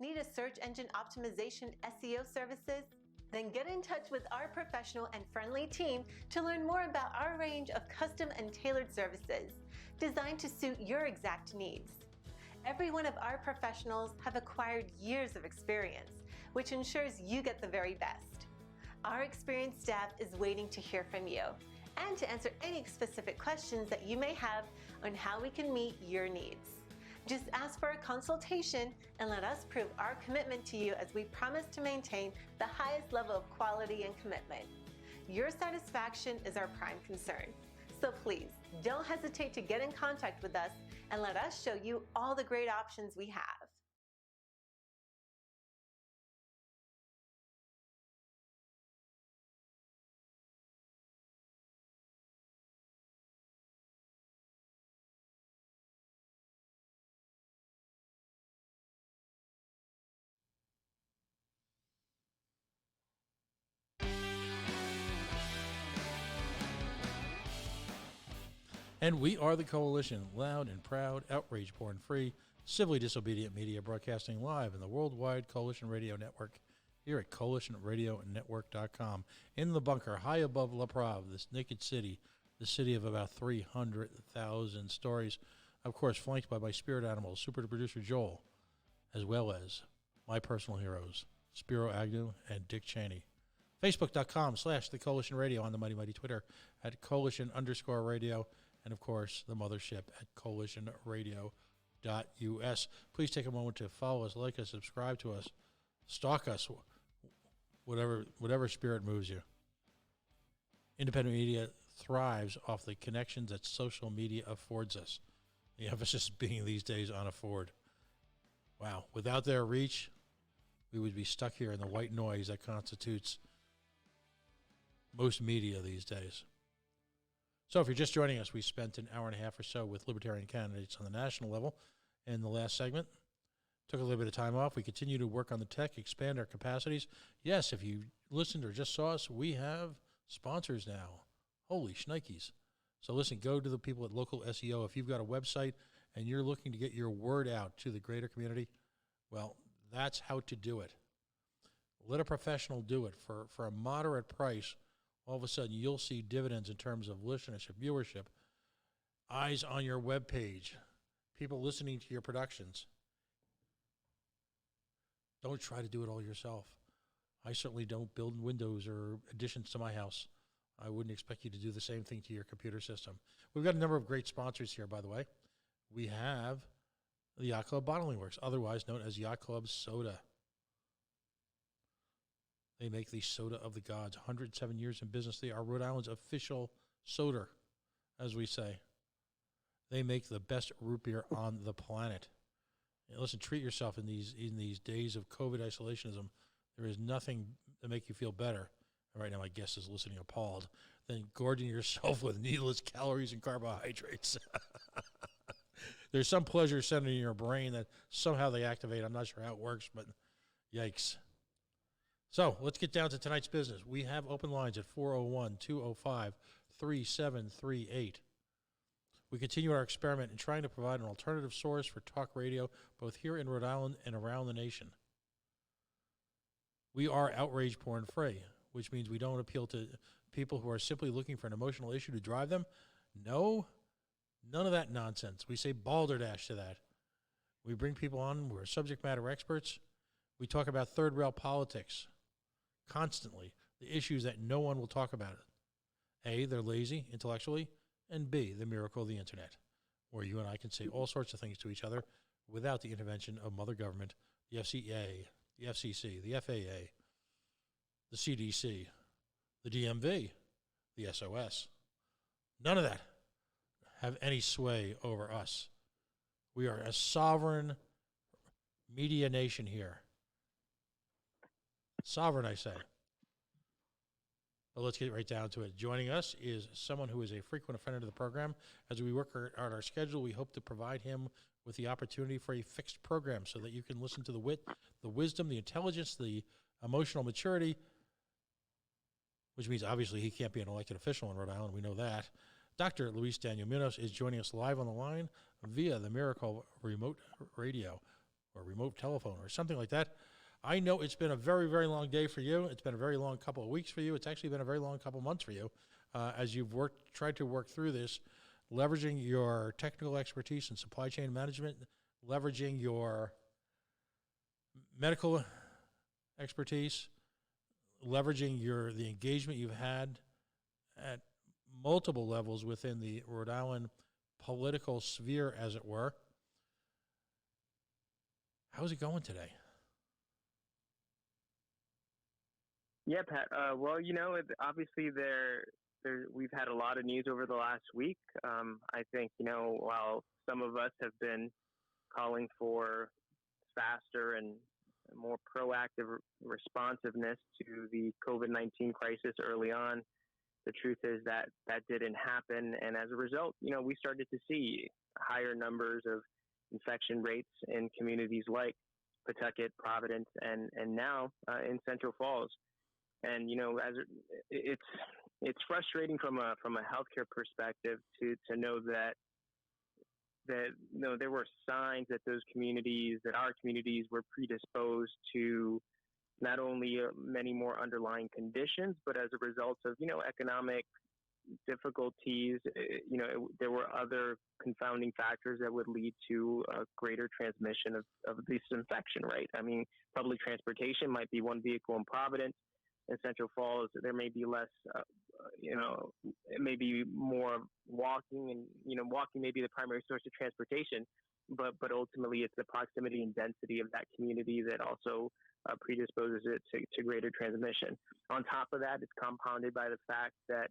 Need a search engine optimization SEO services? Then get in touch with our professional and friendly team to learn more about our range of custom and tailored services designed to suit your exact needs. Every one of our professionals have acquired years of experience, which ensures you get the very best. Our experienced staff is waiting to hear from you and to answer any specific questions that you may have on how we can meet your needs. Just ask for a consultation and let us prove our commitment to you as we promise to maintain the highest level of quality and commitment. Your satisfaction is our prime concern. So please, don't hesitate to get in contact with us and let us show you all the great options we have. And we are the Coalition, loud and proud, outrage-born free, civilly disobedient media broadcasting live in the worldwide Coalition Radio Network here at coalitionradionetwork.com. In the bunker, high above La Prave, this naked city, the city of about 300,000 stories. Of course, flanked by my spirit animals, super producer Joel, as well as my personal heroes, Spiro Agnew and Dick Cheney. Facebook.com/The Coalition Radio, on the mighty Twitter at Coalition_radio, and of course the mothership at coalitionradio.us. Please take a moment to follow us, like us, subscribe to us, stalk us, whatever spirit moves you. Independent media thrives off the connections that social media affords us. The emphasis being these days on afford. Wow, without their reach, we would be stuck here in the white noise that constitutes most media these days. So if you're just joining us, we spent an hour and a half or so with libertarian candidates on the national level in the last segment. Took a little bit of time off. We continue to work on the tech, expand our capacities. Yes, if you listened or just saw us, we have sponsors now. Holy shnikes. So listen, go to the people at Local SEO. If you've got a website and you're looking to get your word out to the greater community, well, that's how to do it. Let a professional do it for a moderate price. All of a sudden, you'll see dividends in terms of listenership, viewership, eyes on your webpage, people listening to your productions. Don't try to do it all yourself. I certainly don't build windows or additions to my house. I wouldn't expect you to do the same thing to your computer system. We've got a number of great sponsors here, by the way. We have the Yacht Club Bottling Works, otherwise known as Yacht Club Soda. They make the soda of the gods. 107 years in business. They are Rhode Island's official soda, as we say. They make the best root beer on the planet. And listen, treat yourself in these days of COVID isolationism. There is nothing to make you feel better. And right now, my guest is listening appalled, than gorging yourself with needless calories and carbohydrates. There's some pleasure center in your brain that somehow they activate. I'm not sure how it works, but yikes. So let's get down to tonight's business. We have open lines at 401-205-3738. We continue our experiment in trying to provide an alternative source for talk radio, both here in Rhode Island and around the nation. We are outrage porn free, which means we don't appeal to people who are simply looking for an emotional issue to drive them. No, none of that nonsense. We say balderdash to that. We bring people on who are subject matter experts. We talk about third rail politics constantly, the issues that no one will talk about. A, they're lazy intellectually, and B, the miracle of the internet, where you and I can say all sorts of things to each other without the intervention of mother government, the FCA, the FCC, the FAA, the CDC, the DMV, the SOS. None of that have any sway over us. We are a sovereign media nation here. Sovereign, I say. But let's get right down to it. Joining us is someone who is a frequent offender to the program. As we work out our schedule, we hope to provide him with the opportunity for a fixed program so that you can listen to the wit, the wisdom, the intelligence, the emotional maturity, which means obviously he can't be an elected official in Rhode Island. We know that. Dr. Luis Daniel Munoz is joining us live on the line via the Miracle Remote Radio. or remote telephone or something like that. I know it's been a very, very long day for you. It's been a very long couple of weeks for you. It's actually been a very long couple of months for you as you've tried to work through this, leveraging your technical expertise in supply chain management, leveraging your medical expertise, leveraging the engagement you've had at multiple levels within the Rhode Island political sphere, as it were. How's it going today? Yeah, Pat. Well, obviously we've had a lot of news over the last week. I think, while some of us have been calling for faster and more proactive responsiveness to the COVID-19 crisis early on, the truth is that didn't happen. And as a result, we started to see higher numbers of infection rates in communities like Pawtucket, Providence, and now in Central Falls. And it's frustrating from a healthcare perspective to know that there were signs that our communities were predisposed to not only many more underlying conditions, but as a result of economic difficulties, there were other confounding factors that would lead to a greater transmission of this infection. Right? I mean, public transportation might be one vehicle in Providence. In Central Falls, there may be less, it may be more walking, and walking may be the primary source of transportation, but ultimately it's the proximity and density of that community that also predisposes it to greater transmission. On top of that, it's compounded by the fact that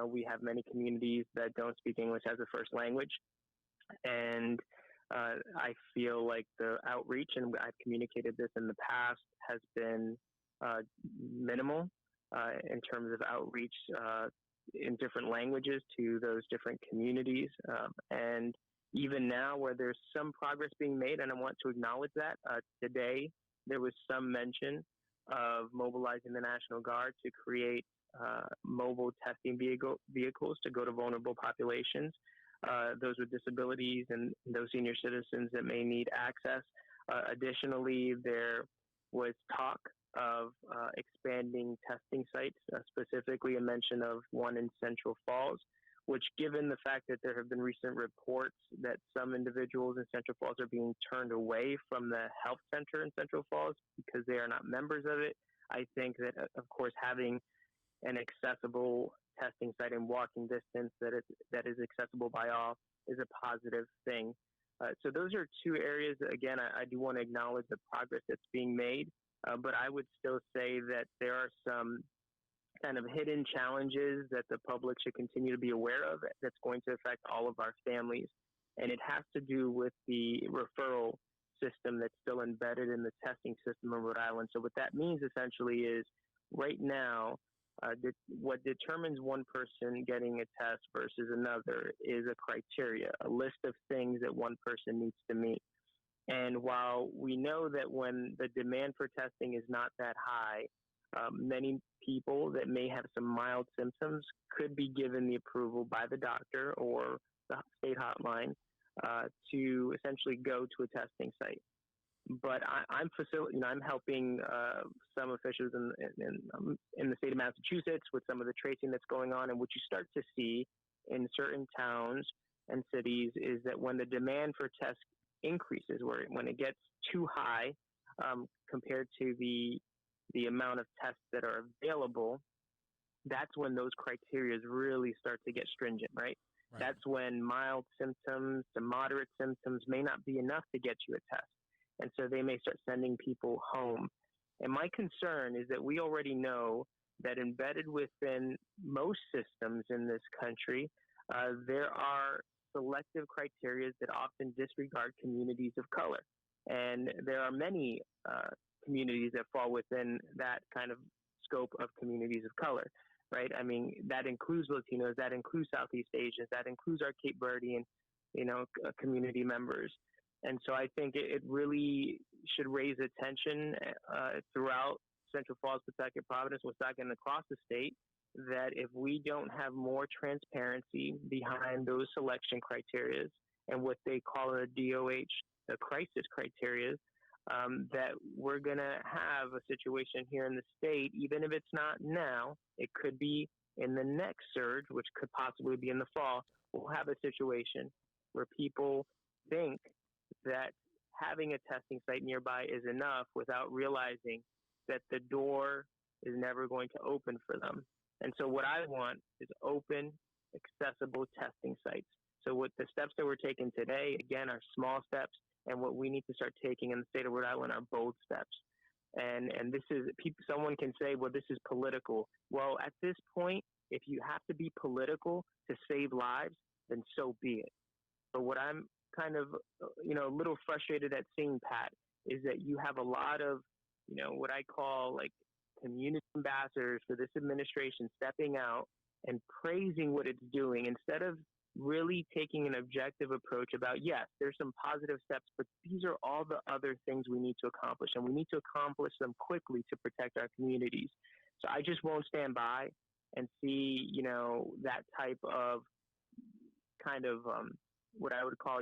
we have many communities that don't speak English as a first language, and I feel like the outreach, and I've communicated this in the past, has been minimal in terms of outreach in different languages to those different communities. And even now, where there's some progress being made, and I want to acknowledge that, today there was some mention of mobilizing the National Guard to create mobile testing vehicles to go to vulnerable populations, those with disabilities and those senior citizens that may need access. Additionally, there was talk of expanding testing sites, specifically a mention of one in Central Falls, which, given the fact that there have been recent reports that some individuals in Central Falls are being turned away from the health center in Central Falls because they are not members of it, I think that, of course, having an accessible testing site in walking distance that is accessible by all is a positive thing. So those are two areas that, again, I do want to acknowledge the progress that's being made. But I would still say that there are some kind of hidden challenges that the public should continue to be aware of that's going to affect all of our families. And it has to do with the referral system that's still embedded in the testing system of Rhode Island. So what that means essentially is right now, what determines one person getting a test versus another is a criteria, a list of things that one person needs to meet. And while we know that when the demand for testing is not that high, many people that may have some mild symptoms could be given the approval by the doctor or the state hotline to essentially go to a testing site. But I'm helping some officials in the state of Massachusetts with some of the tracing that's going on. And what you start to see in certain towns and cities is that when the demand for tests increases, when it gets too high compared to the amount of tests that are available, that's when those criteria really start to get stringent, right? That's when mild symptoms to moderate symptoms may not be enough to get you a test. And so they may start sending people home. And my concern is that we already know that embedded within most systems in this country, there are selective criteria that often disregard communities of color. And there are many communities that fall within that kind of scope of communities of color, right? I mean, that includes Latinos, that includes Southeast Asians, that includes our Cape Verdean, community members. And so I think it really should raise attention throughout Central Falls, Pawtucket, Providence, Woonsocket, and across the state, that if we don't have more transparency behind those selection criteria and what they call a DOH, the crisis criteria, that we're going to have a situation here in the state, even if it's not now, it could be in the next surge, which could possibly be in the fall. We'll have a situation where people think that having a testing site nearby is enough without realizing that the door is never going to open for them. And so what I want is open, accessible testing sites. So what the steps that we're taking today, again, are small steps, and what we need to start taking in the state of Rhode Island are bold steps. And this is, someone can say, well, this is political. Well, at this point, if you have to be political to save lives, then so be it. But what I'm kind of, a little frustrated at seeing, Pat, is that you have a lot of, what I call like community ambassadors for this administration stepping out and praising what it's doing instead of really taking an objective approach about, yes, there's some positive steps, but these are all the other things we need to accomplish, and we need to accomplish them quickly to protect our communities. So I just won't stand by and see, that type of kind of what I would call,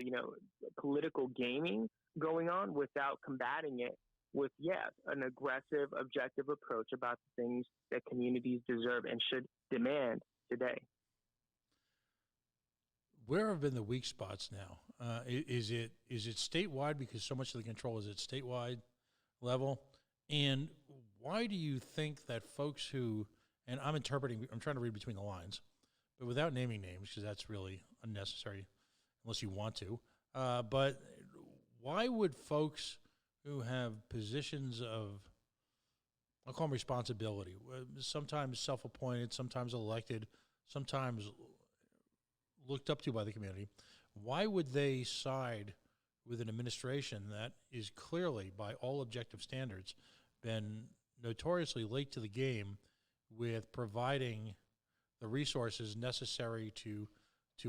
political gaming going on without combating it with, yes, an aggressive, objective approach about the things that communities deserve and should demand today. Where have been the weak spots now? Is it statewide, because so much of the control is at statewide level? And why do you think that folks who, and I'm trying to read between the lines, but without naming names, because that's really unnecessary unless you want to, but why would folks who have positions of, I'll call them responsibility, sometimes self-appointed, sometimes elected, sometimes looked up to by the community, why would they side with an administration that is clearly, by all objective standards, been notoriously late to the game with providing the resources necessary to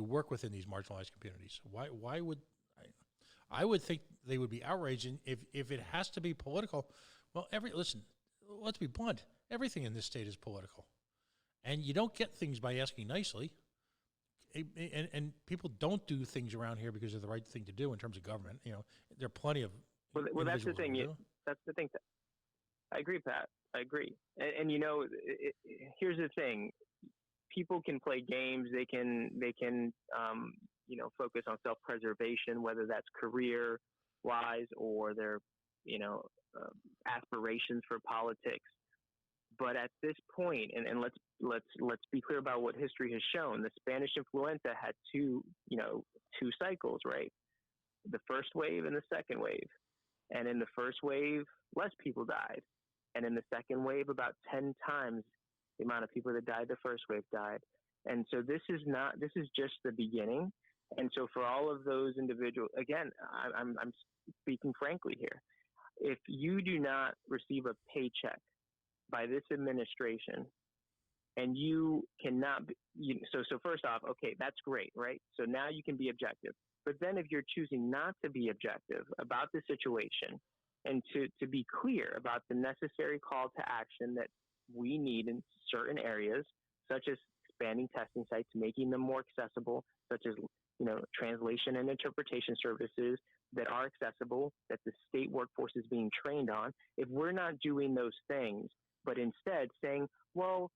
work within these marginalized communities? Why would I would think they would be outraged if it has to be political. Well, let's be blunt. Everything in this state is political, and you don't get things by asking nicely. And people don't do things around here because they're the right thing to do in terms of government. There are plenty of. Well, that's the thing. That's the thing. I agree, Pat. I agree. And here's the thing. People can play games. They can focus on self-preservation, whether that's career-wise or their, aspirations for politics. But at this point, and let's be clear about what history has shown. The Spanish influenza had two cycles, right? The first wave and the second wave. And in the first wave, less people died. And in the second wave, about 10 times the amount of people that died the first wave died. And so this is just the beginning. And so for all of those individuals, again, I'm speaking frankly here. If you do not receive a paycheck by this administration, and you cannot, so first off, okay, that's great, right? So now you can be objective. But then if you're choosing not to be objective about the situation and to be clear about the necessary call to action that we need in certain areas, such as expanding testing sites, making them more accessible, such as translation and interpretation services that are accessible, that the state workforce is being trained on. If we're not doing those things, but instead saying, well,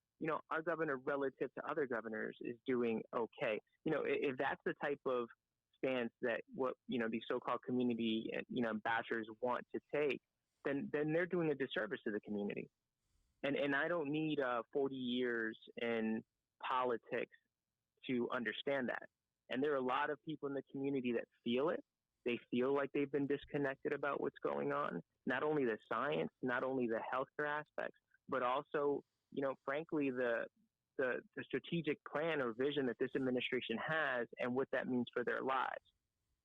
our governor relative to other governors is doing okay. If that's the type of stance that these so-called community ambassadors want to take, then they're doing a disservice to the community. And I don't need 40 years in politics to understand that. And there are a lot of people in the community that feel it. They feel like they've been disconnected about what's going on, not only the science, not only the healthcare aspects, but also, frankly, the strategic plan or vision that this administration has and what that means for their lives.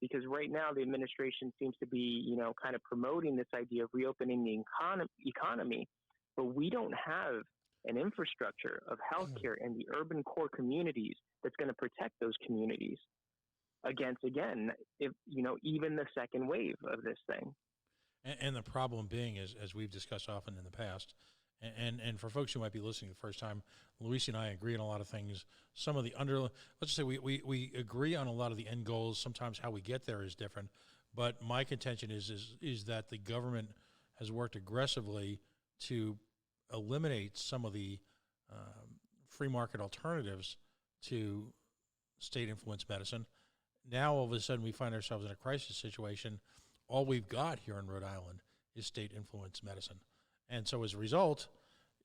Because right now the administration seems to be, kind of promoting this idea of reopening the economy, but we don't have an infrastructure of healthcare in the urban core communities that's going to protect those communities against, again, even the second wave of this thing. And the problem being is, as we've discussed often in the past, and for folks who might be listening the first time, Luis and I agree on a lot of things. Some of the let's just say we agree on a lot of the end goals. Sometimes how we get there is different, But my contention is that the government has worked aggressively to eliminate some of the free market alternatives to state-influenced medicine. Now, all of a sudden, we find ourselves in a crisis situation. All we've got here in Rhode Island is state-influenced medicine. And so as a result,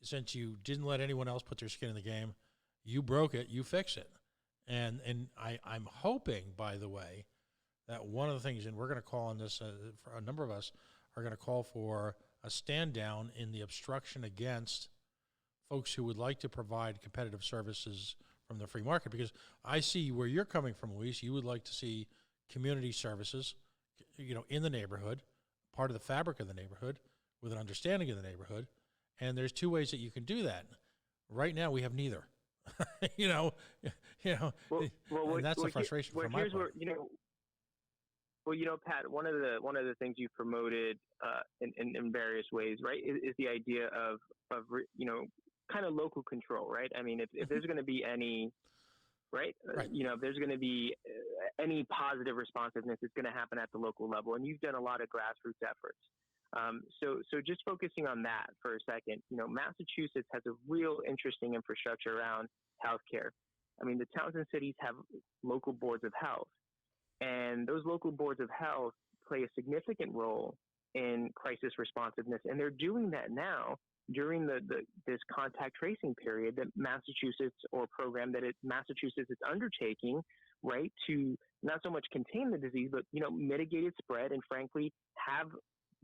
since you didn't let anyone else put their skin in the game, you broke it, you fix it. And I'm hoping, by the way, that one of the things, and we're going to call on this, for a number of us are going to call for a stand down in the obstruction against folks who would like to provide competitive services from the free market, because I see where you're coming from, Luis. You would like to see community services, in the neighborhood, part of the fabric of the neighborhood, with an understanding of the neighborhood. And there's two ways that you can do that. Right now, we have neither. Well, and that's the frustration from my part. Pat, one of the things you've promoted in various ways, right, is the idea of kind of local control, right? I mean, if there's going to be any, right, if there's going to be any positive responsiveness, it's going to happen at the local level. And you've done a lot of grassroots efforts. So just focusing on that for a second, Massachusetts has a real interesting infrastructure around healthcare. I mean, the towns and cities have local boards of health, and those local boards of health play a significant role in crisis responsiveness. And they're doing that now during this contact tracing period that Massachusetts is undertaking, right, to not so much contain the disease, but, mitigate its spread and, frankly, have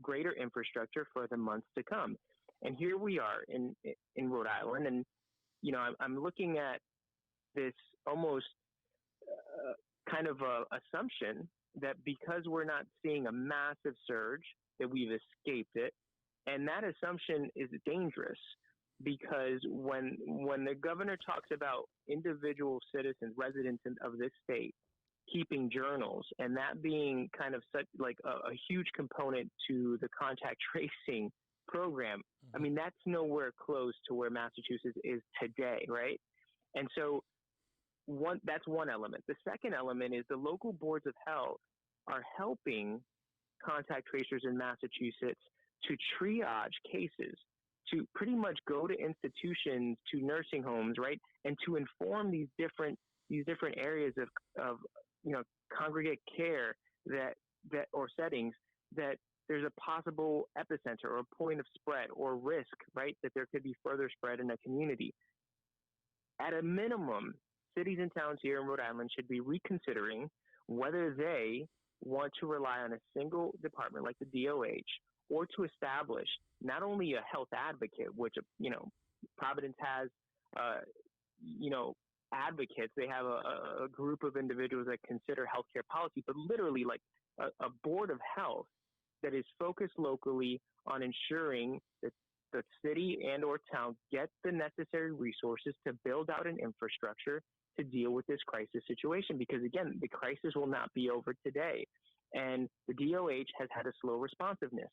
greater infrastructure for the months to come. And here we are in Rhode Island, and, I'm looking at this almost kind of a assumption that because we're not seeing a massive surge, that we've escaped it. And that assumption is dangerous, because when the governor talks about individual citizens, residents of this state, keeping journals, and that being kind of such like a huge component to the contact tracing program, I mean, that's nowhere close to where Massachusetts is today, right? And so that's one element. The second element is the local boards of health are helping contact tracers in Massachusetts to triage cases, to pretty much go to institutions, to nursing homes, right, and to inform these different areas of congregate care that or settings that there's a possible epicenter or a point of spread or risk, right, that there could be further spread in a community. At a minimum, cities and towns here in Rhode Island should be reconsidering whether they want to rely on a single department like the DOH, or to establish not only a health advocate, which, Providence has, advocates. They have a group of individuals that consider healthcare policy, but literally like a board of health that is focused locally on ensuring that the city and or town get the necessary resources to build out an infrastructure to deal with this crisis situation. Because again, the crisis will not be over today. And the DOH has had a slow responsiveness.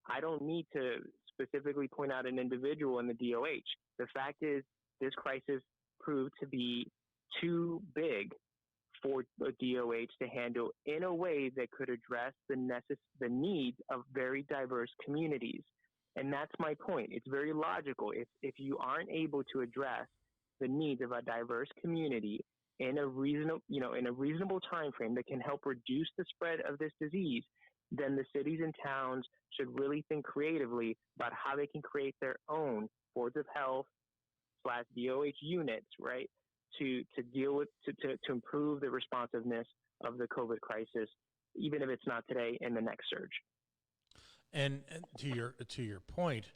I don't need to specifically point out an individual in the DOH. The fact is, this crisis proved to be too big for the DOH to handle in a way that could address the needs of very diverse communities. And that's my point. It's very logical. If you aren't able to address the needs of a diverse community in a reasonable time frame that can help reduce the spread of this disease, then the cities and towns should really think creatively about how they can create their own boards of health / DOH units, right, to deal with, to improve the responsiveness of the COVID crisis, even if it's not today, in the next surge. And to your point,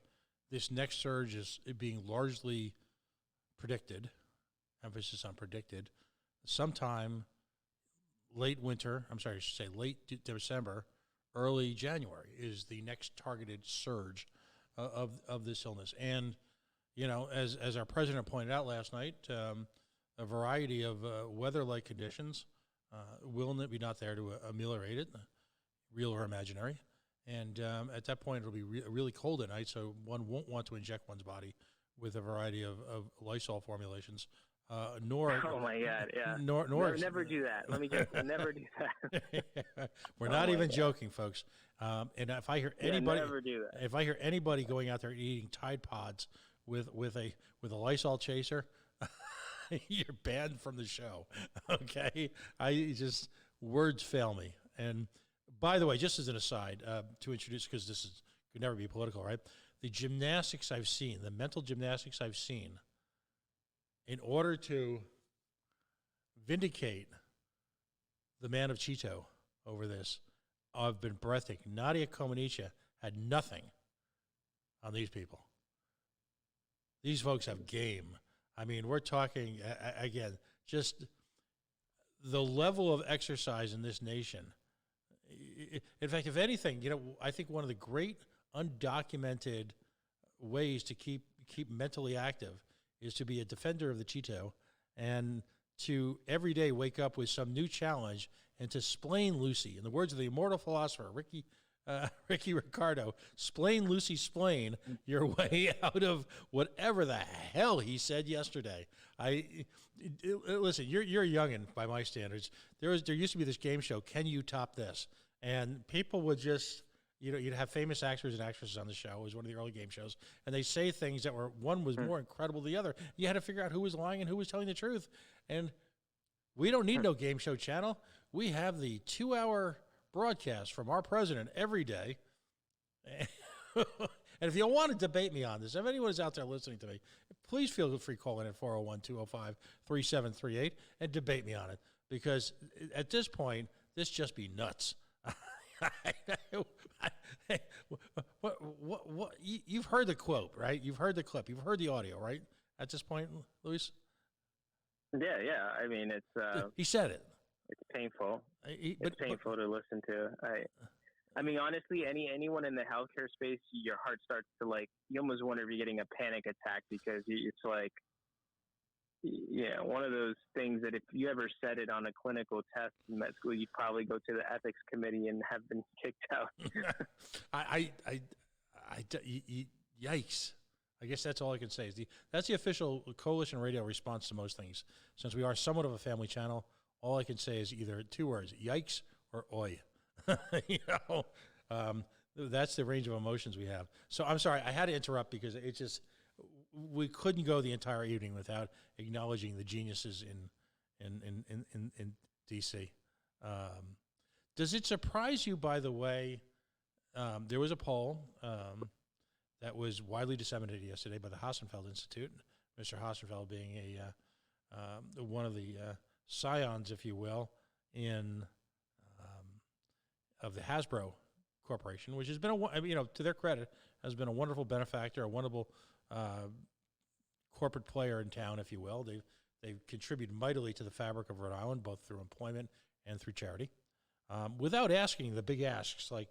this next surge is being largely predicted, emphasis on predicted, sometime late December, early January is the next targeted surge of this illness. And, as our president pointed out last night, a variety of weather-like conditions will be not there to ameliorate it, real or imaginary. And at that point, it'll be really cold at night, so one won't want to inject one's body with a variety of Lysol formulations nor Oh my God, yeah. nor Never do that. Let me just never do that. We're Oh not my even God. joking, folks. And if I hear Yeah, anybody, never do that. if I hear anybody going out there eating Tide Pods with a Lysol chaser, you're banned from the show. Okay, words fail me. And by the way, just as an aside, to introduce, because this could never be political, right? The gymnastics I've seen, the mental gymnastics I've seen, in order to vindicate the man of Cheeto over this, have been breathtaking. Nadia Comaneci had nothing on these people. These folks have game. I mean, we're talking, again, just the level of exercise in this nation. In fact, if anything, I think one of the great undocumented ways to keep mentally active is to be a defender of the Cheeto and to every day wake up with some new challenge and to splain Lucy. In the words of the immortal philosopher, Ricky Ricardo, splain Lucy, splain your way out of whatever the hell he said yesterday. Listen, you're a youngin' by my standards. There used to be this game show, Can You Top This? And people would just, you'd have famous actors and actresses on the show. It was one of the early game shows. And they say things that one was more incredible than the other. You had to figure out who was lying and who was telling the truth. And we don't need no game show channel. We have the 2-hour broadcast from our president every day. And if you want to debate me on this, if anyone is out there listening to me, please feel free to call in at 401-205-3738 and debate me on it. Because at this point, this just be nuts. What? You've heard the quote, right? You've heard the clip. You've heard the audio, right? At this point, Luis? Yeah. I mean, it's he said it. It's painful. It's painful to listen to. I mean, honestly, anyone in the healthcare space, your heart starts to you almost wonder if you're getting a panic attack because it's one of those things that if you ever said it on a clinical test in med school, you'd probably go to the ethics committee and have been kicked out. Yikes. I guess that's all I can say. That's the official Coalition Radio response to most things. Since we are somewhat of a family channel, all I can say is either 2 words, yikes or oi. That's the range of emotions we have. So I'm sorry, I had to interrupt because it just, we couldn't go the entire evening without acknowledging the geniuses in D.C. Does it surprise you, by the way, there was a poll that was widely disseminated yesterday by the Hassenfeld Institute, Mr. Hassenfeld being one of the scions, if you will, of the Hasbro Corporation, which has been, to their credit, has been a wonderful benefactor, a wonderful corporate player in town, if you will. They've contributed mightily to the fabric of Rhode Island, both through employment and through charity, without asking the big asks like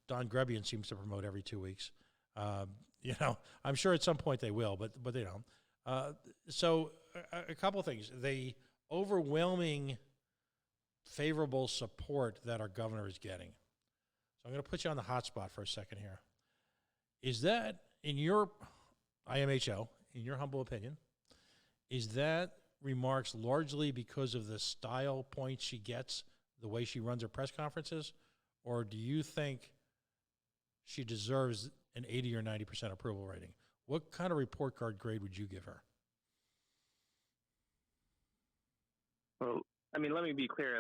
Don Grebian seems to promote every 2 weeks. I'm sure at some point they will, but they don't. So a couple of things. The overwhelming favorable support that our governor is getting. So I'm going to put you on the hot spot for a second here. Is that, in your IMHO, in your humble opinion, is that remarks largely because of the style points she gets, the way she runs her press conferences, or do you think she deserves an 80 or 90% approval rating? What kind of report card grade would you give her? Well, I mean, let me be clear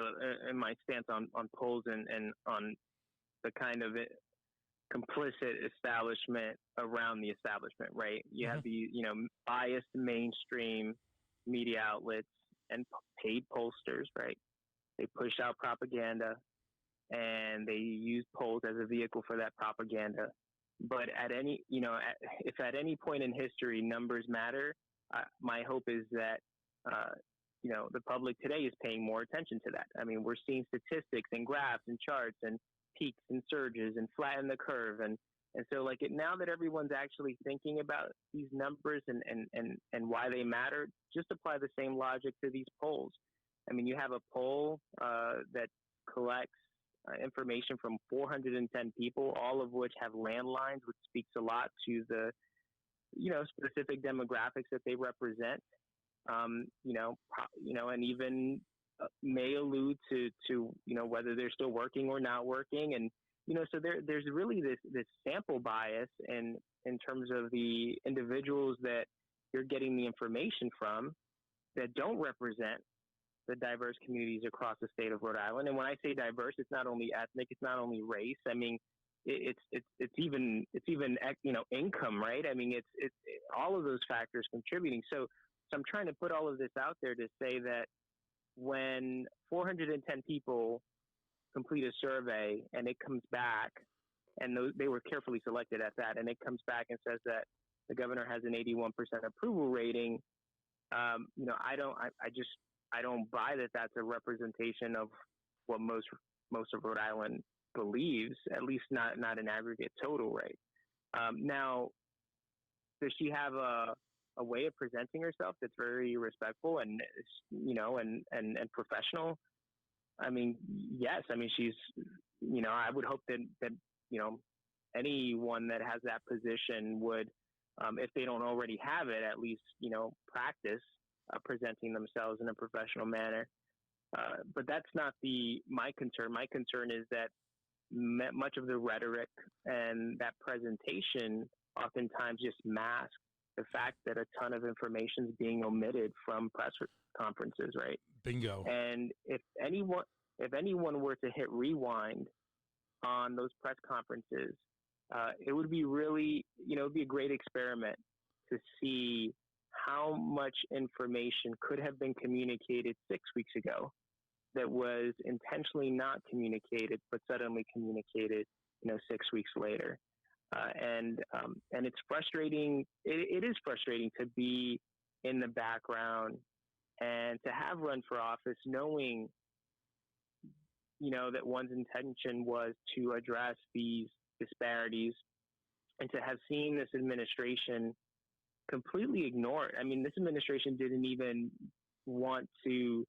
in my stance on polls and on the kind of complicit establishment around the establishment, right? You have the, biased mainstream media outlets and paid pollsters, right? They push out propaganda and they use polls as a vehicle for that propaganda. But if at any point in history numbers matter, my hope is that, the public today is paying more attention to that. I mean, we're seeing statistics and graphs and charts and peaks and surges and flatten the curve. And so now that everyone's actually thinking about these numbers and why they matter, just apply the same logic to these polls. I mean, you have a poll that collects information from 410 people, all of which have landlines, which speaks a lot to the, specific demographics that they represent. and even may allude to whether they're still working or not working, and so there's really this sample bias in terms of the individuals that you're getting the information from that don't represent the diverse communities across the state of Rhode Island. And when I say diverse, it's not only ethnic, it's not only race. I mean, it's even income, right? I mean, it's all of those factors contributing. So I'm trying to put all of this out there to say that when 410 people complete a survey and it comes back, and they were carefully selected at that, and it comes back and says that the governor has an 81% approval rating, I don't buy that that's a representation of what most of Rhode Island believes, at least not an aggregate total rate. Now, does she have a way of presenting herself that's very respectful and and professional? I mean, yes. I mean, she's I would hope that anyone that has that position would, if they don't already have it, at least practice presenting themselves in a professional manner. But that's not my concern. My concern is that much of the rhetoric and that presentation oftentimes just masks the fact that a ton of information is being omitted from press conferences, right? Bingo. And if anyone were to hit rewind on those press conferences, it would be really, it'd be a great experiment to see how much information could have been communicated 6 weeks ago that was intentionally not communicated, but suddenly communicated, 6 weeks later. And it's frustrating. It is frustrating to be in the background and to have run for office knowing, that one's intention was to address these disparities, and to have seen this administration completely ignore it. I mean, this administration didn't even want to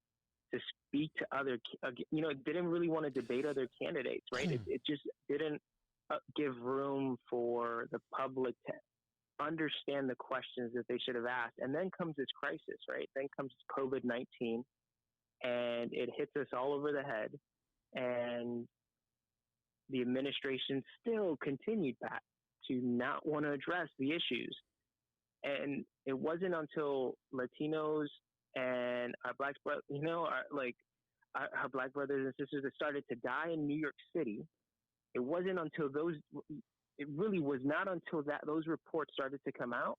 speak to other, it didn't really want to debate other candidates, right? It just didn't give room for the public to understand the questions that they should have asked. And then comes this crisis, right? Then comes COVID-19, and it hits us all over the head. And the administration still continued back to not want to address the issues. And it wasn't until Latinos and our Black, our Black brothers and sisters that started to die in New York City. It wasn't until it really was not until those reports started to come out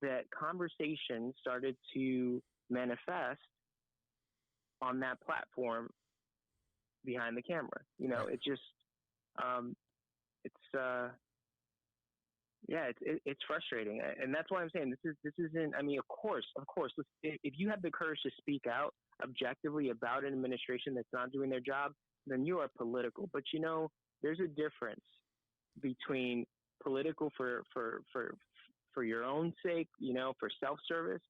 that conversation started to manifest on that platform behind the camera. It just, it's frustrating. And that's why I'm saying this isn't, I mean, of course, if you have the courage to speak out objectively about an administration that's not doing their job, then you are political. But there's a difference between political for your own sake, for self-service,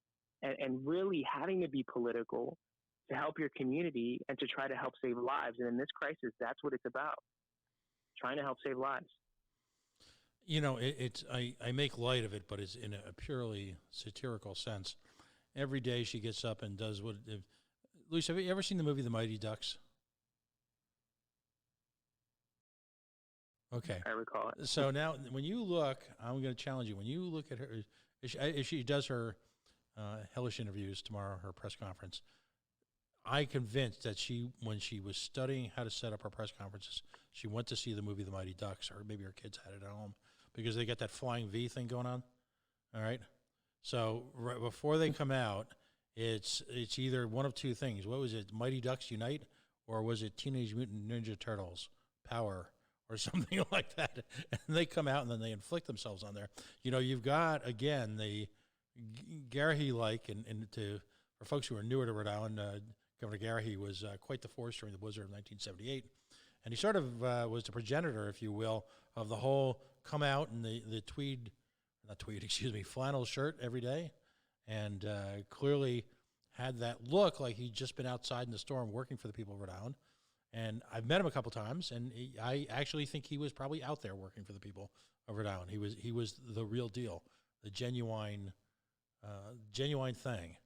and really having to be political to help your community and to try to help save lives. And in this crisis, that's what it's about, trying to help save lives. I make light of it, but it's in a purely satirical sense. Every day she gets up and does what. Luis, have you ever seen the movie The Mighty Ducks? Okay. I recall it. So now, when you look, I'm going to challenge you. When you look at her, if she does her hellish interviews tomorrow, her press conference, I'm convinced that when she was studying how to set up her press conferences, she went to see the movie The Mighty Ducks, or maybe her kids had it at home, because they got that flying V thing going on. All right. So right before they come out, it's either one of two things. What was it? Mighty Ducks Unite, or was it Teenage Mutant Ninja Turtles Power, or something like that? And they come out and then they inflict themselves on there. You've got, again, the Garrahy-like, and for folks who are newer to Rhode Island, Governor Garrahy was quite the force during the blizzard of 1978. And he sort of was the progenitor, if you will, of the whole come out in the flannel shirt every day, and clearly had that look like he'd just been outside in the storm working for the people of Rhode Island. And I've met him a couple times, and I actually think he was probably out there working for the people of Rhode Island. He was the real deal, the genuine thing.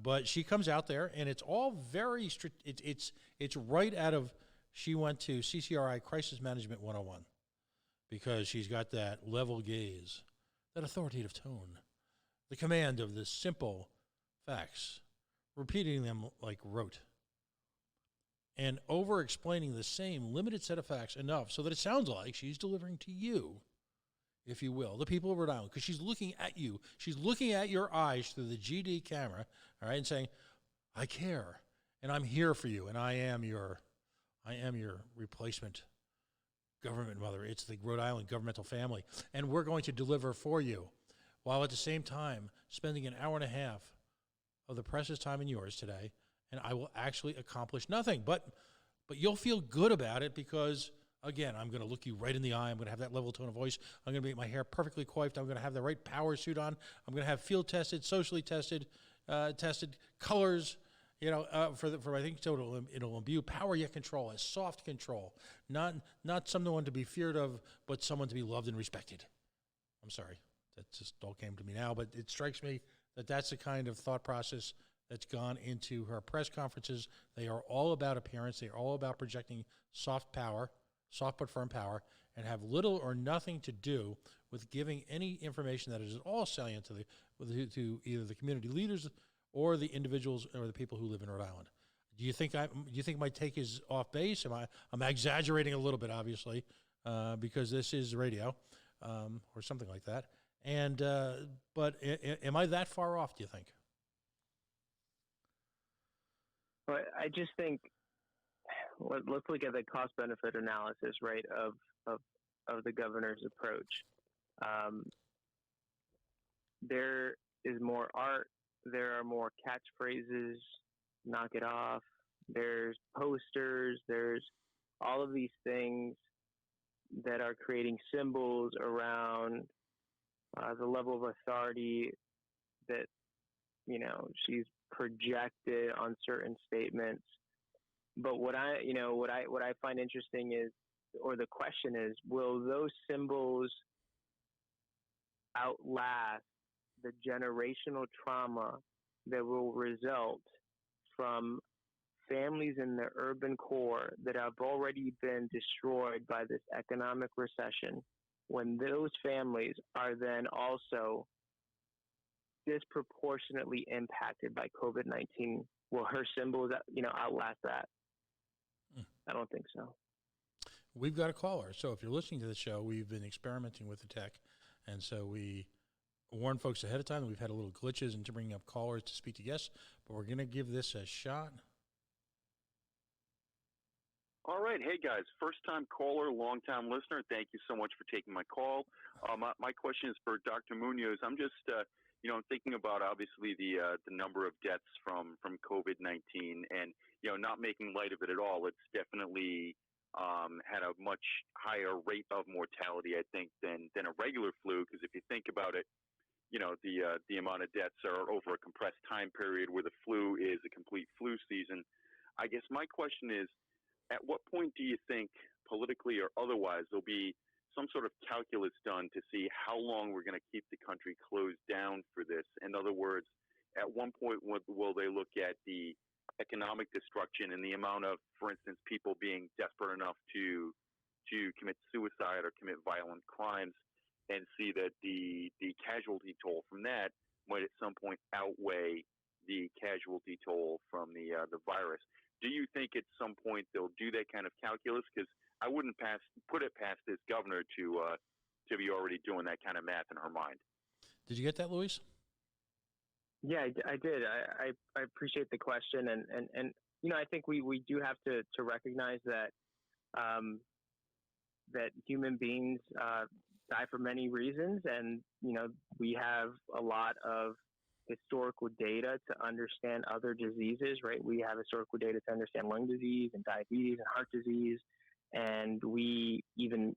But she comes out there, and it's all very it's right out of, she went to CCRI Crisis Management 101 because she's got that level gaze, that authoritative tone, the command of the simple facts, repeating them like rote, and over-explaining the same limited set of facts enough so that it sounds like she's delivering to you, if you will, the people of Rhode Island, because she's looking at you. She's looking at your eyes through the GD camera, all right, and saying, I care, and I'm here for you, and I am your replacement government mother. It's the Rhode Island governmental family, and we're going to deliver for you, while at the same time spending an hour and a half of the precious time in yours today, and I will actually accomplish nothing. But you'll feel good about it because, again, I'm going to look you right in the eye. I'm going to have that level tone of voice. I'm going to make my hair perfectly coiffed. I'm going to have the right power suit on. I'm going to have field tested, socially tested, tested colors. For I think it'll imbue power yet control, a soft control, not someone to be feared of, but someone to be loved and respected. I'm sorry, that just all came to me now, but it strikes me that that's the kind of thought process that's gone into her press conferences. They are all about appearance. They are all about projecting soft power, soft but firm power, and have little or nothing to do with giving any information that is at all salient to either the community leaders or the individuals or the people who live in Rhode Island. Do you think my take is off base? I'm exaggerating a little bit, obviously, because this is radio, or something like that. And but am I that far off, do you think? Well, I just think, let's look at the cost-benefit analysis, right, of the governor's approach. There is more art. There are more catchphrases, knock it off. There's posters. There's all of these things that are creating symbols around the level of authority that, she's projected on certain statements. But what I find interesting is, or the question is, will those symbols outlast the generational trauma that will result from families in the urban core that have already been destroyed by this economic recession, when those families are then also disproportionately impacted by COVID-19? Will her symbols, outlast that? I don't think so. We've got a caller. So if you're listening to the show, we've been experimenting with the tech. And so we warn folks ahead of time that we've had a little glitches into bringing up callers to speak to guests, but we're going to give this a shot. All right. Hey, guys. First-time caller, long-time listener. Thank you so much for taking my call. My question is for Dr. Munoz. I'm just, I'm thinking about, obviously, the number of deaths from COVID-19 and, not making light of it at all. It's definitely had a much higher rate of mortality, I think, than a regular flu, because if you think about it, the amount of deaths are over a compressed time period where the flu is a complete flu season. I guess my question is, at what point do you think, politically or otherwise, there'll be some sort of calculus done to see how long we're going to keep the country closed down for this? In other words, at one point, will they look at the economic destruction and the amount of, for instance, people being desperate enough to commit suicide or commit violent crimes, and see that the casualty toll from that might at some point outweigh the casualty toll from the virus? Do you think at some point they'll do that kind of calculus? Because I wouldn't put it past this governor to be already doing that kind of math in her mind. Did you get that, Luis? Yeah, I did. I appreciate the question, and I think we do have to recognize that that human beings die for many reasons, and we have a lot of historical data to understand other diseases, right? We have historical data to understand lung disease and diabetes and heart disease, and we even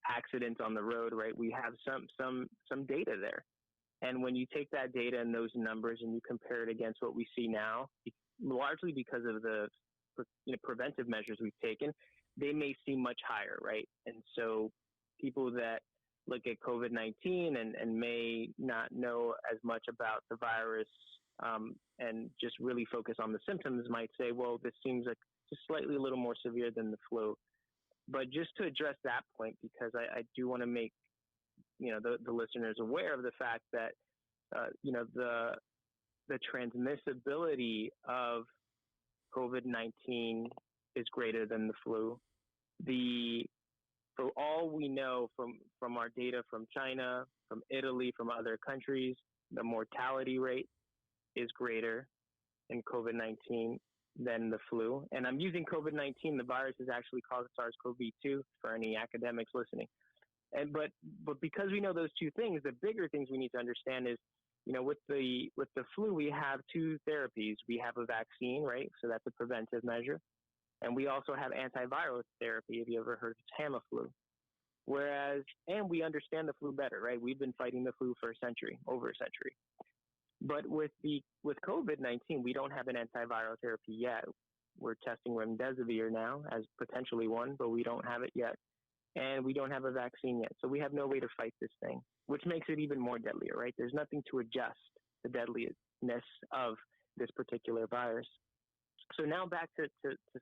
accidents on the road, right? We have some data there. And when you take that data and those numbers and you compare it against what we see now, largely because of the preventive measures we've taken, they may seem much higher, right? And so people that look at COVID-19 and may not know as much about the virus and just really focus on the symptoms might say, well, this seems like just slightly a little more severe than the flu. But just to address that point, because I do want to make, the listeners aware of the fact that, the transmissibility of COVID-19 is greater than the flu. For all we know from our data from China, from Italy, from other countries, the mortality rate is greater in COVID-19 than the flu. And I'm using COVID-19. The virus is actually called SARS-CoV-2 for any academics listening. But because we know those two things, the bigger things we need to understand is, with the flu, we have two therapies. We have a vaccine, right? So that's a preventive measure. And we also have antiviral therapy, if you ever heard of Tamiflu. And we understand the flu better, right? We've been fighting the flu for over a century. But with COVID-19, we don't have an antiviral therapy yet. We're testing remdesivir now as potentially one, but we don't have it yet. And we don't have a vaccine yet. So we have no way to fight this thing, which makes it even more deadlier, right? There's nothing to adjust the deadliness of this particular virus. So now back to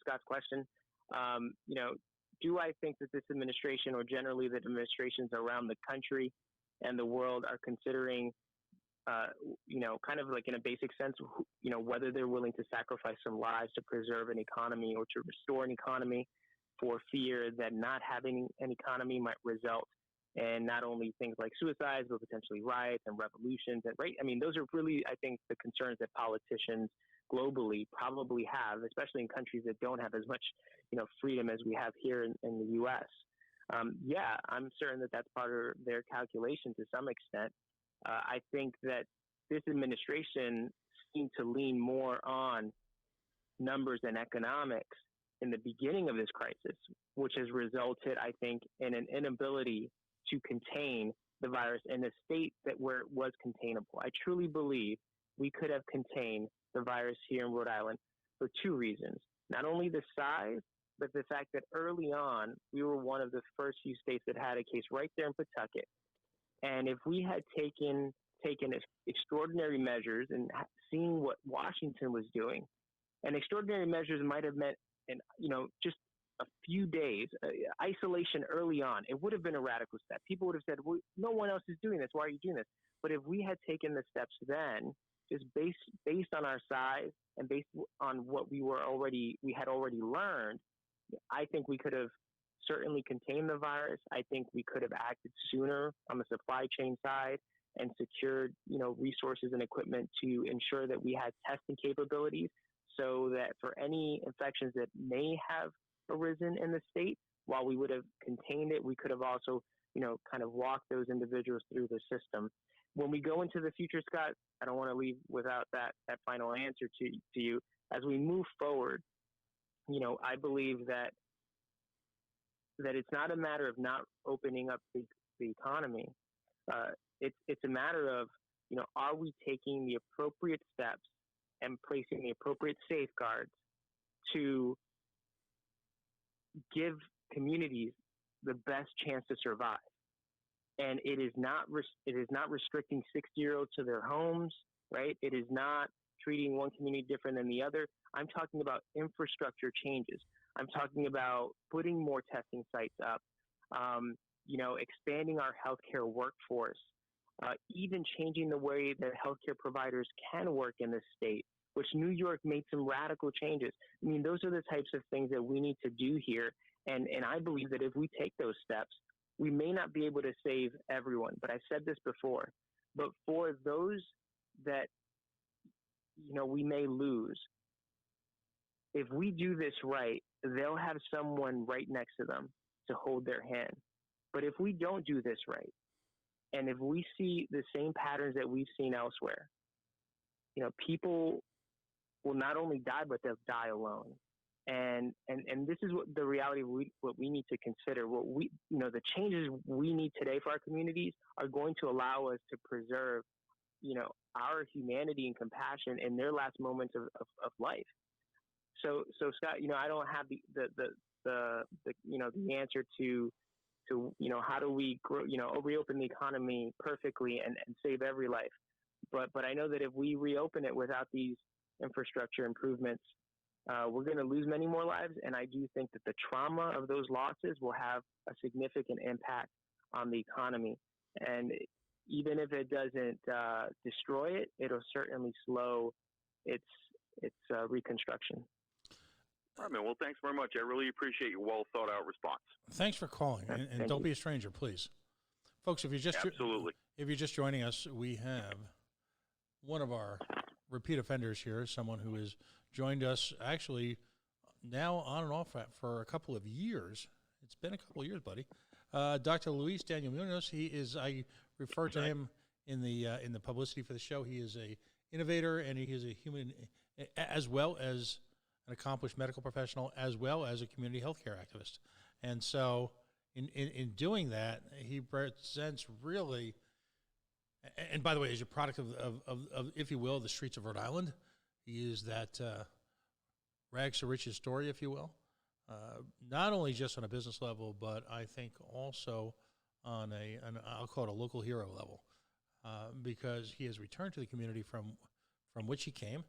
Scott's question, do I think that this administration, or generally the administrations around the country and the world, are considering, kind of like in a basic sense, whether they're willing to sacrifice some lives to preserve an economy or to restore an economy, for fear that not having an economy might result in not only things like suicides, but potentially riots and revolutions. And right, I mean, those are really, I think, the concerns that politicians globally probably have, especially in countries that don't have as much, freedom as we have here in the U.S. Yeah, I'm certain that that's part of their calculation to some extent. I think that this administration seemed to lean more on numbers and economics in the beginning of this crisis, which has resulted, I think, in an inability to contain the virus in a state where it was containable. I truly believe we could have contained the virus here in Rhode Island for two reasons. Not only the size, but the fact that early on, we were one of the first few states that had a case right there in Pawtucket. And if we had taken extraordinary measures and seen what Washington was doing, and extraordinary measures might have meant, just a few days, isolation early on, it would have been a radical step. People would have said, well, no one else is doing this. Why are you doing this? But if we had taken the steps then, just based on our size and based on what we had already learned, I think we could have certainly contained the virus. I think we could have acted sooner on the supply chain side and secured, resources and equipment to ensure that we had testing capabilities, so that for any infections that may have arisen in the state, while we would have contained it, we could have also, kind of walked those individuals through the system. When we go into the future, Scott, I don't want to leave without that final answer to you. As we move forward, I believe that it's not a matter of not opening up the economy. It's a matter of, are we taking the appropriate steps and placing the appropriate safeguards to give communities the best chance to survive? And it is not restricting 60-year-olds to their homes, right? It is not treating one community different than the other. I'm talking about infrastructure changes. I'm talking about putting more testing sites up, expanding our healthcare workforce, even changing the way that healthcare providers can work in this state, which New York made some radical changes. I mean, those are the types of things that we need to do here. And I believe that if we take those steps, we may not be able to save everyone, but I've said this before. But for those that, we may lose, if we do this right, they'll have someone right next to them to hold their hand. But if we don't do this right, and if we see the same patterns that we've seen elsewhere, people will not only die, but they'll die alone. And this is what the reality of what we need to consider. The changes we need today for our communities are going to allow us to preserve, our humanity and compassion in their last moments of life. So Scott, I don't have the answer to how do we grow, reopen the economy perfectly and save every life. But I know that if we reopen it without these infrastructure improvements, we're going to lose many more lives. And I do think that the trauma of those losses will have a significant impact on the economy. And even if it doesn't destroy it, it'll certainly slow its reconstruction. All right, man. Well, thanks very much. I really appreciate your well thought out response. Thanks for calling, and don't be a stranger, please, folks. If you're just joining us, we have one of our repeat offenders here, someone who has joined us actually now on and off for a couple of years. It's been a couple of years, buddy. Dr. Luis Daniel Munoz. He is. I refer to him in the publicity for the show. He is a innovator, and he is a human, as well as an accomplished medical professional, as well as a community healthcare activist. And so in doing that, he presents really, and by the way, is a product of, if you will, the streets of Rhode Island. He is that rags to riches story, if you will, not only just on a business level, but I think also on I'll call it a local hero level, because he has returned to the community from which he came,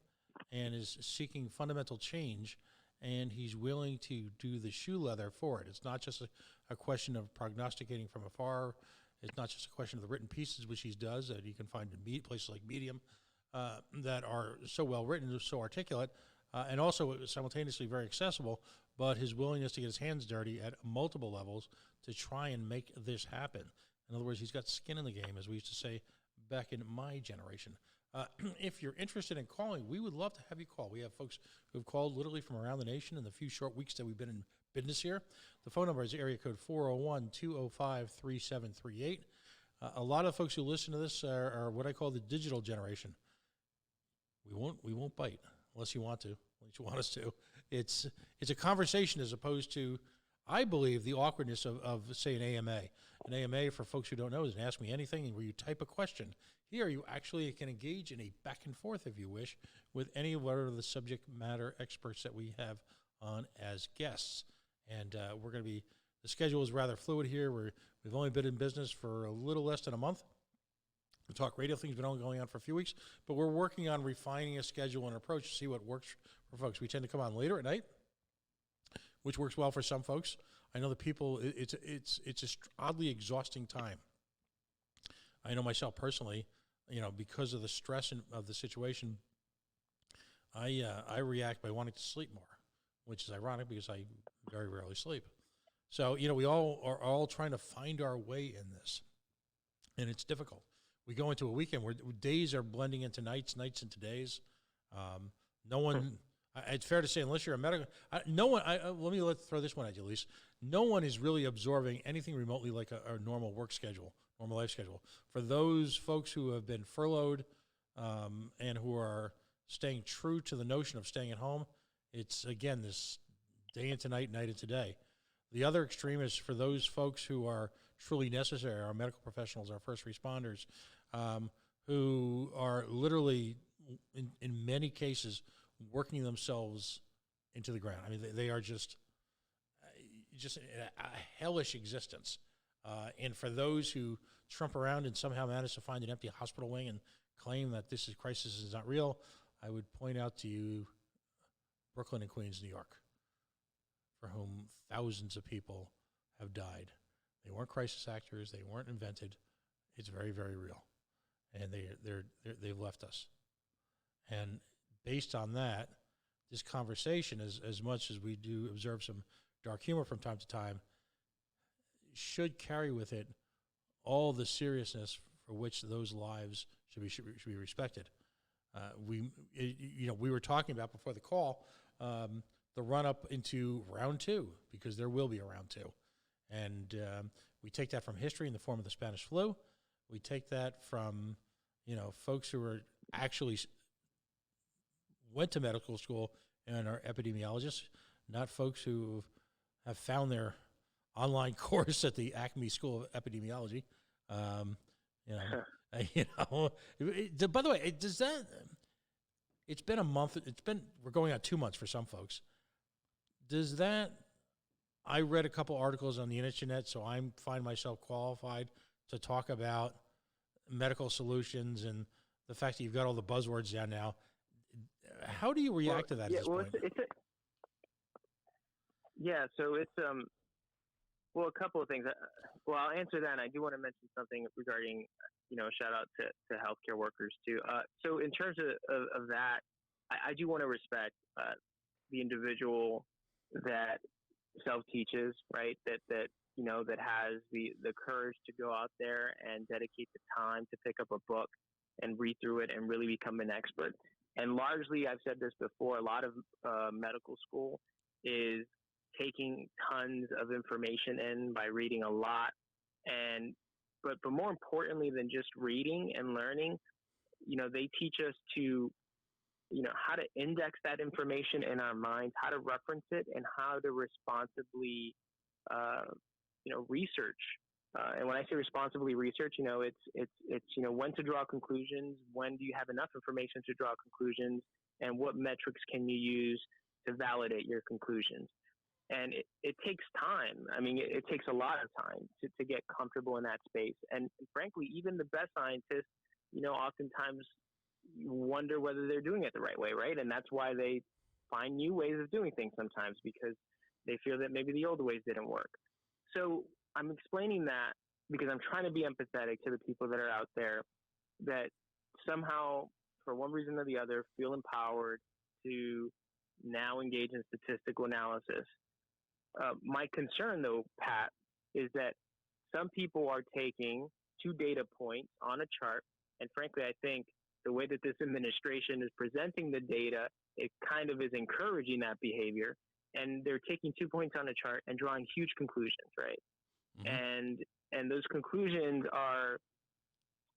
and is seeking fundamental change, and he's willing to do the shoe leather for it. It's not just a question of prognosticating from afar. It's not just a question of the written pieces, which he does, that you can find in places like Medium, that are so well written, so articulate, and also simultaneously very accessible, but his willingness to get his hands dirty at multiple levels to try and make this happen. In other words, he's got skin in the game, as we used to say back in my generation. If you're interested in calling, we would love to have you call. We have folks who have called literally from around the nation in the few short weeks that we've been in business here. The phone number is area code 401-205-3738. A lot of folks who listen to this are what I call the digital generation. We won't bite unless you want to, unless you want us to. It's a conversation as opposed to, I believe, the awkwardness of say, an AMA. An AMA, for folks who don't know, is an Ask Me Anything, where you type a question. Here, you actually can engage in a back and forth, if you wish, with any of the subject matter experts that we have on as guests. And we're going to be, the schedule is rather fluid here. We've only been in business for a little less than a month. The talk radio thing's been only going on for a few weeks, but we're working on refining a schedule and approach to see what works for folks. We tend to come on later at night, which works well for some folks. I know the people, it's a oddly exhausting time. I know myself personally, because of the stress of the situation, I react by wanting to sleep more, which is ironic because I very rarely sleep. So, we all are all trying to find our way in this, and it's difficult. We go into a weekend where days are blending into nights into days. No one, it's fair to say, unless you're a medical, let's throw this one at you, Elise. No one is really absorbing anything remotely like a normal work schedule, normal life schedule. For those folks who have been furloughed and who are staying true to the notion of staying at home, it's, again, this day into night, night into day. The other extreme is for those folks who are truly necessary, our medical professionals, our first responders, who are literally, in many cases, working themselves into the ground. I mean, they are just a hellish existence. And for those who trump around and somehow manage to find an empty hospital wing and claim that this crisis is not real, I would point out to you Brooklyn and Queens, New York, for whom thousands of people have died. They weren't crisis actors. They weren't invented. It's very, very real. And they've left us. And based on that, this conversation, as much as we do observe some dark humor from time to time, should carry with it all the seriousness for which those lives should be respected. We were talking about before the call the run-up into round two, because there will be a round two. And we take that from history in the form of the Spanish flu. We take that from, folks who are actually went to medical school and are epidemiologists, not folks who have found their online course at the Acme School of Epidemiology. By the way, it's been a month. We're going on 2 months for some folks. I read a couple articles on the internet, so I find myself qualified to talk about medical solutions and the fact that you've got all the buzzwords down now. How do you react to that at this point? So it's well, a couple of things. Well, I'll answer that, and I do want to mention something regarding, shout out to healthcare workers too. So in terms of that, I do want to respect the individual that self-teaches, right? That has the courage to go out there and dedicate the time to pick up a book and read through it and really become an expert. And largely, I've said this before, a lot of medical school is taking tons of information in by reading a lot. But more importantly than just reading and learning, they teach us to, how to index that information in our minds, how to reference it, and how to responsibly, research. And when I say responsibly research, it's when to draw conclusions, when do you have enough information to draw conclusions, and what metrics can you use to validate your conclusions. And it takes time. I mean, it takes a lot of time to get comfortable in that space. And frankly, even the best scientists, oftentimes wonder whether they're doing it the right way, right? And that's why they find new ways of doing things sometimes, because they feel that maybe the old ways didn't work. So I'm explaining that because I'm trying to be empathetic to the people that are out there that somehow, for one reason or the other, feel empowered to now engage in statistical analysis. My concern, though, Pat, is that some people are taking 2 data points on a chart, and frankly, I think the way that this administration is presenting the data, it kind of is encouraging that behavior, and they're taking 2 points on a chart and drawing huge conclusions, right? Mm-hmm. And those conclusions are,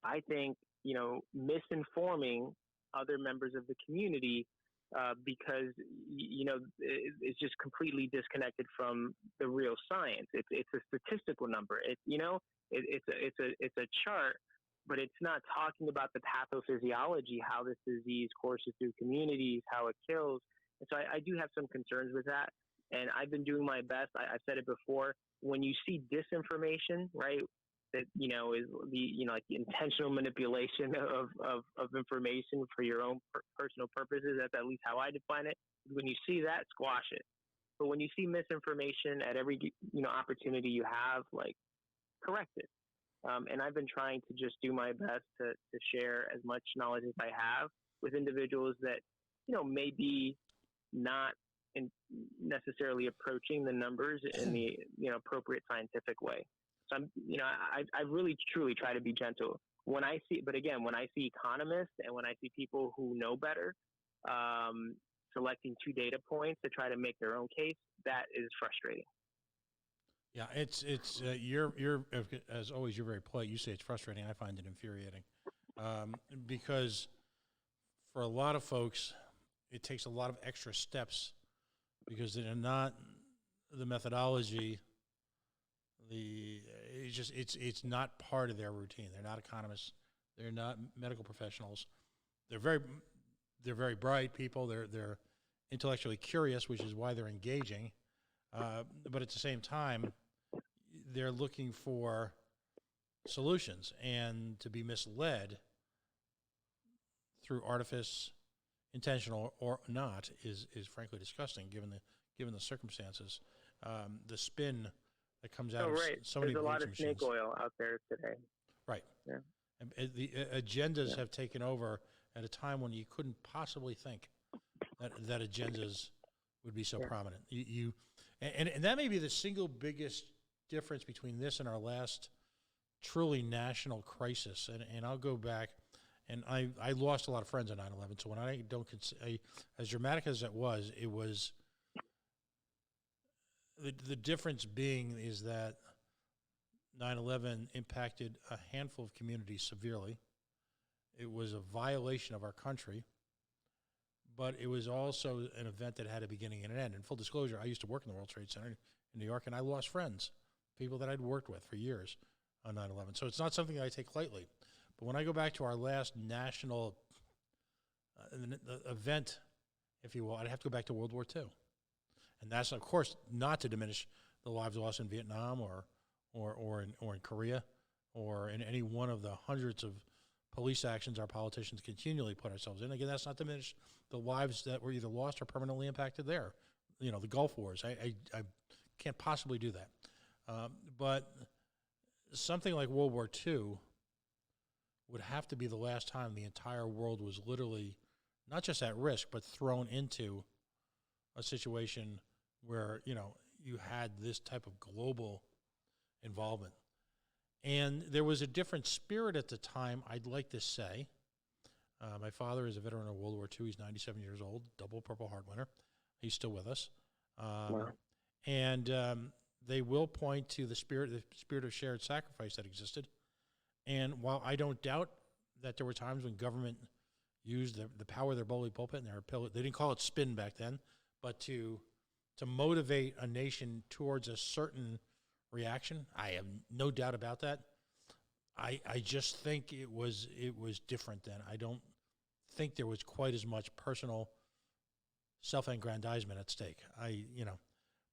I think, misinforming other members of the community because it's just completely disconnected from the real science. It's a statistical number. It's a chart, but it's not talking about the pathophysiology, how this disease courses through communities, how it kills. And so I do have some concerns with that. And I've been doing my best. I've said it before. When you see disinformation, right, that is the like the intentional manipulation of information for your own personal purposes. That's at least how I define it. When you see that, squash it. But when you see misinformation at every opportunity you have, like, correct it. And I've been trying to just do my best to share as much knowledge as I have with individuals that may be not necessarily approaching the numbers in the appropriate scientific way. So I really truly try to be gentle when I see economists and when I see people who know better selecting 2 data points to try to make their own case. That is frustrating. Yeah, it's you're as always, you're very polite. You say it's frustrating. I find it infuriating because for a lot of folks, it takes a lot of extra steps because they're not the methodology. It's not part of their routine. They're not economists. They're not medical professionals. They're very bright people. They're intellectually curious, which is why they're engaging. But at the same time, they're looking for solutions, and to be misled through artifice, intentional or not, is frankly disgusting given the circumstances. The spin that comes out of so many There's a lot of machines. snake oil out there today. Right. Yeah. And the agendas have taken over at a time when you couldn't possibly think that agendas would be so prominent. And that may be the single biggest difference between this and our last truly national crisis. And I'll go back, and I lost a lot of friends on 9/11. So when I don't as dramatic as it was the difference being is that 9/11 impacted a handful of communities severely. It was a violation of our country, but it was also an event that had a beginning and an end. In full disclosure, I used to work in the World Trade Center in New York, and I lost friends, people that I'd worked with for years on 9/11. So it's not something that I take lightly. But when I go back to our last national event, if you will, I'd have to go back to World War II. And that's, of course, not to diminish the lives lost in Vietnam or in Korea or in any one of the hundreds of police actions our politicians continually put ourselves in. Again, that's not to diminish the lives that were either lost or permanently impacted there. You know, the Gulf Wars. I can't possibly do that. But something like World War II would have to be the last time the entire world was literally not just at risk, but thrown into a situation where, you know, you had this type of global involvement. And there was a different spirit at the time, I'd like to say. My father is a veteran of World War II. He's 97 years old, double Purple Heart winner. He's still with us. Wow. And they will point to the spirit of shared sacrifice that existed. And while I don't doubt that there were times when government used the power of their bully pulpit and their they didn't call it spin back then, but to motivate a nation towards a certain reaction, I have no doubt about that. I just think it was different then. I don't think there was quite as much personal self-aggrandizement at stake.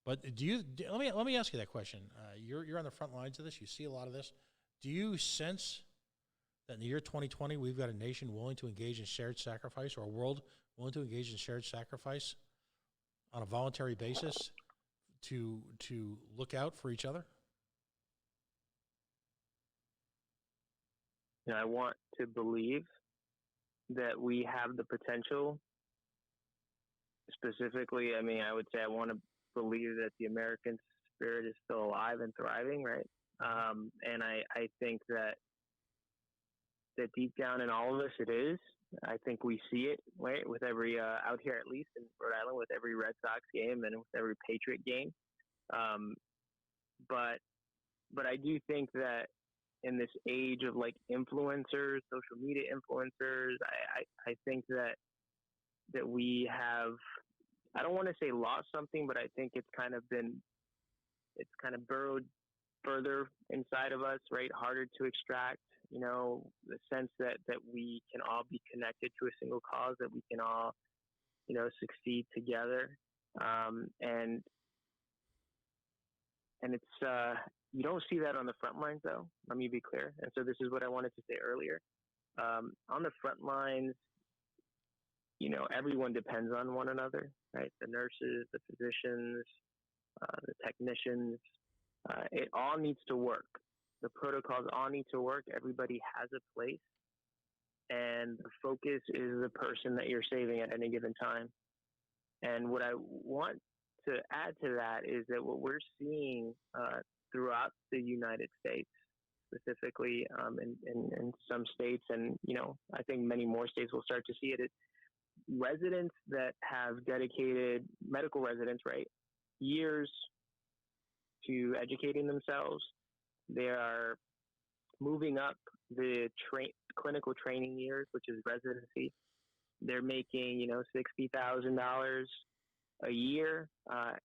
But let me ask you that question. You're on the front lines of this. You see a lot of this. Do you sense that in the year 2020 we've got a nation willing to engage in shared sacrifice, or a world willing to engage in shared sacrifice on a voluntary basis to look out for each other? I want to believe that we have the potential. Specifically, I would say I want to believe that the American spirit is still alive and thriving, right? And I think that deep down in all of us it is. I think we see it, right, with every out here, at least in Rhode Island, with every Red Sox game and with every Patriot game. But I do think that in this age of like influencers, social media influencers, I think that we have, I don't want to say lost something, but I think it's kind of burrowed further inside of us, right? Harder to extract, the sense that we can all be connected to a single cause, that we can all, succeed together. And it's, you don't see that on the front lines though. Let me be clear. And so this is what I wanted to say earlier. On the front lines, everyone depends on one another, right? The nurses, the physicians, the technicians, it all needs to work. The protocols all need to work. Everybody has a place. And the focus is the person that you're saving at any given time. And what I want to add to that is that what we're seeing throughout the United States, specifically in some states, and, I think many more states will start to see it, residents that have dedicated, medical residents, right, years to educating themselves, they are moving up the clinical training years, which is residency. They're making, $60,000 a year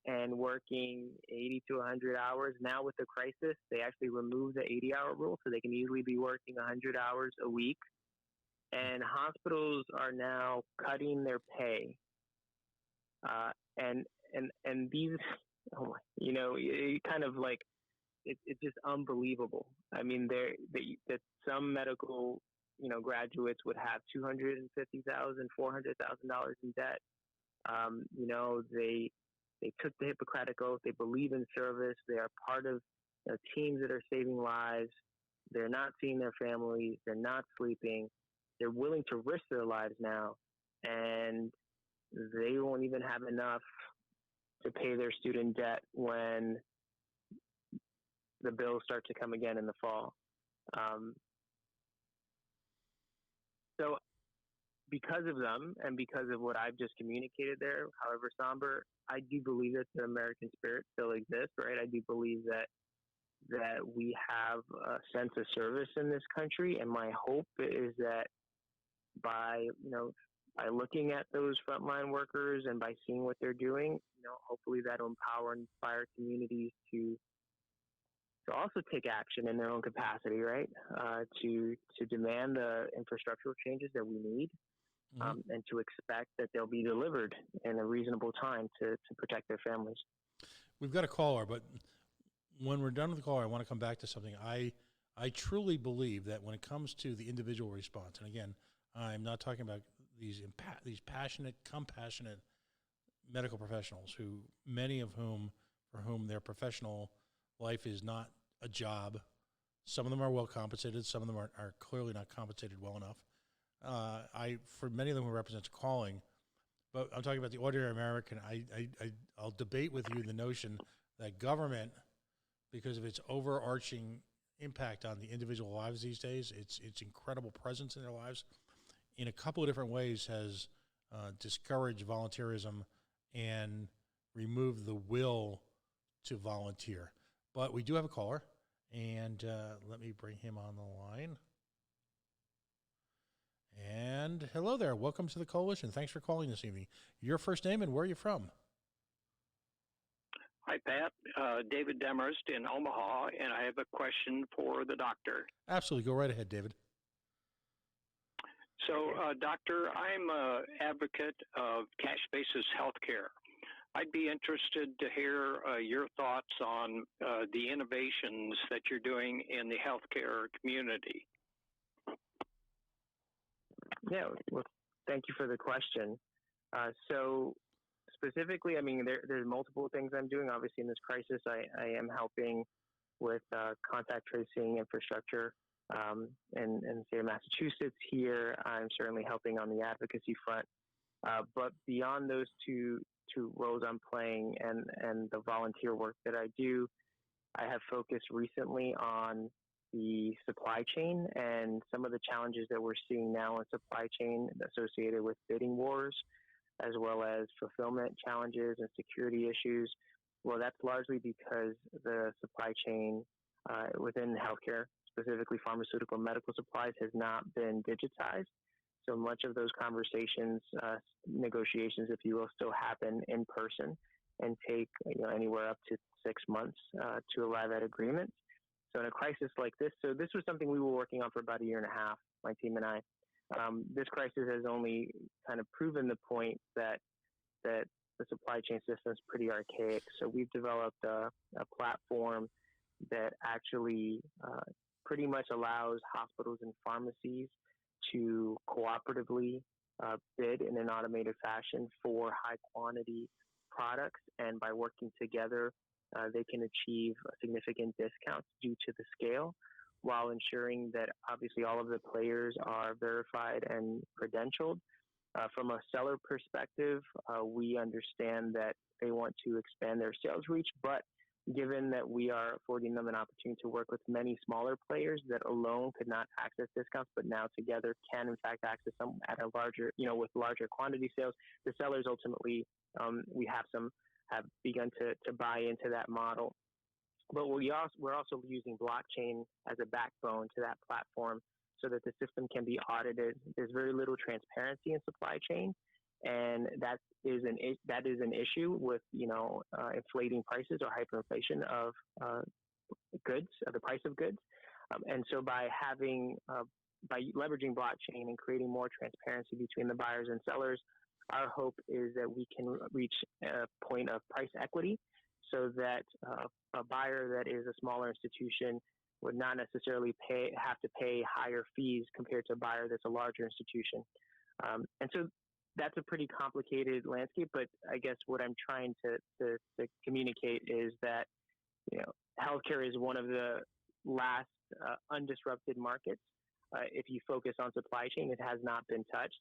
and working 80 to 100 hours. Now with the crisis, they actually removed the 80-hour rule, so they can easily be working 100 hours a week. And hospitals are now cutting their pay. And these, it kind of like, it's just unbelievable. I mean, that some medical, graduates would have $250,000, $400,000 in debt. They took the Hippocratic Oath. They believe in service. They are part of teams that are saving lives. They're not seeing their families. They're not sleeping. They're willing to risk their lives now, and they won't even have enough to pay their student debt when the bills start to come again in the fall. So because of them and because of what I've just communicated there, however somber, I do believe that the American spirit still exists, right? I do believe that we have a sense of service in this country, and my hope is that by looking at those frontline workers and by seeing what they're doing, hopefully that'll empower and inspire communities to also take action in their own capacity, right? To demand the infrastructural changes that we need, and to expect that they'll be delivered in a reasonable time to protect their families. We've got a caller, but when we're done with the caller, I want to come back to something. I I truly believe that when it comes to the individual response, and again, I'm not talking about these passionate, compassionate medical professionals many of whom, for whom their professional life is not a job. Some of them are well compensated. Some of them are clearly not compensated well enough. For many of them who represents calling, but I'm talking about the ordinary American. I'll debate with you the notion that government, because of its overarching impact on the individual lives these days, its incredible presence in their lives, in a couple of different ways has discouraged volunteerism and removed the will to volunteer. But we do have a caller, and let me bring him on the line. And hello there. Welcome to the Coalition. Thanks for calling this evening. Your first name and where are you from? Hi, Pat. David Demarest in Omaha, and I have a question for the doctor. Absolutely. Go right ahead, David. So, doctor, I'm an advocate of cash basis healthcare. I'd be interested to hear your thoughts on the innovations that you're doing in the healthcare community. Yeah, well, thank you for the question. So specifically, I mean, there's multiple things I'm doing. Obviously, in this crisis, I am helping with contact tracing infrastructure in the state of Massachusetts here. I'm certainly helping on the advocacy front. But beyond those two roles I'm playing and the volunteer work that I do, I have focused recently on the supply chain and some of the challenges that we're seeing now in supply chain associated with bidding wars, as well as fulfillment challenges and security issues. Well, that's largely because the supply chain within healthcare, specifically pharmaceutical and medical supplies, has not been digitized. So much of those conversations, negotiations, if you will, still happen in person and take anywhere up to 6 months to arrive at agreements. So in a crisis like this, so this was something we were working on for about a year and a half, my team and I. This crisis has only kind of proven the point that the supply chain system is pretty archaic. So we've developed a platform that actually pretty much allows hospitals and pharmacies to cooperatively bid in an automated fashion for high quantity products, and by working together, they can achieve significant discounts due to the scale, while ensuring that obviously all of the players are verified and credentialed. From a seller perspective, we understand that they want to expand their sales reach, but given that we are affording them an opportunity to work with many smaller players that alone could not access discounts, but now together can in fact access them at a larger, with larger quantity sales, the sellers ultimately, we have begun to buy into that model. But we're also using blockchain as a backbone to that platform so that the system can be audited. There's very little transparency in supply chain, and that is an issue with inflating prices or hyperinflation of goods, the price of goods. And so by leveraging blockchain and creating more transparency between the buyers and sellers, our hope is that we can reach a point of price equity, so that a buyer that is a smaller institution would not necessarily have to pay higher fees compared to a buyer that's a larger institution. And so that's a pretty complicated landscape, but I guess what I'm trying to communicate is that healthcare is one of the last undisrupted markets. If you focus on supply chain, it has not been touched.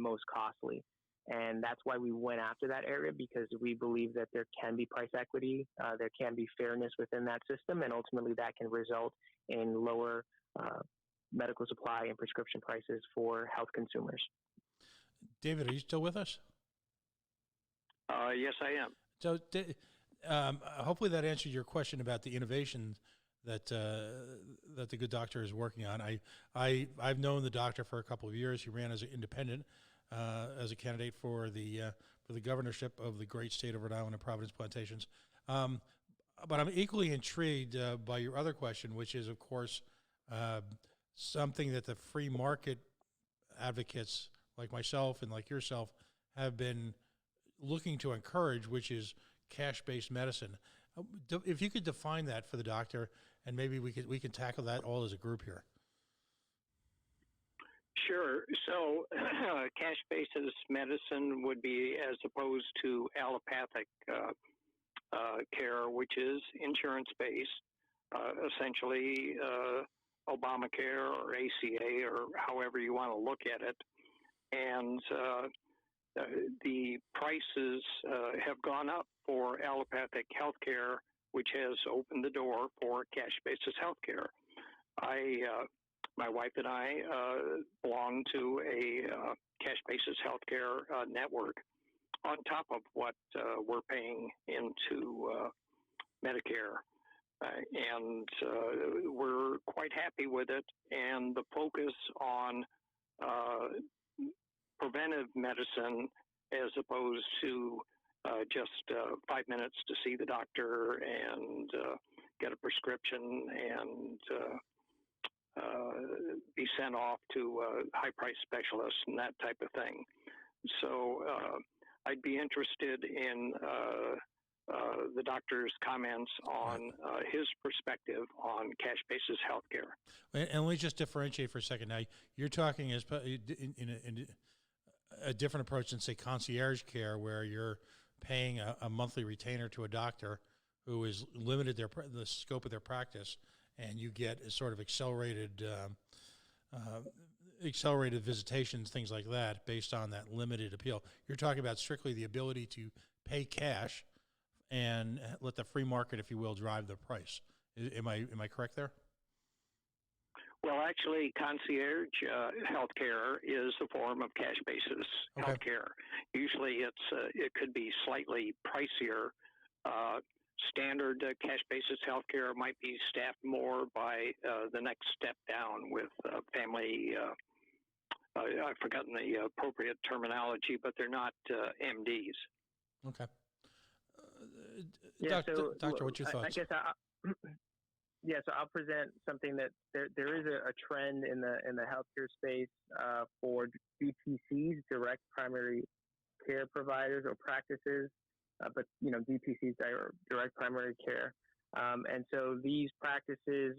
Most costly. And that's why we went after that area, because we believe that there can be price equity, there can be fairness within that system, and ultimately that can result in lower medical supply and prescription prices for health consumers. David, are you still with us? Yes, I am. So hopefully that answered your question about the innovations that the good doctor is working on. I've known the doctor for a couple of years. He ran as an independent, as a candidate for the governorship of the great state of Rhode Island and Providence Plantations. But I'm equally intrigued by your other question, which is, of course, something that the free market advocates like myself and like yourself have been looking to encourage, which is cash-based medicine. If you could define that for the doctor, and maybe we can tackle that all as a group here. Sure. So, cash basis medicine would be as opposed to allopathic care, which is insurance based, essentially Obamacare or ACA or however you want to look at it. And the prices have gone up for allopathic healthcare, which has opened the door for cash basis healthcare. My wife and I belong to a cash basis healthcare network on top of what we're paying into Medicare. And we're quite happy with it. And the focus on preventive medicine as opposed to just 5 minutes to see the doctor and get a prescription and be sent off to high-price specialists and that type of thing. So I'd be interested in the doctor's comments on his perspective on cash basis healthcare. And let me just differentiate for a second. Now, you're talking in a different approach than, say, concierge care, where you're paying a monthly retainer to a doctor who is limited the scope of their practice, and you get a sort of accelerated visitations, things like that, based on that limited appeal. You're talking about strictly the ability to pay cash and let the free market, if you will, drive the price. Am I correct there? Well, actually, concierge healthcare is a form of cash basis healthcare. Usually, it could be slightly pricier. Standard cash basis healthcare might be staffed more by the next step down with family. I've forgotten the appropriate terminology, but they're not MDs. Okay. Yeah, Doctor, what's your thoughts? I guess so I'll present something that there is a trend in the healthcare space for DPCs, direct primary care providers or practices, but DPCs are direct primary care, and so these practices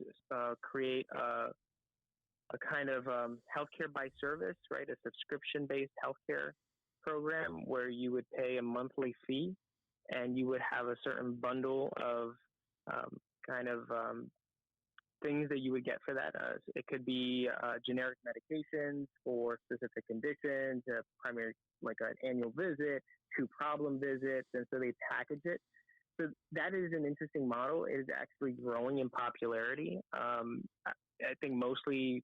create a kind of healthcare by service, right? A subscription-based healthcare program where you would pay a monthly fee, and you would have a certain bundle of things that you would get for that. It could be generic medications for specific conditions, primary, like an annual visit, 2 problem visits, and so they package it. So that is an interesting model. It is actually growing in popularity. I think mostly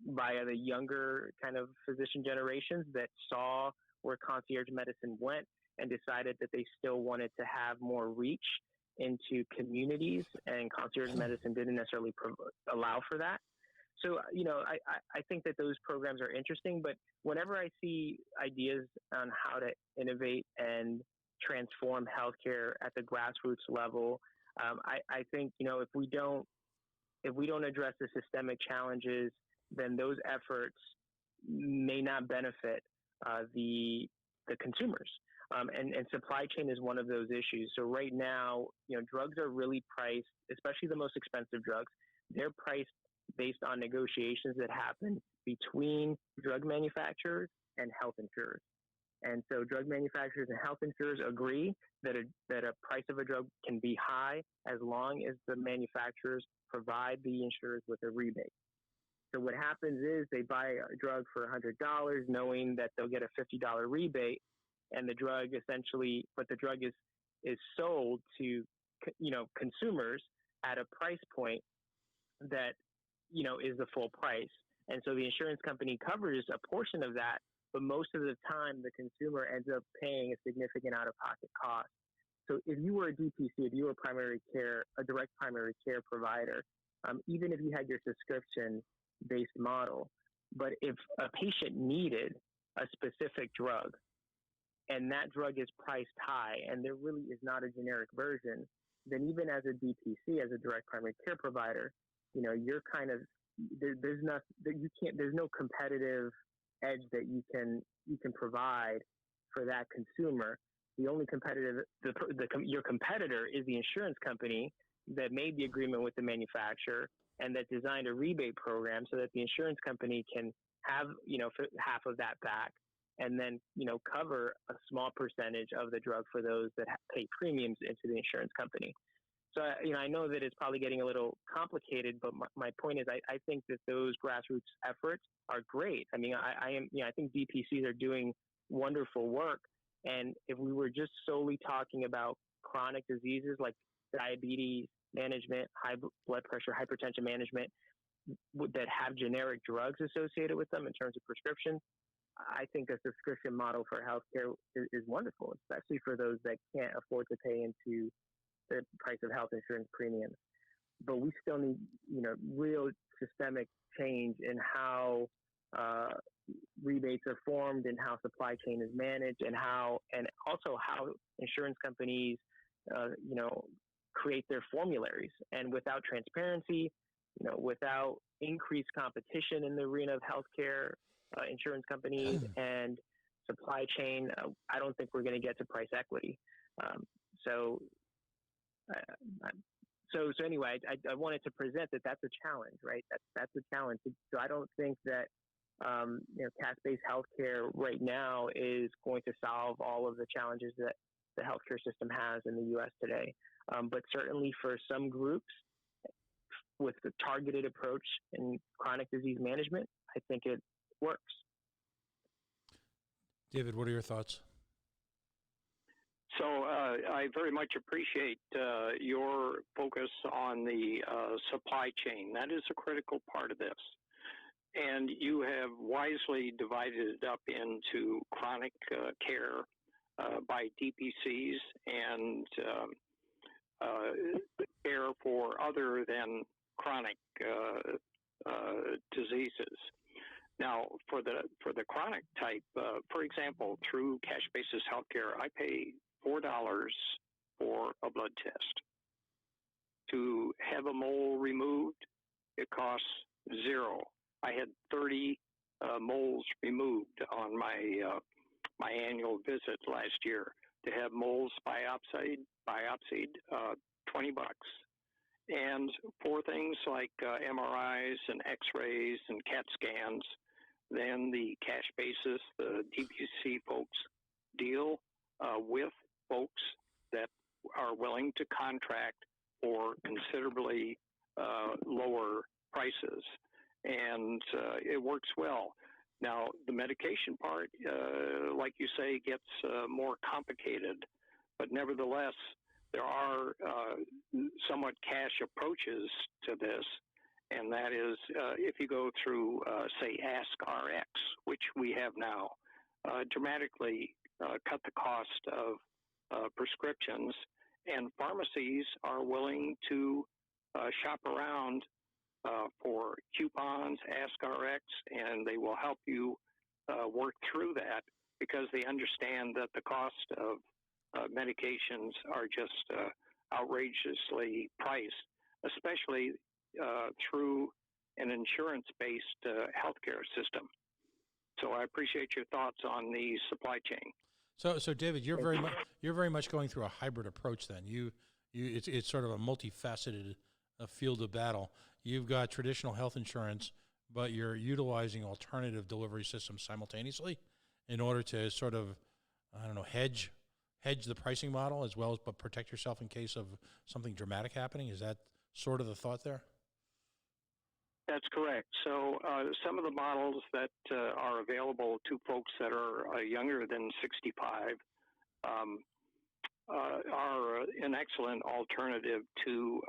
via the younger kind of physician generations that saw where concierge medicine went and decided that they still wanted to have more reach into communities, and concierge medicine didn't necessarily allow for that. So, I think that those programs are interesting, but whenever I see ideas on how to innovate and transform healthcare at the grassroots level, I think, if we don't address the systemic challenges, then those efforts may not benefit the consumers. And supply chain is one of those issues. So right now, drugs are really priced, especially the most expensive drugs. They're priced based on negotiations that happen between drug manufacturers and health insurers. And so drug manufacturers and health insurers agree that a price of a drug can be high as long as the manufacturers provide the insurers with a rebate. So what happens is they buy a drug for $100 knowing that they'll get a $50 rebate, and the drug is sold to consumers at a price point that is the full price. And so the insurance company covers a portion of that, but most of the time the consumer ends up paying a significant out-of-pocket cost. So if you were a DPC, if you were a direct primary care provider, even if you had your subscription-based model, but if a patient needed a specific drug and that drug is priced high and there really is not a generic version, then even as a DPC, as a direct primary care provider, you're kind of, there's no competitive edge that you can provide for that consumer the only your competitor is the insurance company that made the agreement with the manufacturer and that designed a rebate program so that the insurance company can have, half of that back and then, cover a small percentage of the drug for those that pay premiums into the insurance company. So, I know that it's probably getting a little complicated, but my point is I think that those grassroots efforts are great. I mean, I think DPCs are doing wonderful work. And if we were just solely talking about chronic diseases like diabetes management, high blood pressure, hypertension management that have generic drugs associated with them in terms of prescriptions, I think a subscription model for healthcare is wonderful, especially for those that can't afford to pay into the price of health insurance premiums. But we still need, real systemic change in how rebates are formed and how supply chain is managed and also how insurance companies, create their formularies. And without transparency, without increased competition in the arena of healthcare, insurance companies and supply chain, I don't think we're going to get to price equity. So anyway, I wanted to present that that's a challenge, right? That's a challenge. So I don't think that cash-based healthcare right now is going to solve all of the challenges that the healthcare system has in the U.S. today. But certainly for some groups with the targeted approach in chronic disease management, I think it works. David, what are your thoughts? So I very much appreciate your focus on the supply chain. That is a critical part of this. And you have wisely divided it up into chronic care by DPCs and care for other than chronic diseases. Now, for the chronic type, for example, through cash basis healthcare, I pay $4 for a blood test. To have a mole removed, it costs $0. I had 30 moles removed on my annual visit last year. To have moles biopsied, $20. And for things like MRIs and X-rays and CAT scans, then the cash basis, the DPC folks deal with folks that are willing to contract for considerably lower prices. And it works well. Now, the medication part, like you say, gets more complicated. But nevertheless, there are somewhat cash approaches to this. And that is, if you go through, say, AskRx, which we have now, dramatically cut the cost of prescriptions. And pharmacies are willing to shop around for coupons, AskRx, and they will help you work through that because they understand that the cost of medications are just outrageously priced, especially through an insurance-based healthcare system. So I appreciate your thoughts on the supply chain. So David, you're very much going through a hybrid approach. Then it's sort of a multifaceted field of battle. You've got traditional health insurance, but you're utilizing alternative delivery systems simultaneously in order to sort of, hedge the pricing model as well as but protect yourself in case of something dramatic happening. Is that sort of the thought there? That's correct. So some of the models that are available to folks that are younger than 65 are an excellent alternative to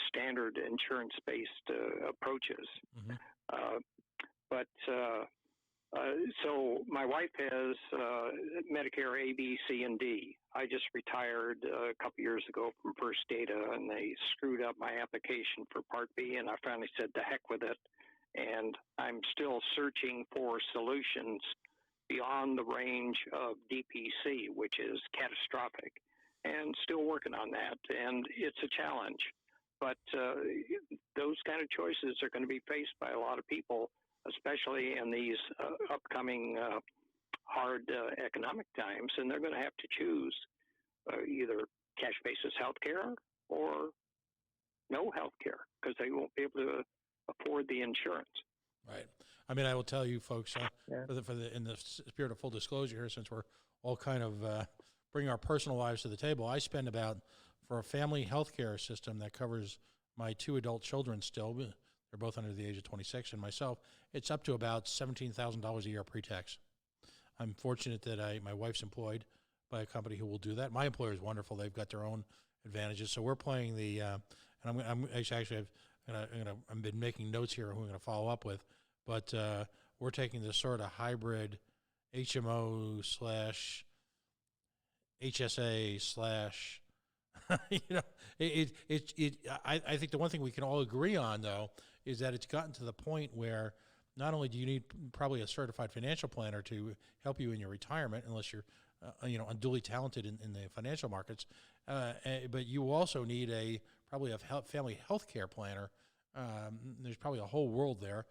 standard insurance-based approaches. Mm-hmm. So my wife has Medicare A, B, C, and D. I just retired a couple years ago from First Data, and they screwed up my application for Part B, and I finally said, to heck with it. And I'm still searching for solutions beyond the range of DPC, which is catastrophic, and still working on that. And it's a challenge. But those kind of choices are going to be faced by a lot of people, especially in these upcoming hard economic times, and they're going to have to choose. either cash basis health care or no health care because they won't be able to afford the insurance. Right. I mean, I will tell you, folks, Yeah. in the spirit of full disclosure here, since we're all kind of bringing our personal lives to the table, I spend about, for a family health care system that covers my 2 adult children still, they're both under the age of 26, and myself, it's up to about $17,000 a year pre-tax. I'm fortunate that my wife's employed by a company who will do that. My employer is wonderful. They've got their own advantages. So we're playing the, and I've been making notes here who I'm going to follow up with, but we're taking this sort of hybrid HMO slash HSA slash, I think the one thing we can all agree on, though, is that it's gotten to the point where not only do you need probably a certified financial planner to help you in your retirement, unless you're, unduly talented in the financial markets, but you also need probably a family health care planner. There's probably a whole world there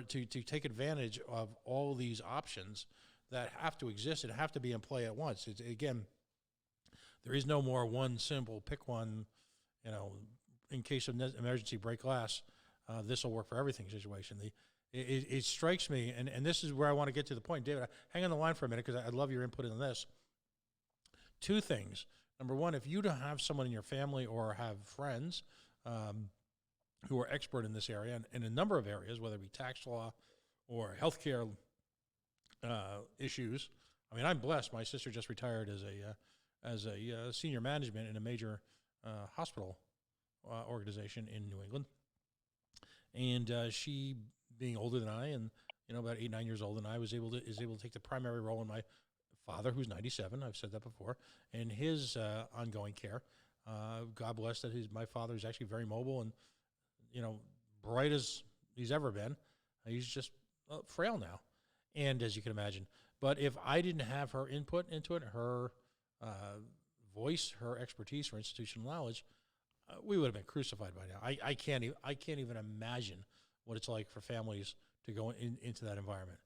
to take advantage of all these options that have to exist and have to be in play at once. Again, there is no more one simple pick one, in case of emergency break glass, this will work for everything situation. It strikes me, and this is where I want to get to the point. David, hang on the line for a minute because I'd love your input on this. 2 things. Number one, if you don't have someone in your family or have friends who are expert in this area, and in a number of areas, whether it be tax law or healthcare issues. I mean, I'm blessed. My sister just retired as a senior management in a major hospital organization in New England, and she, being older than I, and about 8, 9 years older than I, is able to take the primary role in my father, who's 97. I've said that before, and his ongoing care. God bless that my father is actually very mobile and bright as he's ever been. He's just frail now, and as you can imagine. But if I didn't have her input into it, her voice, her expertise, her institutional knowledge, we would have been crucified by now. I can't even imagine what it's like for families to go into that environment.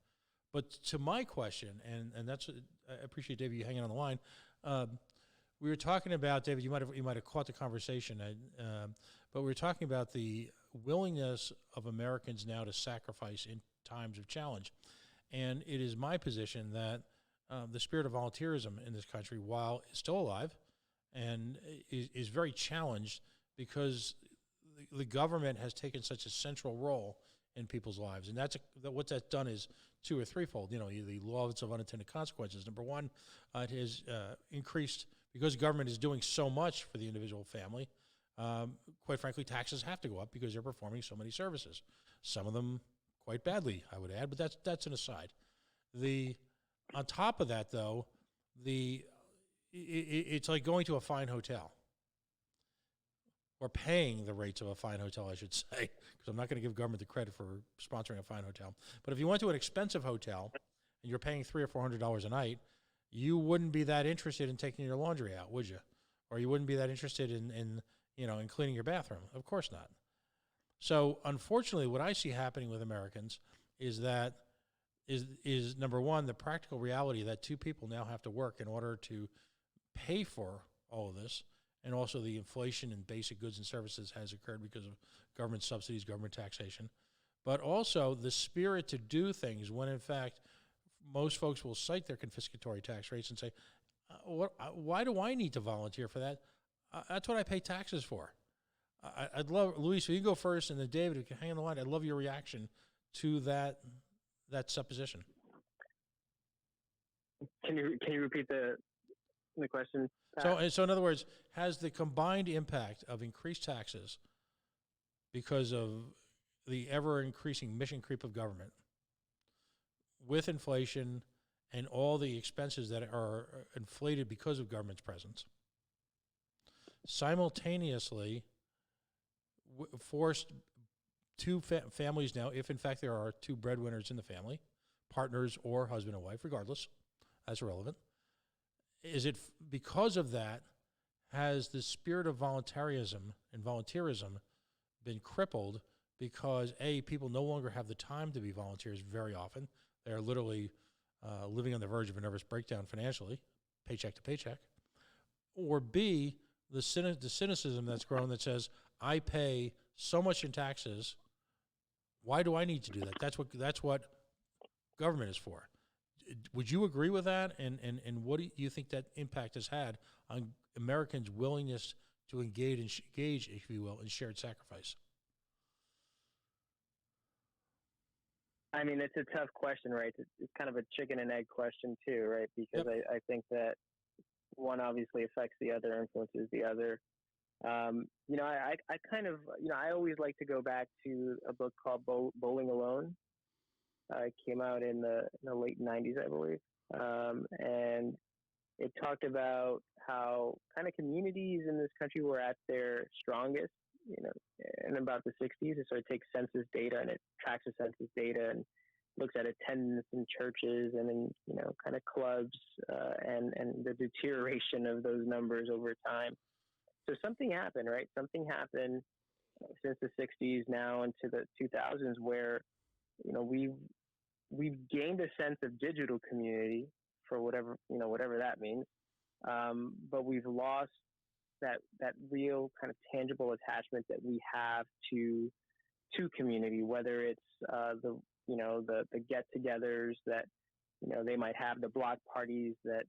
But to my question, and that's, I appreciate, David, you hanging on the line. We were talking about, David, you might have caught the conversation, but we were talking about the willingness of Americans now to sacrifice in times of challenge. And it is my position that the spirit of volunteerism in this country, while it's still alive and is very challenged because the government has taken such a central role in people's lives. And what that's done is 2 or threefold. The laws of unintended consequences. Number one, it has increased, because government is doing so much for the individual family. Quite frankly, taxes have to go up because they're performing so many services. Some of them quite badly, I would add, but that's an aside. On top of that, though, it's like going to a fine hotel, or paying the rates of a fine hotel, I should say, because I'm not going to give government the credit for sponsoring a fine hotel. But if you went to an expensive hotel and you're paying $300 or $400 a night, you wouldn't be that interested in taking your laundry out, would you? Or you wouldn't be that interested in cleaning your bathroom. Of course not. So unfortunately, what I see happening with Americans is that is number one, the practical reality that 2 people now have to work in order to pay for all of this. And also the inflation in basic goods and services has occurred because of government subsidies, government taxation. But also the spirit to do things when, in fact, most folks will cite their confiscatory tax rates and say, why do I need to volunteer for that? That's what I pay taxes for. I'd love, Luis, you go first, and then David, if you can hang on the line, I'd love your reaction to that supposition. Can you repeat the question? So in other words, has the combined impact of increased taxes because of the ever-increasing mission creep of government, with inflation and all the expenses that are inflated because of government's presence, simultaneously forced 2 families now, if in fact there are 2 breadwinners in the family, partners or husband and wife, regardless, that's irrelevant. Is it because of that, has the spirit of volunteerism been crippled because, A, people no longer have the time to be volunteers very often. They're literally living on the verge of a nervous breakdown financially, paycheck to paycheck. or B, the cynicism that's grown that says, I pay so much in taxes, why do I need to do that? That's what government is for. Would you agree with that? And what do you think that impact has had on Americans' willingness to engage, if you will, in shared sacrifice? I mean, it's a tough question, right? It's kind of a chicken and egg question too, right? Because Yep. I think that one obviously affects the other, influences the other. I kind of, I always like to go back to a book called Bowling Alone. It came out in the late 90s, I believe. And it talked about how kind of communities in this country were at their strongest, in about the 60s. And so it takes census data and it tracks the census data and looks at attendance in churches and in, kind of clubs and the deterioration of those numbers over time. So something happened, right? Something happened since the 60s now into the 2000s where, we've gained a sense of digital community for whatever that means. But we've lost that real kind of tangible attachment that we have to community, whether it's the get-togethers that they might have, the block parties that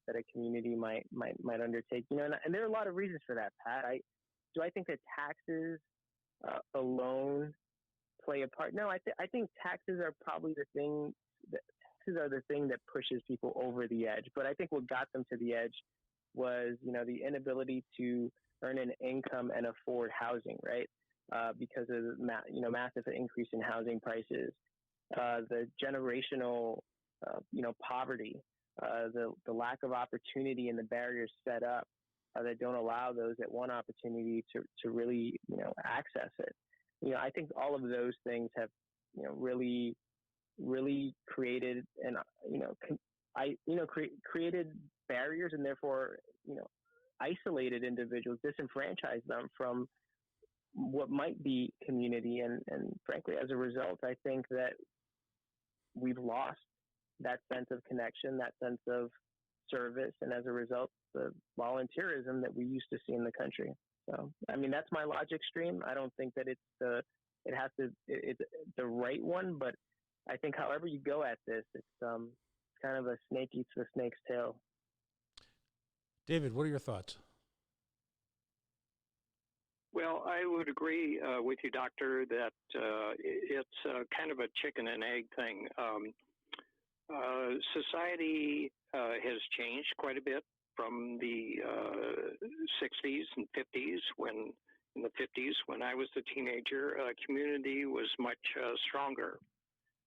a community might undertake. And there are a lot of reasons for that, Pat. Do I think that taxes alone play a part? No, I think taxes are probably the thing. Taxes are the thing that pushes people over the edge. But I think what got them to the edge was, the inability to earn an income and afford housing, right? Because of massive increase in housing prices, the generational, poverty, the lack of opportunity and the barriers set up that don't allow those that want opportunity to really, access it. I think all of those things have, really created and, created barriers and therefore, isolated individuals, disenfranchised them from what might be community. And frankly, as a result, I think that we've lost that sense of connection, that sense of service, and as a result, the volunteerism that we used to see in the country. So, I mean, that's my logic stream. I don't think that it's the right one, but I think however you go at this, it's kind of a snake eats the snake's tail. David, what are your thoughts? Well, I would agree with you, Doctor, that it's kind of a chicken and egg thing. Society has changed quite a bit from the 60s and 50s in the 50s, when I was a teenager, community was much stronger.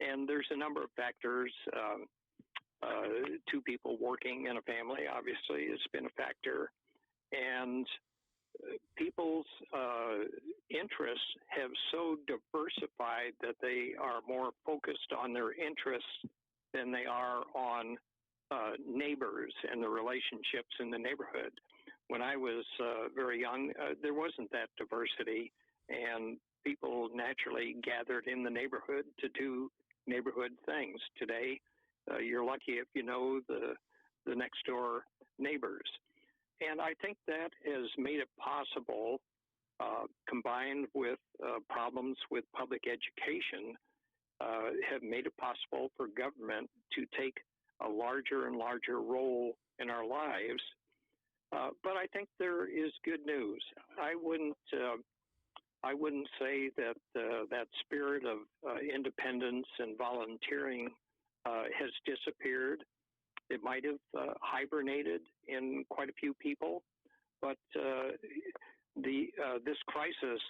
And there's a number of factors. Two people working in a family, obviously, has been a factor. And people's interests have so diversified that they are more focused on their interests than they are on neighbors and the relationships in the neighborhood. When I was very young, there wasn't that diversity, and people naturally gathered in the neighborhood to do neighborhood things. Today, you're lucky if you know the next door neighbors. And I think that has made it possible, combined with problems with public education, have made it possible for government to take a larger and larger role in our lives. But I think there is good news. I wouldn't say that that spirit of independence and volunteering has disappeared. It might have hibernated in quite a few people, but this crisis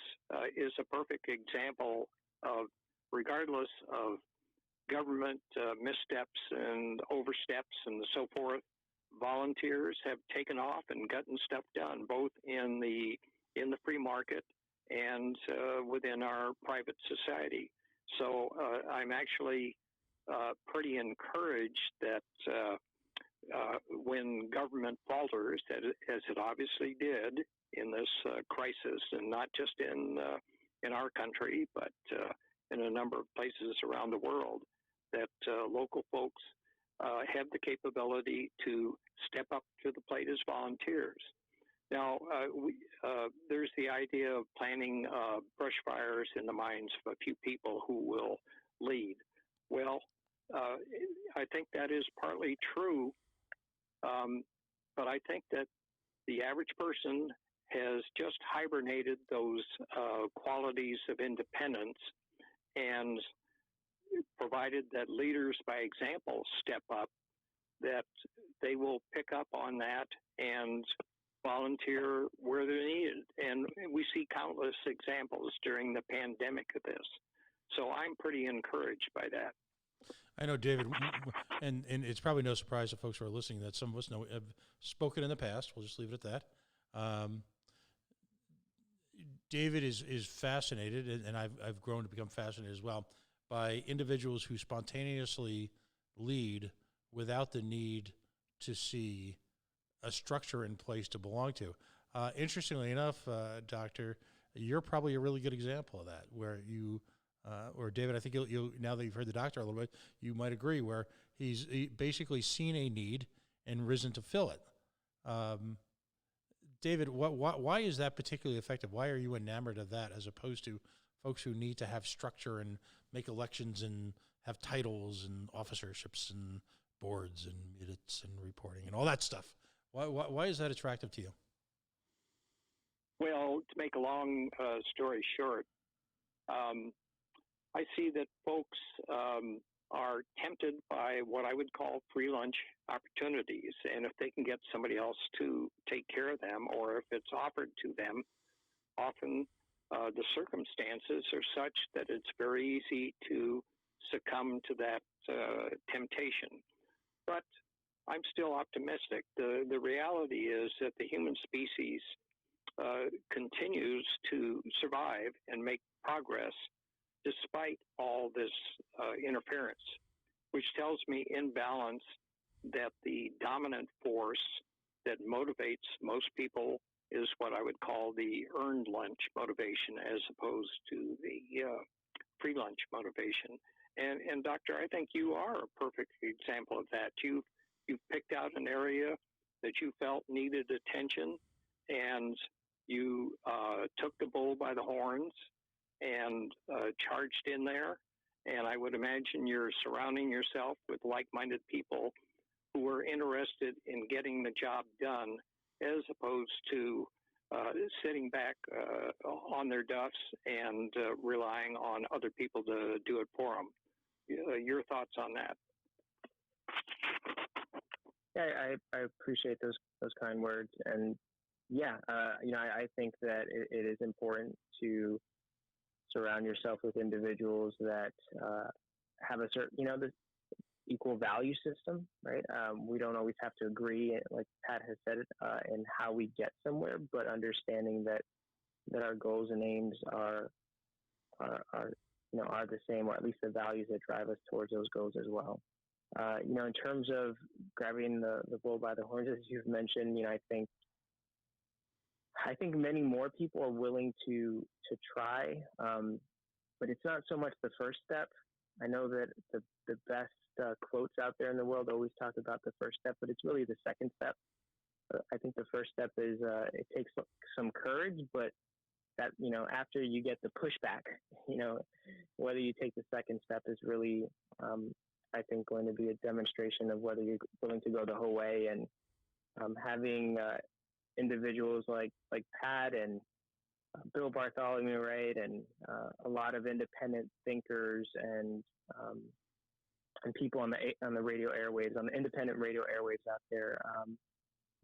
is a perfect example of, regardless of government missteps and oversteps and so forth, volunteers have taken off and gotten stuff done, both in the free market and within our private society. So I'm actually pretty encouraged that when government falters, as it obviously did in this crisis, and not just in our country, but in a number of places around the world, that local folks have the capability to step up to the plate as volunteers. Now, there's the idea of planning brush fires in the minds of a few people who will lead. Well, I think that is partly true, but I think that the average person has just hibernated those qualities of independence, and provided that leaders by example step up, that they will pick up on that and volunteer where they're needed. And we see countless examples during the pandemic of this. So I'm pretty encouraged by that. I know, David, and it's probably no surprise to folks who are listening that some of us know have spoken in the past. We'll just leave it at that. David is fascinated, and I've grown to become fascinated as well, by individuals who spontaneously lead without the need to see a structure in place to belong to. Interestingly enough, Doctor, you're probably a really good example of that, where you, or David, I think you'll now that you've heard the doctor a little bit, you might agree, where he's basically seen a need and risen to fill it. David, why is that particularly effective? Why are you enamored of that as opposed to folks who need to have structure and make elections and have titles and officerships and boards and minutes and reporting and all that stuff? Why is that attractive to you? Well, to make a long story short, I see that folks are tempted by what I would call free lunch opportunities. And if they can get somebody else to take care of them, or if it's offered to them, often the circumstances are such that it's very easy to succumb to that temptation. But I'm still optimistic. The reality is that the human species continues to survive and make progress despite all this interference, which tells me in balance that the dominant force that motivates most people is what I would call the earned lunch motivation, as opposed to the free lunch motivation. And Doctor, I think you are a perfect example of that. You've picked out an area that you felt needed attention, and you took the bull by the horns and charged in there. And I would imagine you're surrounding yourself with like-minded people who are interested in getting the job done, as opposed to sitting back on their duffs and relying on other people to do it for them. Your thoughts on that? Yeah, I appreciate those kind words, and yeah, I think that it is important to surround yourself with individuals that have a certain, the equal value system, right? We don't always have to agree, like Pat has said, in how we get somewhere, but understanding that our goals and aims are the same, or at least the values that drive us towards those goals as well. In terms of grabbing the bull by the horns, as you've mentioned, I think many more people are willing to try, but it's not so much the first step. I know that the best quotes out there in the world always talk about the first step, but it's really the second step. I think the first step is it takes some courage, but that, after you get the pushback, whether you take the second step is really, I think, going to be a demonstration of whether you're willing to go the whole way. And having individuals like Pat and Bill Bartholomew, right, and a lot of independent thinkers and people on the radio airwaves, on the independent radio airwaves out there,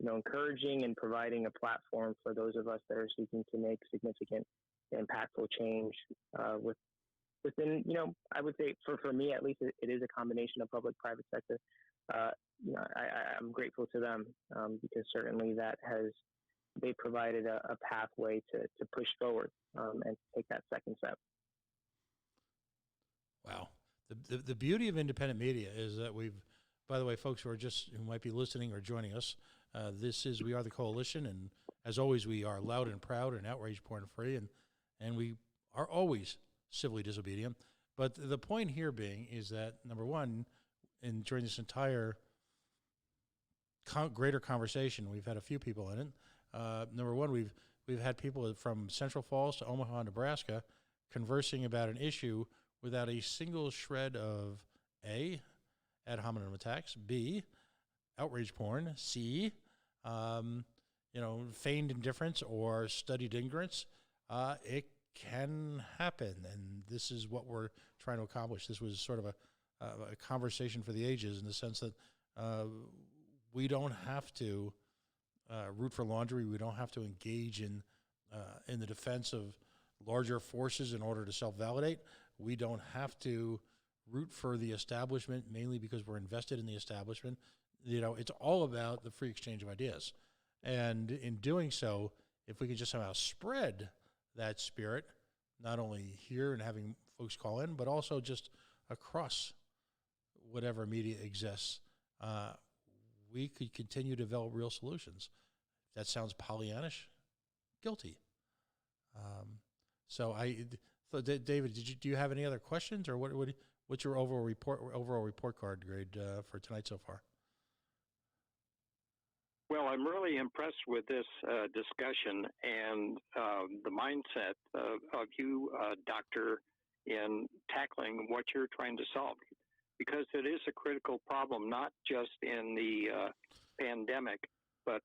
encouraging and providing a platform for those of us that are seeking to make significant, impactful change within, I would say for me at least, it is a combination of public-private sector. I'm grateful to them because certainly they provided a pathway to push forward and take that second step. Wow. The beauty of independent media is that by the way, folks who might be listening or joining us, we are the Coalition, and as always, we are loud and proud and outrage porn free, and we are always civilly disobedient. But the point here being is that, number one, during this entire greater conversation, we've had a few people in it, Number one, we've had people from Central Falls to Omaha, Nebraska, conversing about an issue without a single shred of A, ad hominem attacks, B, outrage porn, C, feigned indifference or studied ignorance. It can happen, and this is what we're trying to accomplish. This was sort of a conversation for the ages in the sense that we don't have to root for laundry. We don't have to engage in the defense of larger forces in order to self-validate. We don't have to root for the establishment mainly because we're invested in the establishment. It's all about the free exchange of ideas. And in doing so, if we can just somehow spread that spirit, not only here and having folks call in, but also just across whatever media exists, we could continue to develop real solutions. If that sounds Pollyannish, guilty. David, do you have any other questions, or what's your overall report card grade for tonight so far? Well, I'm really impressed with this discussion and the mindset of you, Doctor, in tackling what you're trying to solve, because it is a critical problem, not just in the pandemic, but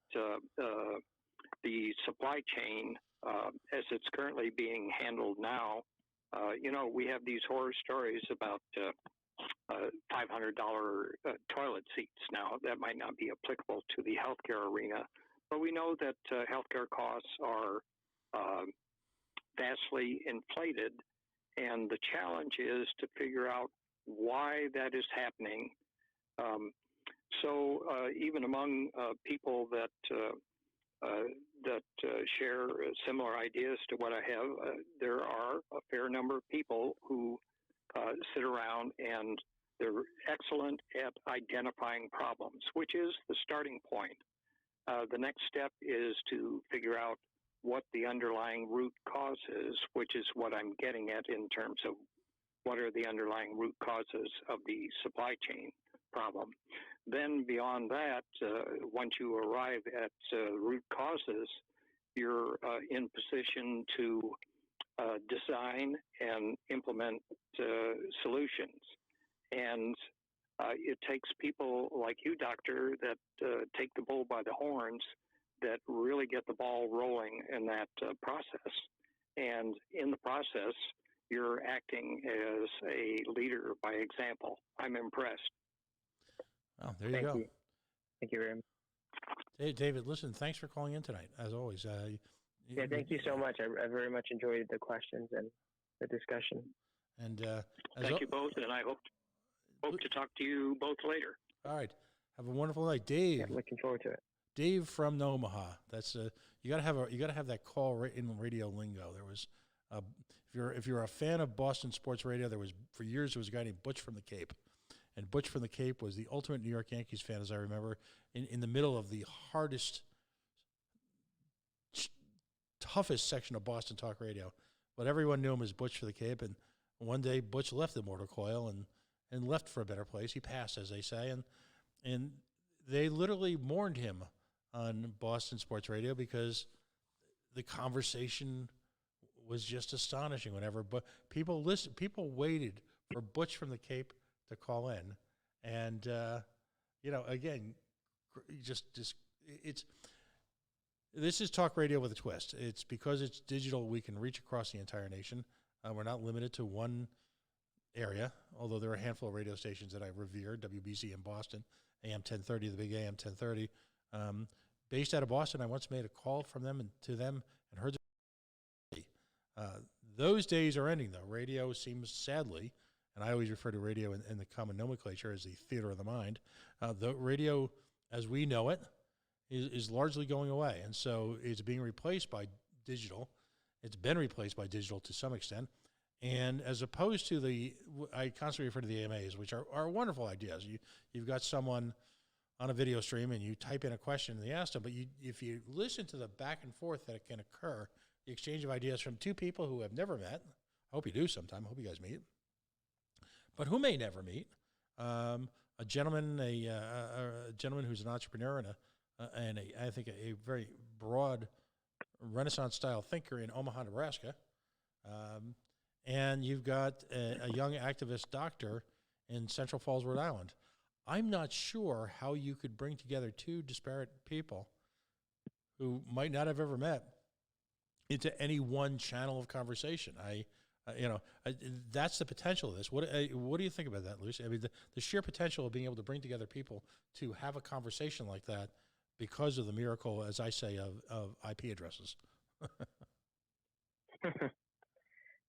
the supply chain as it's currently being handled now. We have these horror stories about $500 toilet seats now. That might not be applicable to the healthcare arena, but we know that healthcare costs are vastly inflated, and the challenge is to figure out why that is happening. So even among people that share similar ideas to what I have, there are a fair number of people who sit around and they're excellent at identifying problems, which is the starting point. The next step is to figure out what the underlying root cause is, which is what I'm getting at in terms of what are the underlying root causes of the supply chain problem. Then beyond that, once you arrive at root causes, you're in position to design and implement solutions. And it takes people like you, Doctor, that take the bull by the horns, that really get the ball rolling in that process. And in the process, you're acting as a leader by example. I'm impressed. Oh, there you go. Thank you very much. Hey, David, listen, thanks for calling in tonight, as always. Thank you so much. I very much enjoyed the questions and the discussion. And thank you both, and I hope to talk to you both later. All right. Have a wonderful night, Dave. Yeah, looking forward to it. Dave from Omaha. That's you got to have that call right in radio lingo. There was if you're a fan of Boston sports radio, for years there was a guy named Butch from the Cape. And Butch from the Cape was the ultimate New York Yankees fan, as I remember, in the middle of the hardest, toughest section of Boston talk radio. But everyone knew him as Butch for the Cape. And one day, Butch left the mortar coil and left for a better place. He passed, as they say. And they literally mourned him on Boston sports radio because the conversation was just astonishing whenever. But people waited for Butch from the Cape to call in, and again, this is talk radio with a twist. It's because it's digital, we can reach across the entire nation. We're not limited to one area, although there are a handful of radio stations that I revere. WBC in Boston, AM 1030, the big AM 1030, based out of Boston. I once made a call from them and heard. Those days are ending, though. Radio seems, sadly, and I always refer to radio in the common nomenclature as the theater of the mind. The radio, as we know it, is largely going away. And so it's being replaced by digital. It's been replaced by digital to some extent. And as opposed to I constantly refer to the AMAs, which are wonderful ideas. You've got someone on a video stream and you type in a question and they ask them, but if you listen to the back and forth that can occur, the exchange of ideas from two people who have never met, I hope you do sometime, I hope you guys meet, but who may never meet, a gentleman who's an entrepreneur and and I think a very broad Renaissance-style thinker in Omaha, Nebraska. And you've got a young activist doctor in Central Falls, Rhode Island. I'm not sure how you could bring together two disparate people who might not have ever met into any one channel of conversation. That's the potential of this. What do you think about that, Lucy? I mean, the sheer potential of being able to bring together people to have a conversation like that because of the miracle, as I say, of IP addresses.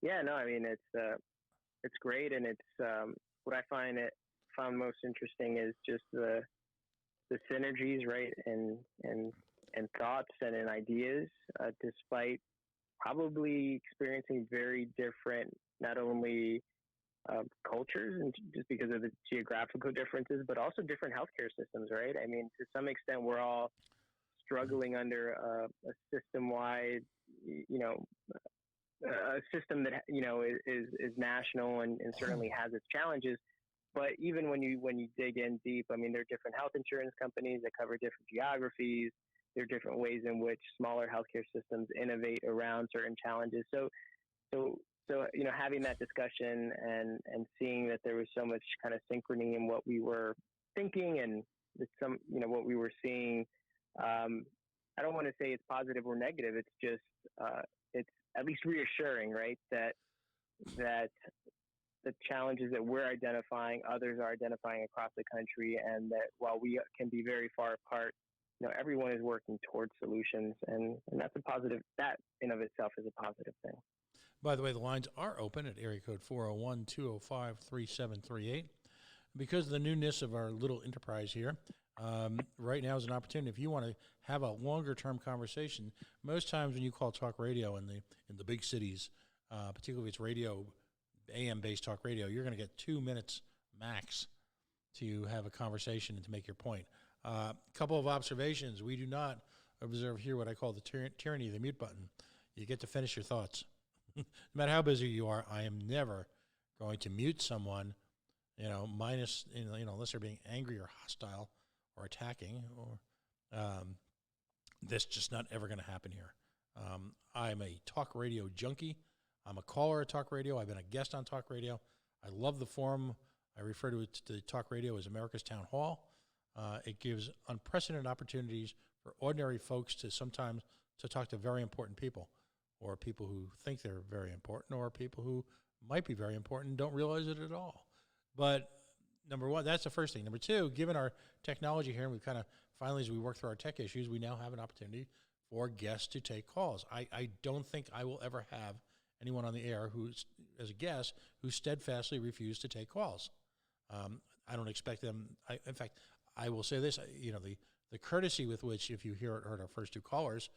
Yeah, no, I mean, it's great, and it's what I found most interesting is just the synergies, right, and thoughts and in ideas, despite probably experiencing very different, not only cultures, and just because of the geographical differences, but also different healthcare systems, right? I mean, to some extent, we're all struggling under a system-wide, a system that is national and certainly has its challenges. But even when you dig in deep, I mean, there are different health insurance companies that cover different geographies. There are different ways in which smaller healthcare systems innovate around certain challenges. So having that discussion and seeing that there was so much kind of synchrony in what we were thinking and what we were seeing. I don't want to say it's positive or negative. It's just it's at least reassuring, right? That the challenges that we're identifying, others are identifying across the country, and that while we can be very far apart, everyone is working towards solutions, and that's a positive. That in of itself is a positive thing. By the way, the lines are open at area code 401-205-3738. Because of the newness of our little enterprise here, right now is an opportunity. If you want to have a longer-term conversation, most times when you call talk radio in the big cities, particularly if it's radio, AM-based talk radio, you're going to get 2 minutes max to have a conversation and to make your point. A couple of observations. We do not observe here what I call the tyranny of the mute button. You get to finish your thoughts. No matter how busy you are, I am never going to mute someone, minus, unless they're being angry or hostile or attacking, or that's just not ever going to happen here. I'm a talk radio junkie. I'm a caller at talk radio. I've been a guest on talk radio. I love the forum. I refer to talk radio as America's Town Hall. It gives unprecedented opportunities for ordinary folks to sometimes to talk to very important people, or people who think they're very important, or people who might be very important and don't realize it at all. But number one, that's the first thing. Number two, given our technology here, and we've kind of finally, as we work through our tech issues, we now have an opportunity for guests to take calls. I don't think I will ever have anyone on the air who's, as a guest, who steadfastly refused to take calls. I don't expect them. In fact, I will say this, the courtesy with which, if you heard our first two callers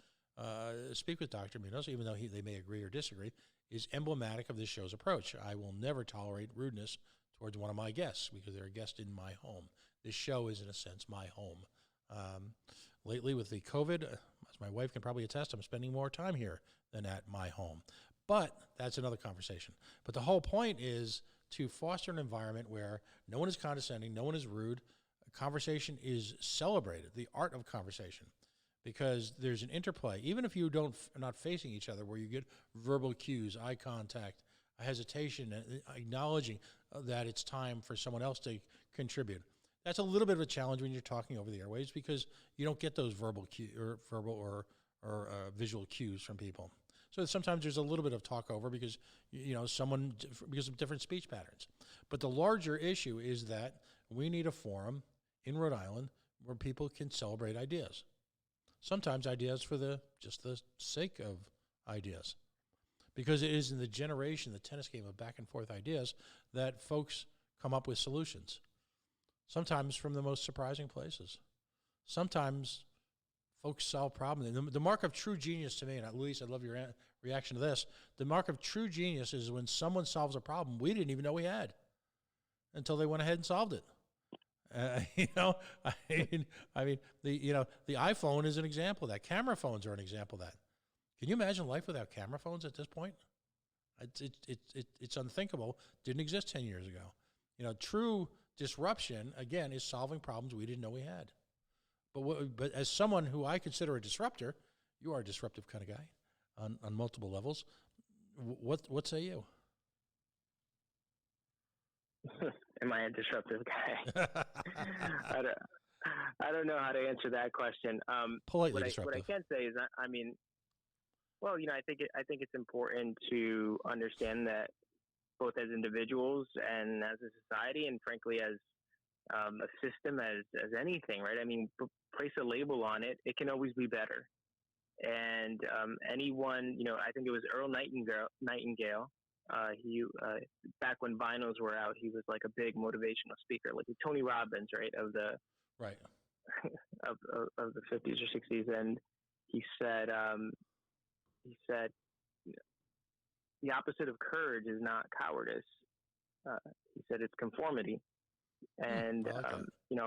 speak with Dr. Munoz, even though they may agree or disagree, is emblematic of this show's approach. I will never tolerate rudeness towards one of my guests because they're a guest in my home. This show is, in a sense, my home. Lately, with the COVID, as my wife can probably attest, I'm spending more time here than at my home. But that's another conversation. But the whole point is to foster an environment where no one is condescending, no one is rude. Conversation is celebrated, the art of conversation, because there's an interplay. Even if you are not facing each other, where you get verbal cues, eye contact, a hesitation, acknowledging that it's time for someone else to contribute. That's a little bit of a challenge when you're talking over the airwaves, because you don't get those verbal or visual cues from people. So sometimes there's a little bit of talk over because because of different speech patterns. But the larger issue is that we need a forum in Rhode Island where people can celebrate ideas. Sometimes ideas for just the sake of ideas. Because it is in the tennis game of back and forth ideas, that folks come up with solutions. Sometimes from the most surprising places. Sometimes folks solve problems. And the mark of true genius to me, and Luis, I'd love your reaction to this, the mark of true genius is when someone solves a problem we didn't even know we had until they went ahead and solved it. The iPhone is an example of that. Camera phones are an example of that. Can you imagine life without camera phones at this point? It's unthinkable. Didn't exist 10 years ago. True disruption, again, is solving problems we didn't know we had. But as someone who I consider a disruptor, you are a disruptive kind of guy on multiple levels. What say you? Am I a disruptive guy? I don't know how to answer that question. Politely what disruptive. I can say is, I mean, well, I think it's important to understand that both as individuals and as a society, and frankly as a system, as anything, right? I mean, place a label on it. It can always be better. And anyone, I think it was Earl Nightingale. He back when vinyls were out, he was like a big motivational speaker, like Tony Robbins, right, of the right of the 50s or 60s, and he said the opposite of courage is not cowardice. He said it's conformity. And I like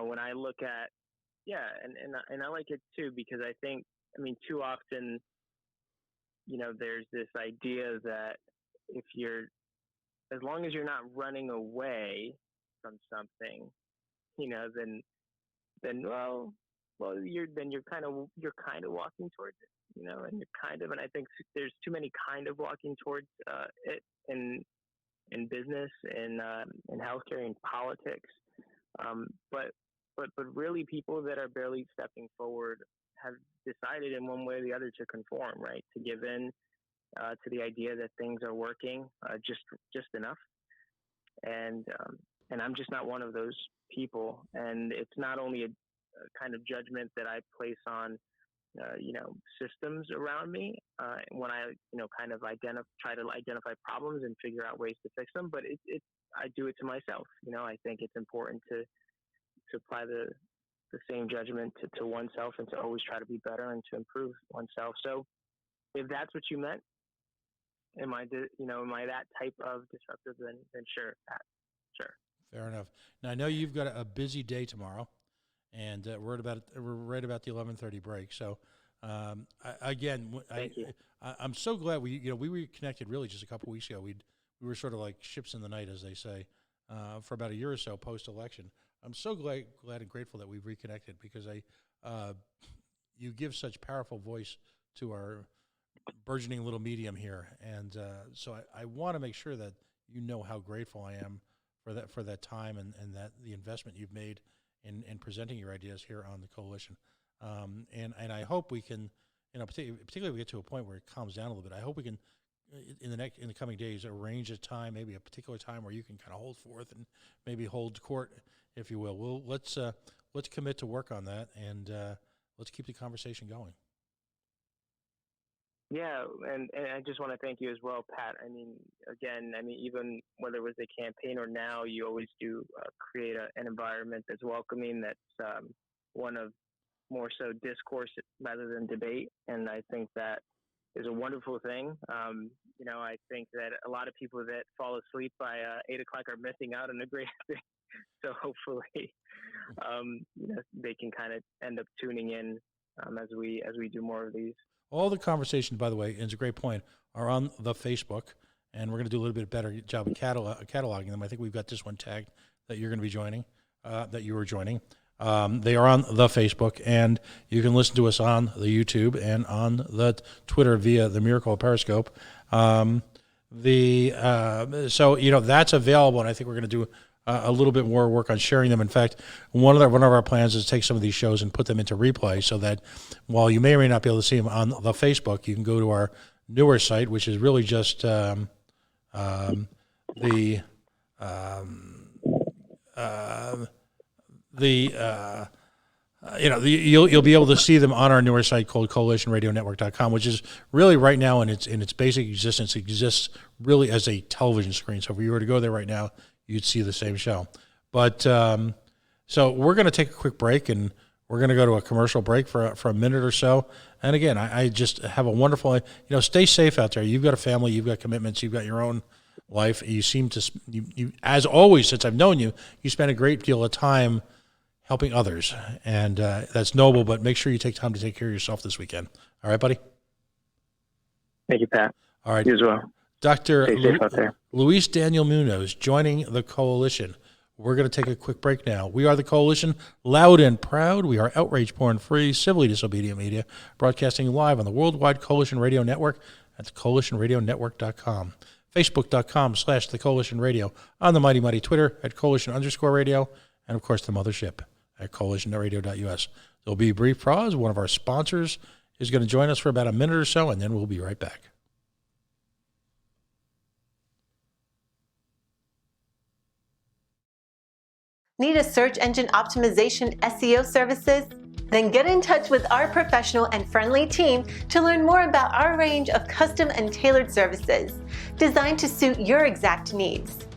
when I look at and I like it too, because I think, I mean, too often, there's this idea that as long as you're not running away from something, then you're kind of walking towards it, and I think there's too many kind of walking towards it in business, in healthcare, in politics, but really people that are barely stepping forward have decided in one way or the other to conform, right? To give in to the idea that things are working just enough. And I'm just not one of those people. And it's not only a kind of judgment that I place on, systems around me when I, kind of try to identify problems and figure out ways to fix them. But I do it to myself. I think it's important to apply the same judgment to oneself, and to always try to be better and to improve oneself. So if that's what you meant, am I that type of disruptive? Then sure, sure. Fair enough. Now I know you've got a busy day tomorrow, and we're right about the 11:30 break. So Thank you. I'm so glad we reconnected really just a couple weeks ago. We were sort of like ships in the night, as they say, for about a year or so post-election. I'm so glad and grateful that we've reconnected, because you give such powerful voice to our burgeoning little medium here, and so I want to make sure that you know how grateful I am for that time and that the investment you've made in presenting your ideas here on the coalition, and I hope we can, particularly if we get to a point where it calms down a little bit. I hope we can in the coming days arrange a time, maybe a particular time where you can kind of hold forth and maybe hold court, if you will. Let's commit to work on that, and let's keep the conversation going. Yeah, and I just want to thank you as well, Pat. I mean, even whether it was a campaign or now, you always do create an environment that's welcoming, that's one of more so discourse rather than debate, and I think that is a wonderful thing. I think that a lot of people that fall asleep by 8 o'clock are missing out on a great thing. So hopefully, they can kind of end up tuning in as we do more of these. All the conversations, by the way, and it's a great point, are on the Facebook, and we're going to do a little bit better job of cataloging them. I think we've got this one tagged that you're going to be joining, that you were joining. They are on the Facebook, and you can listen to us on the YouTube and on the Twitter via the Miracle Periscope. So that's available, and I think we're going to do a little bit more work on sharing them. In fact, one of our plans is to take some of these shows and put them into replay, so that while you may or may not be able to see them on the Facebook, you can go to our newer site, which is really just you'll be able to see them on our newer site called coalitionradionetwork.com, which is really right now in its basic existence, exists really as a television screen. So if you were to go there right now, you'd see the same show. But so we're going to take a quick break, and we're going to go to a commercial break for a minute or so. And again, I just have a wonderful, stay safe out there. You've got a family, you've got commitments, you've got your own life. You seem to, you as always, since I've known you, you spend a great deal of time helping others. And that's noble, but make sure you take time to take care of yourself this weekend. All right, buddy? Thank you, Pat. All right. You as well. Dr. Stay safe out there. Luis Daniel Munoz joining the coalition. We're going to take a quick break now. We are the Coalition, loud and proud. We are outrage porn free, civilly disobedient media, broadcasting live on the Worldwide Coalition Radio Network at thecoalitionradionetwork.com. Facebook.com/The Coalition Radio, on the mighty Twitter at Coalition_radio, and of course the mothership at coalitionradio.us. There'll be a brief pause. One of our sponsors is going to join us for about a minute or so, and then we'll be right back. Need a search engine optimization SEO services? Then get in touch with our professional and friendly team to learn more about our range of custom and tailored services designed to suit your exact needs.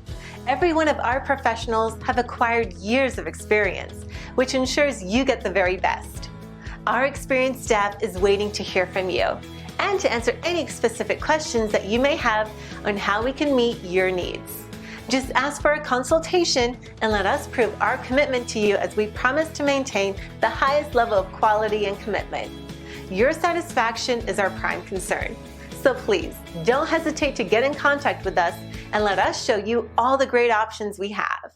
Every one of our professionals have acquired years of experience, which ensures you get the very best. Our experienced staff is waiting to hear from you and to answer any specific questions that you may have on how we can meet your needs. Just ask for a consultation and let us prove our commitment to you, as we promise to maintain the highest level of quality and commitment. Your satisfaction is our prime concern. So please, don't hesitate to get in contact with us and let us show you all the great options we have.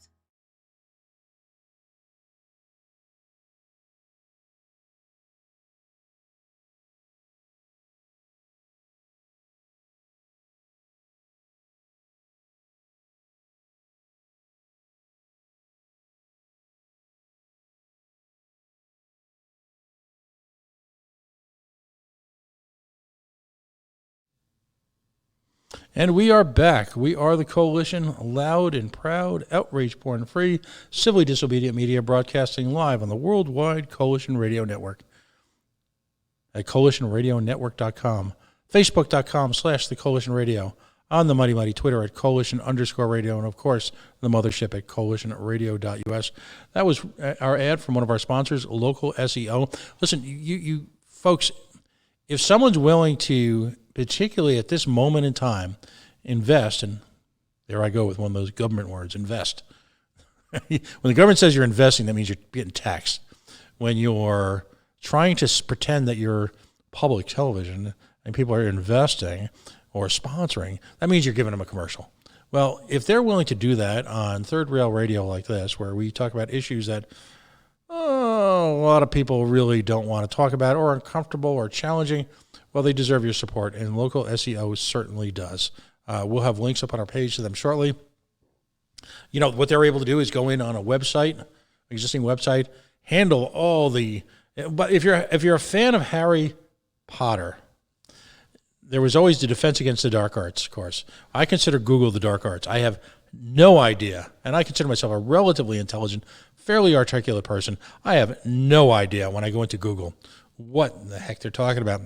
And we are back. We are the Coalition, loud and proud, outrage porn free, civilly disobedient media, broadcasting live on the Worldwide Coalition Radio Network at coalitionradionetwork.com, Facebook.com/The Coalition Radio, on the mighty Twitter at Coalition_radio, and of course the mothership at coalitionradio.us. That was our ad from one of our sponsors, Local SEO. Listen, you folks, if someone's willing to, particularly at this moment in time, invest, and there I go with one of those government words, invest. When the government says you're investing, that means you're getting taxed. When you're trying to pretend that you're public television and people are investing or sponsoring, that means you're giving them a commercial. Well, if they're willing to do that on third rail radio like this, where we talk about issues that a lot of people really don't want to talk about, or uncomfortable or challenging, well, they deserve your support, and Local SEO certainly does. We'll have links up on our page to them shortly. You know, what they're able to do is go in on a website, existing website, handle all the... But if you're a fan of Harry Potter, there was always the defense against the dark arts, of course. I consider Google the dark arts. I have no idea, and I consider myself a relatively intelligent, fairly articulate person. I have no idea when I go into Google what the heck they're talking about.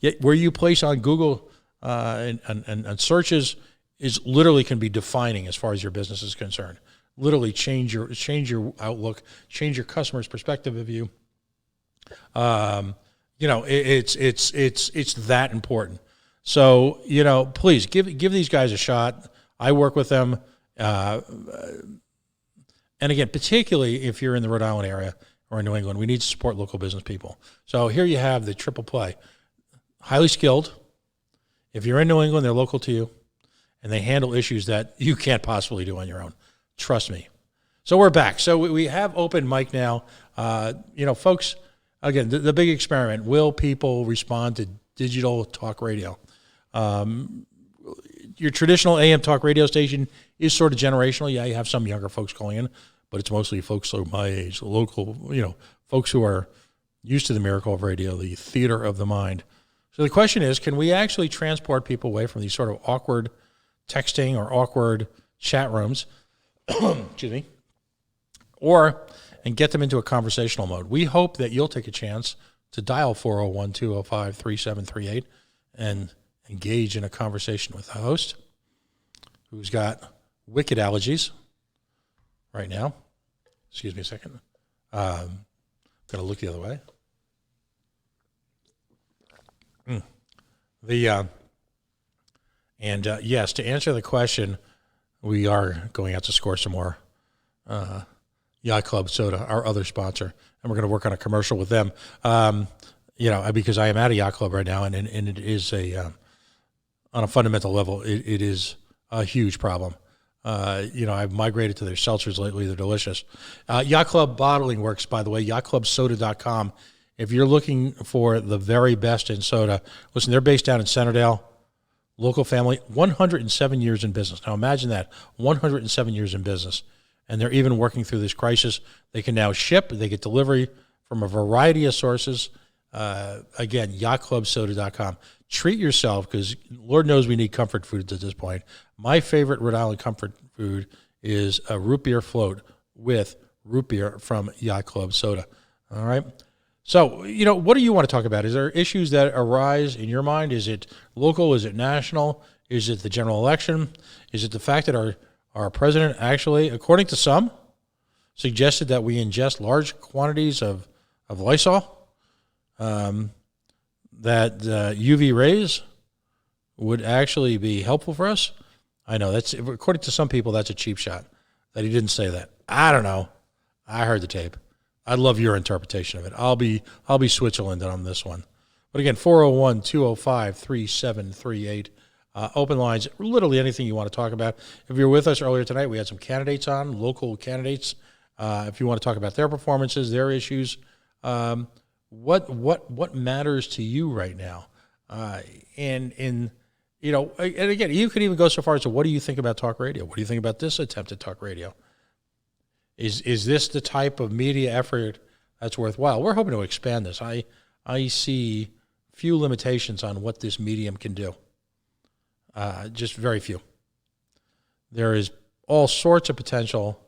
Yet where you place on Google and searches is literally can be defining as far as your business is concerned. Literally change your outlook, change your customer's perspective of you. You know, it's that important. So, you know, please give these guys a shot. I work with them, and again, particularly if you're in the Rhode Island area or in New England, we need to support local business people. So here you have the triple play. Highly skilled. If you're in New England, they're local to you, and they handle issues that you can't possibly do on your own. Trust me. So we're back. So we have open mic now. You know, folks, again, the big experiment, will people respond to digital talk radio? Your traditional AM talk radio station is sort of generational. Yeah, you have some younger folks calling in, but it's mostly folks who are my age, local, you know, folks who are used to the miracle of radio, the theater of the mind. So the question is, can we actually transport people away from these sort of awkward texting or awkward chat rooms, excuse me, and get them into a conversational mode? We hope that you'll take a chance to dial 401-205-3738 and engage in a conversation with the host, who's got wicked allergies right now. Excuse me a second. I'm going to look the other way. Yes, to answer the question, we are going out to score some more Yacht Club Soda, our other sponsor, and we're going to work on a commercial with them. You know, because I am at a yacht club right now, and it is on a fundamental level, it is a huge problem. I've migrated to their seltzers lately. They're delicious. Yacht Club Bottling Works, by the way, yachtclubsoda.com. If you're looking for the very best in soda, listen, they're based down in Centerdale, local family, 107 years in business. Now imagine that, 107 years in business. And they're even working through this crisis. They can now ship, they get delivery from a variety of sources. Again, yachtclubsoda.com. Treat yourself, because Lord knows we need comfort foods at this point. My favorite Rhode Island comfort food is a root beer float with root beer from Yacht Club Soda. All right? So, what do you want to talk about? Is there issues that arise in your mind? Is it local? Is it national? Is it the general election? Is it the fact that our president actually, according to some, suggested that we ingest large quantities of Lysol? That UV rays would actually be helpful for us? I know, that's, according to some people, that's a cheap shot, that he didn't say that. I don't know. I heard the tape. I'd love your interpretation of it. I'll be Switzerland on this one. But again, 401-205-3738. Open lines, literally anything you want to talk about. If you were with us earlier tonight, we had some candidates on, local candidates. If you want to talk about their performances, their issues, what matters to you right now? And again, you could even go so far as to, what do you think about talk radio? What do you think about this attempt at talk radio? Is this the type of media effort that's worthwhile? We're hoping to expand this. I see few limitations on what this medium can do. Just very few. There is all sorts of potential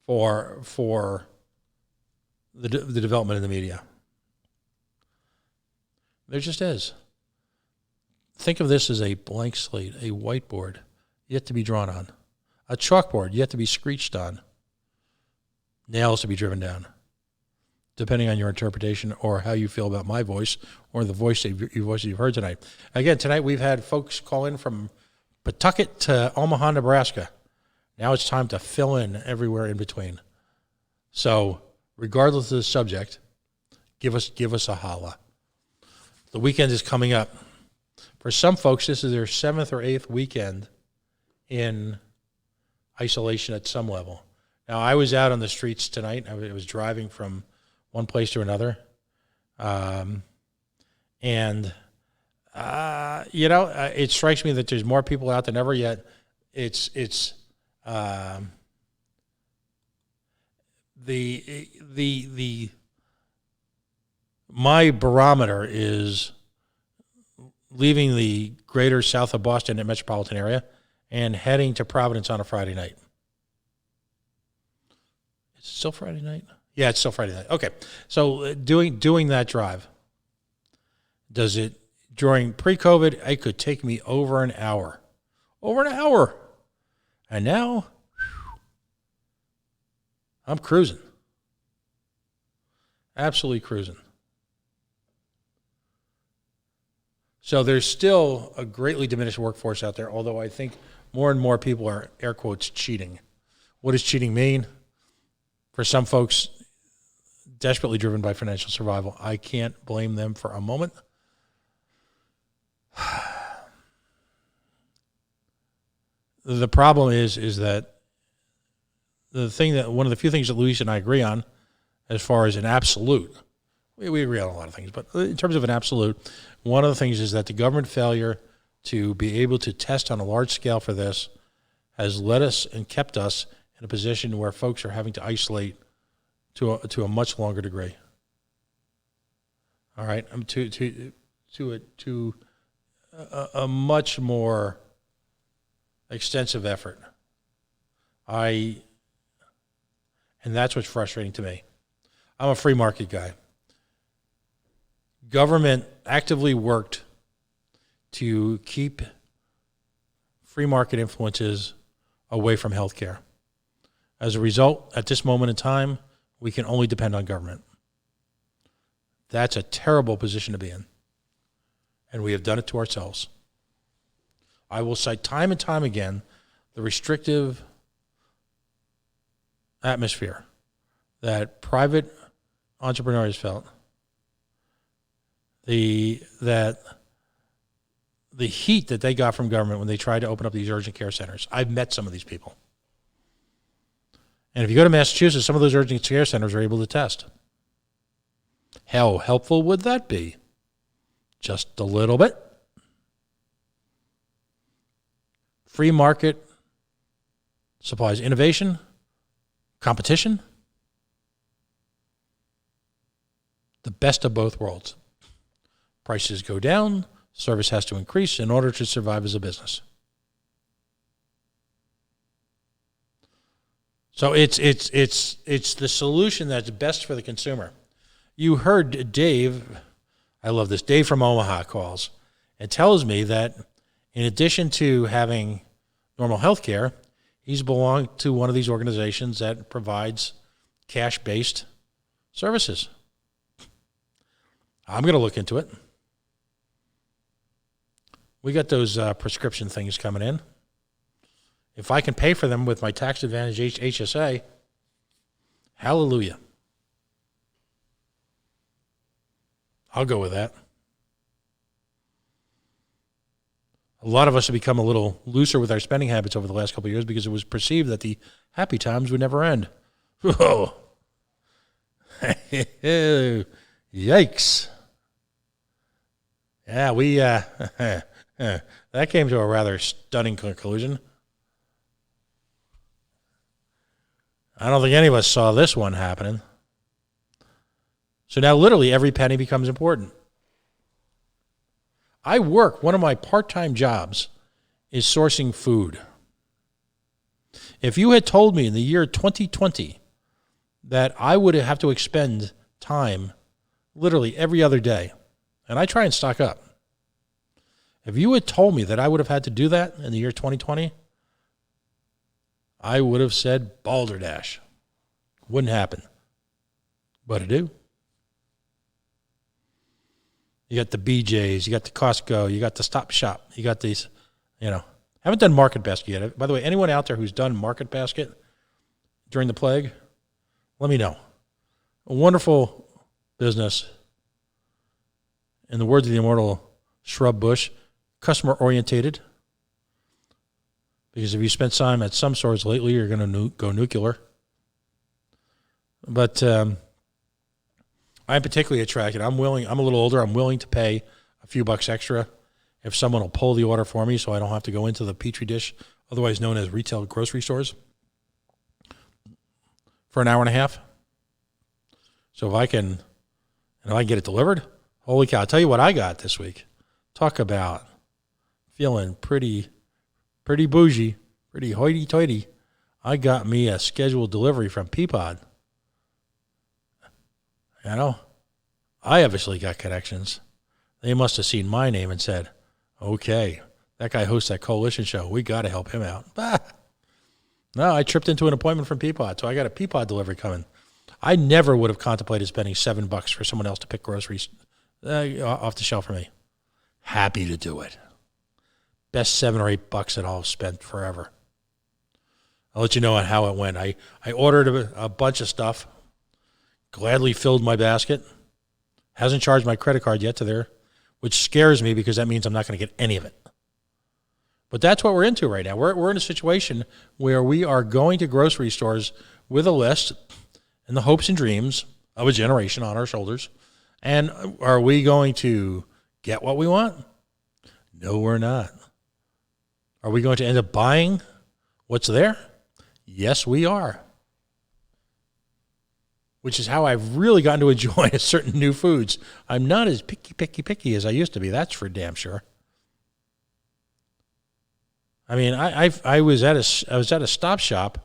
for the development of the media. There just is. Think of this as a blank slate, a whiteboard yet to be drawn on, a chalkboard yet to be screeched on, nails to be driven down, depending on your interpretation or how you feel about my voice or the voice you've heard tonight. Again, tonight we've had folks call in from Pawtucket to Omaha, Nebraska. Now it's time to fill in everywhere in between. So, regardless of the subject, give us a holla. The weekend is coming up. For some folks, this is their 7th or 8th weekend in isolation at some level. Now, I was out on the streets tonight. I was driving from one place to another. It strikes me that there's more people out than ever yet. My barometer is leaving the greater south of Boston and metropolitan area and heading to Providence on a Friday night. Is it still Friday night? Yeah, it's still Friday night. Okay. So doing that drive, does it, during pre-COVID, it could take me over an hour. Over an hour. And now, I'm cruising. Absolutely cruising. So there's still a greatly diminished workforce out there, although I think more and more people are, air quotes, cheating. What does cheating mean? For some folks, desperately driven by financial survival. I can't blame them for a moment. The problem is that one of the few things that Luis and I agree on, as far as an absolute, we agree on a lot of things, but in terms of an absolute, one of the things is that the government failure to be able to test on a large scale for this has led us and kept us in a position where folks are having to isolate to a much longer degree. All right, to a much more extensive effort. And that's what's frustrating to me. I'm a free market guy. Government actively worked to keep free market influences away from healthcare. As a result, at this moment in time, we can only depend on government. That's a terrible position to be in. And we have done it to ourselves. I will cite time and time again the restrictive atmosphere that private entrepreneurs felt, that the heat that they got from government when they tried to open up these urgent care centers. I've met some of these people. And if you go to Massachusetts, some of those urgent care centers are able to test. How helpful would that be? Just a little bit. Free market supplies innovation, competition, the best of both worlds. Prices go down, service has to increase in order to survive as a business. So it's the solution that's best for the consumer. You heard Dave, I love this, Dave from Omaha calls and tells me that in addition to having normal health care, he's belonged to one of these organizations that provides cash-based services. I'm going to look into it. We got those prescription things coming in. If I can pay for them with my tax advantage HSA, hallelujah. I'll go with that. A lot of us have become a little looser with our spending habits over the last couple of years because it was perceived that the happy times would never end. Whoa. Yikes. Yeah, we that came to a rather stunning conclusion. I don't think any of us saw this one happening. So now literally every penny becomes important. One of my part-time jobs is sourcing food. If you had told me in the year 2020 that I would have to expend time literally every other day, and I try and stock up. If you had told me that I would have had to do that in the year 2020, I would have said balderdash. Wouldn't happen. But it do. You got the BJ's, you got the Costco, you got the Stop Shop, you got these, Haven't done Market Basket yet. By the way, anyone out there who's done Market Basket during the plague, let me know. A wonderful business. In the words of the immortal Shrub Bush, customer orientated. Because if you spent time at some stores lately, you're going to go nuclear. But I'm particularly attracted. I'm a little older. I'm willing to pay a few bucks extra if someone will pull the order for me so I don't have to go into the Petri dish, otherwise known as retail grocery stores, for an hour and a half. So if I can get it delivered, holy cow. I'll tell you what I got this week. Talk about feeling pretty bougie, pretty hoity-toity. I got me a scheduled delivery from Peapod. I obviously got connections. They must have seen my name and said, okay, that guy hosts that coalition show. We got to help him out. No, I tripped into an appointment from Peapod, so I got a Peapod delivery coming. I never would have contemplated spending $7 for someone else to pick groceries off the shelf for me. Happy to do it. Best $7 or $8 that I'll spend forever. I'll let you know how it went. I ordered a bunch of stuff, gladly filled my basket. Hasn't charged my credit card yet to there, which scares me because that means I'm not going to get any of it. But that's what we're into right now. We're in a situation where we are going to grocery stores with a list and the hopes and dreams of a generation on our shoulders. And are we going to get what we want? No, we're not. Are we going to end up buying what's there? Yes, we are. Which is how I've really gotten to enjoy certain new foods. I'm not as picky as I used to be. That's for damn sure. I mean, I was at a Stop Shop,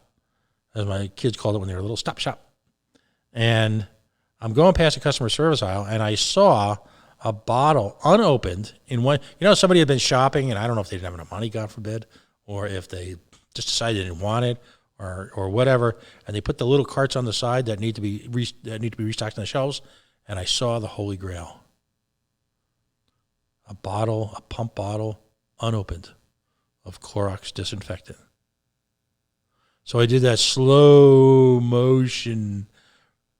as my kids called it when they were little, Stop Shop. And I'm going past the customer service aisle, and I saw a bottle unopened in one. Somebody had been shopping, and I don't know if they didn't have enough money, God forbid, or if they just decided they didn't want it, or whatever. And they put the little carts on the side that need to be restocked on the shelves. And I saw the Holy Grail, a pump bottle, unopened, of Clorox disinfectant. So I did that slow motion.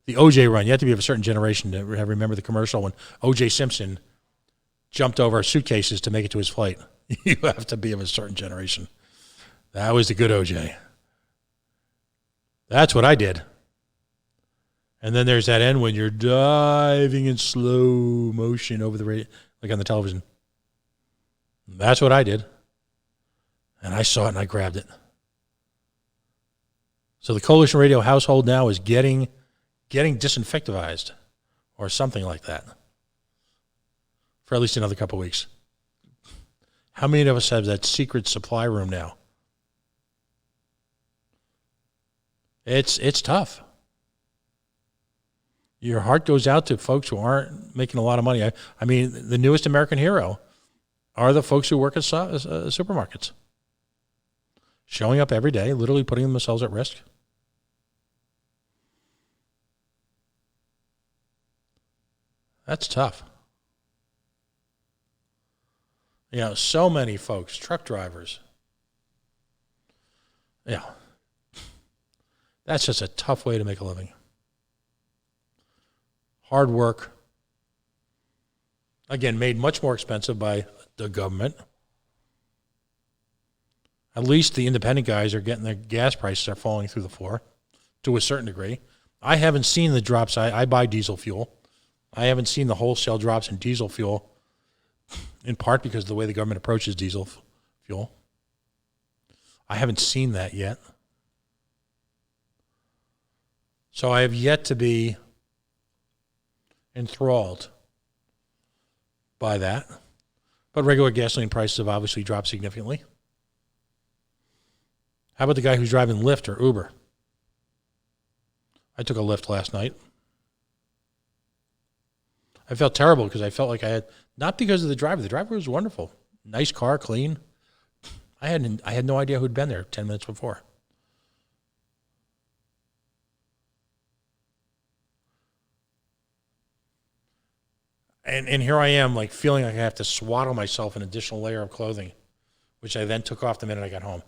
The OJ run. You have to be of a certain generation to remember the commercial when O.J. Simpson jumped over suitcases to make it to his flight. You have to be of a certain generation. That was the good OJ. That's what I did. And then there's that end when you're diving in slow motion over the radio, like on the television. That's what I did. And I saw it and I grabbed it. So the Coalition Radio household now is getting disinfectivized or something like that for at least another couple of weeks. How many of us have that secret supply room now? It's tough. Your heart goes out to folks who aren't making a lot of money. I mean, the newest American hero are the folks who work at supermarkets. Showing up every day, literally putting themselves at risk. That's tough. You know, so many folks, truck drivers. Yeah. That's just a tough way to make a living. Hard work. Again, made much more expensive by the government. At least the independent guys are getting their gas prices are falling through the floor to a certain degree. I haven't seen the drops. I buy diesel fuel. I haven't seen the wholesale drops in diesel fuel, in part because of the way the government approaches diesel fuel. I haven't seen that yet. So I have yet to be enthralled by that. But regular gasoline prices have obviously dropped significantly. How about the guy who's driving Lyft or Uber? I took a Lyft last night. I felt terrible because I felt like I had, not because of the driver. The driver was wonderful. Nice car, clean. I had no idea who'd been there 10 minutes before. And here I am, like, feeling like I have to swaddle myself an additional layer of clothing, which I then took off the minute I got home.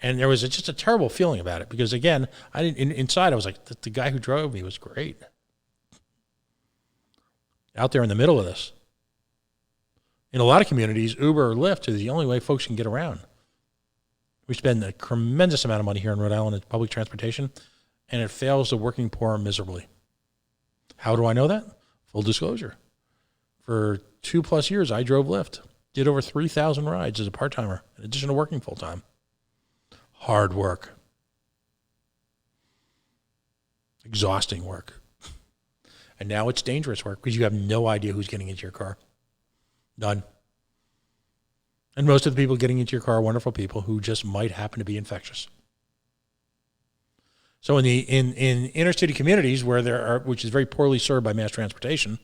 And there was just a terrible feeling about it because, again, inside I was like, the guy who drove me was great. Out there in the middle of this. In a lot of communities, Uber or Lyft is the only way folks can get around. We spend a tremendous amount of money here in Rhode Island in public transportation, and it fails the working poor miserably. How do I know that? Full disclosure. For 2+ years, I drove Lyft. Did over 3,000 rides as a part-timer, in addition to working full-time. Hard work. Exhausting work. And now it's dangerous work because you have no idea who's getting into your car. None. And most of the people getting into your car are wonderful people who just might happen to be infectious. So in inner city communities which is very poorly served by mass transportation,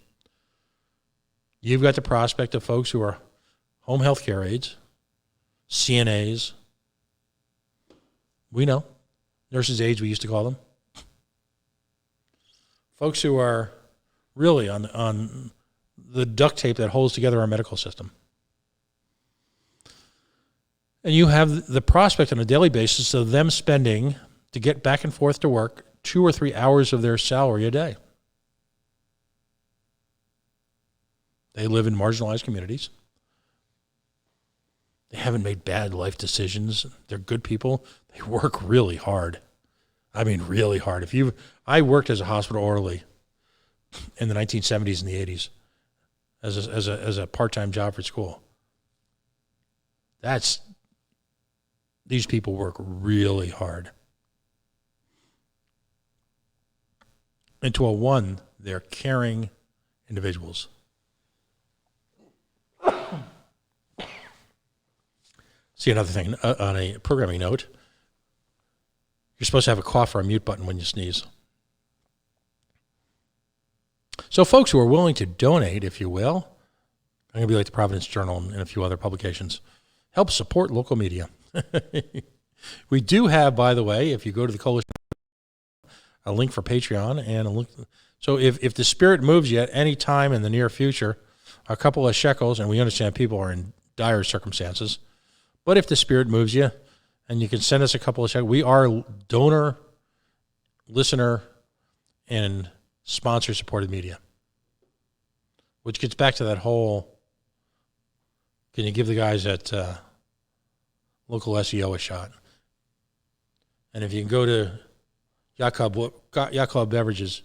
you've got the prospect of folks who are home health care aides, CNAs. We know. Nurses' aides, we used to call them. Folks who are really on the duct tape that holds together our medical system. And you have the prospect on a daily basis of them spending, to get back and forth to work, 2 or 3 hours of their salary a day. They live in marginalized communities. They haven't made bad life decisions. They're good people. They work really hard. I mean, really hard. I worked as a hospital orderly in the 1970s and the 80s as a part-time job for school. These people work really hard. And to a one, they're caring individuals. See, another thing, on a programming note, you're supposed to have a cough or a mute button when you sneeze. So folks who are willing to donate, if you will, I'm going to be like the Providence Journal and a few other publications, help support local media. We do have, by the way, if you go to the Coalition, a link for Patreon and a link. So if the spirit moves you at any time in the near future, a couple of shekels, and we understand people are in dire circumstances, but if the spirit moves you and you can send us a couple of shekels, we are donor, listener, and sponsor-supported media, which gets back to that whole can you give the guys at local SEO a shot? And if you can go to Yacht Club Beverages,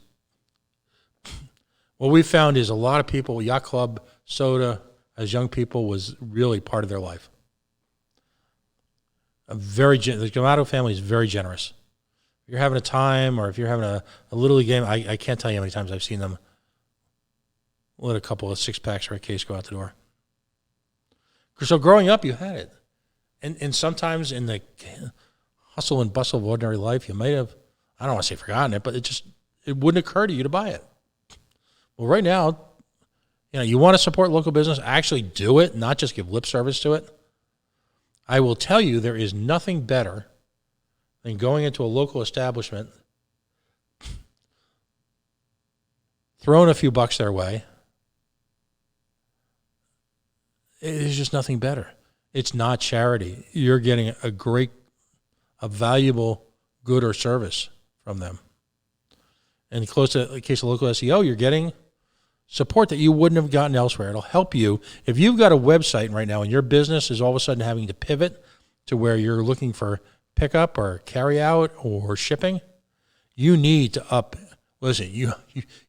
what we found is a lot of people, Yacht Club soda as young people was really part of their life. The Gamato family is very generous. If you're having a time or if you're having a Little League game, I can't tell you how many times I've seen them let a couple of 6-packs or a case go out the door. So growing up, you had it. And sometimes in the hustle and bustle of ordinary life, you might have, I don't want to say forgotten it, but it wouldn't occur to you to buy it. Well, right now, you want to support local business, actually do it, not just give lip service to it. I will tell you, there is nothing better than going into a local establishment, throwing a few bucks their way. There's just nothing better. It's not charity. You're getting a valuable good or service from them. And close to the case of local SEO, you're getting support that you wouldn't have gotten elsewhere. It'll help you. If you've got a website right now and your business is all of a sudden having to pivot to where you're looking for pickup or carry out or shipping, you need to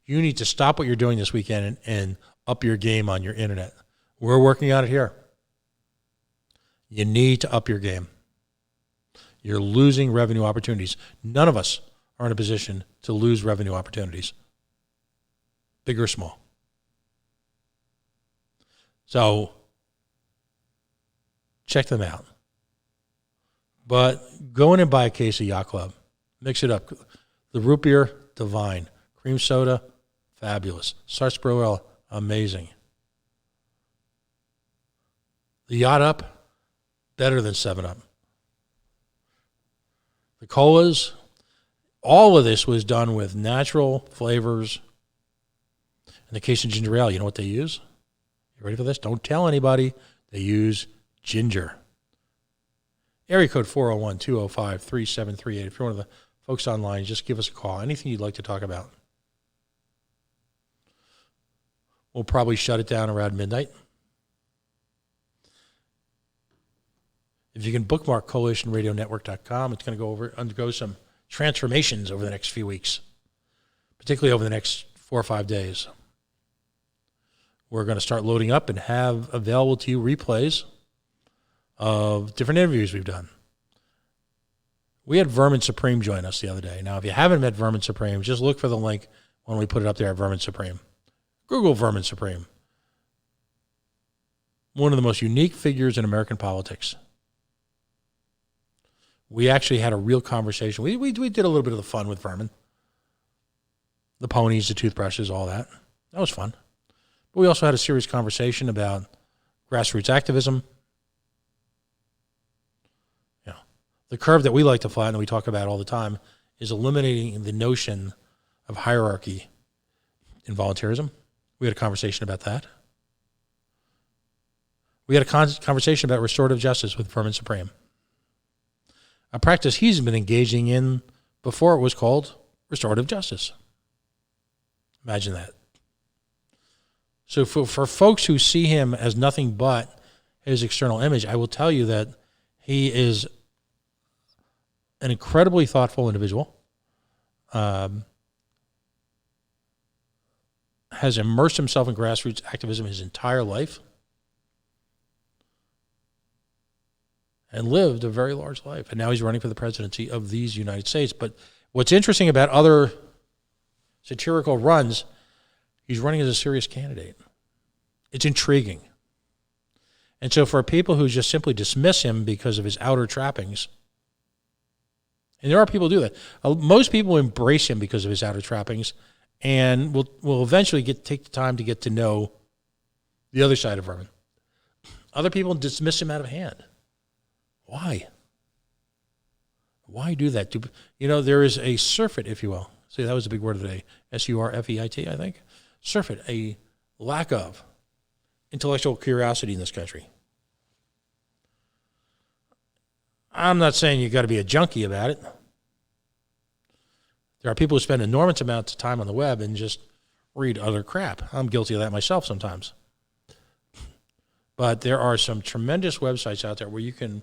you need to stop what you're doing this weekend and up your game on your internet. We're working on it here. You need to up your game. You're losing revenue opportunities. None of us are in a position to lose revenue opportunities, big or small. So check them out. But go in and buy a case of Yacht Club. Mix it up. The root beer, divine. Cream soda, fabulous. Sarsaparilla, amazing. The Yacht Up, better than 7-Up. The colas, all of this was done with natural flavors. In the case of ginger ale, you know what they use? You ready for this? Don't tell anybody. They use ginger. Area code 401-205-3738. If you're one of the folks online, just give us a call. Anything you'd like to talk about. We'll probably shut it down around midnight. If you can bookmark coalitionradionetwork.com, it's going to undergo some transformations over the next few weeks, particularly over the next 4 or 5 days. We're going to start loading up and have available to you replays of different interviews we've done. We had Vermin Supreme join us the other day. Now, if you haven't met Vermin Supreme, just look for the link when we put it up there at Vermin Supreme. Google Vermin Supreme. One of the most unique figures in American politics. We actually had a real conversation. We did a little bit of the fun with Vermin. The ponies, the toothbrushes, all that. That was fun. But we also had a serious conversation about grassroots activism. The curve that we like to flatten, that we talk about all the time, is eliminating the notion of hierarchy in volunteerism. We had a conversation about that. We had a conversation about restorative justice with Vermin Supreme, a practice he's been engaging in before it was called restorative justice. Imagine that. So for folks who see him as nothing but his external image, I will tell you that he is an incredibly thoughtful individual, has immersed himself in grassroots activism his entire life, and lived a very large life. And now he's running for the presidency of these United States. But what's interesting about other satirical runs, he's running as a serious candidate. It's intriguing. And so for people who just simply dismiss him because of his outer trappings, and there are people who do that. Most people embrace him because of his outer trappings, and will eventually take the time to get to know the other side of Vermin. Other people dismiss him out of hand. Why? Why do that? There is a surfeit, if you will. See, that was a big word of the day. S-U-R-F-E-I-T, I think. Surfeit, a lack of intellectual curiosity in this country. I'm not saying you got to be a junkie about it. There are people who spend enormous amounts of time on the web and just read other crap. I'm guilty of that myself sometimes. But there are some tremendous websites out there where you can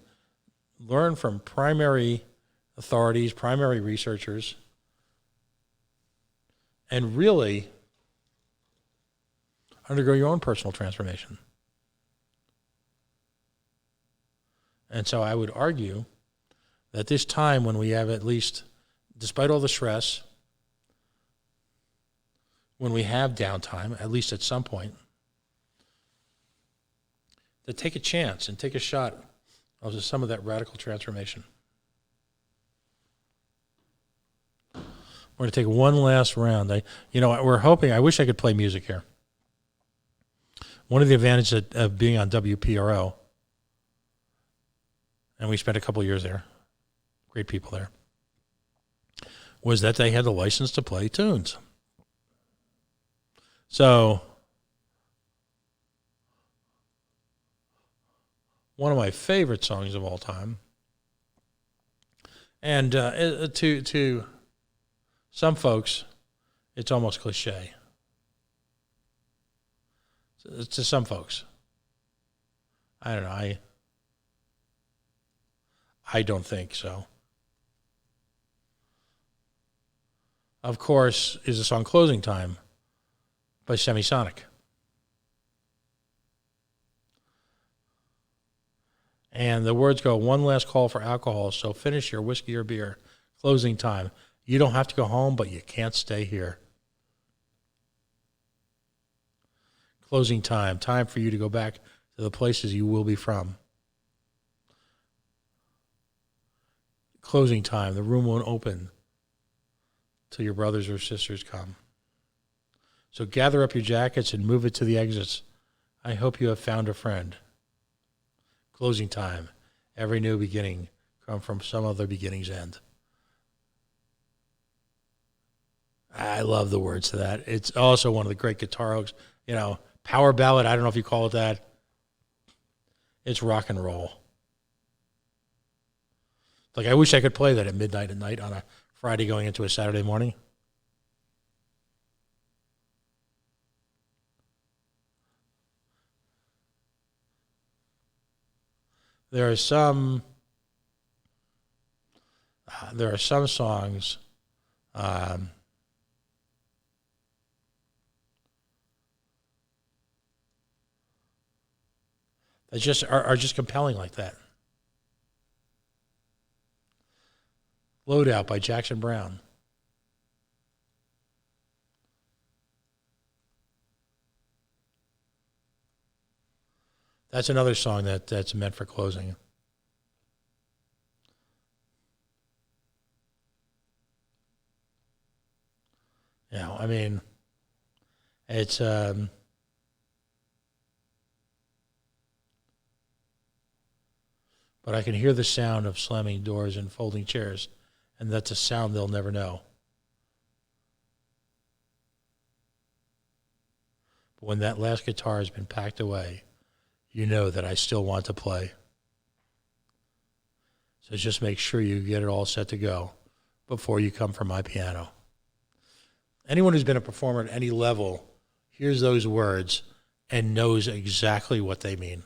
learn from primary authorities, primary researchers, and really undergo your own personal transformation. And so I would argue that this time when we have, at least, despite all the stress, when we have downtime, at least at some point, to take a chance and take a shot of some of that radical transformation. We're going to take one last round. We're hoping, I wish I could play music here. One of the advantages of being on WPRO, and we spent a couple of years there, great people there, was that they had the license to play tunes. So, one of my favorite songs of all time, and to some folks, it's almost cliche. To some folks, I don't know. I don't think so. Of course, is the song "Closing Time" by Semisonic. And the words go, "One last call for alcohol, so finish your whiskey or beer. Closing time. You don't have to go home, but you can't stay here. Closing time. Time for you to go back to the places you will be from. Closing time. The room won't open till your brothers or sisters come. So gather up your jackets and move it to the exits. I hope you have found a friend. Closing time. Every new beginning come from some other beginning's end." I love the words to that. It's also one of the great guitar hooks. Power ballad, I don't know if you call it that. It's rock and roll. Like, I wish I could play that at midnight at night on a Friday going into a Saturday morning. There are some songs that just are just compelling like that. "Loadout" by Jackson Browne. That's another song that's meant for closing. It's but I can hear the sound of slamming doors and folding chairs, and that's a sound they'll never know. But when that last guitar has been packed away, you know that I still want to play. So just make sure you get it all set to go before you come for my piano. Anyone who's been a performer at any level hears those words and knows exactly what they mean.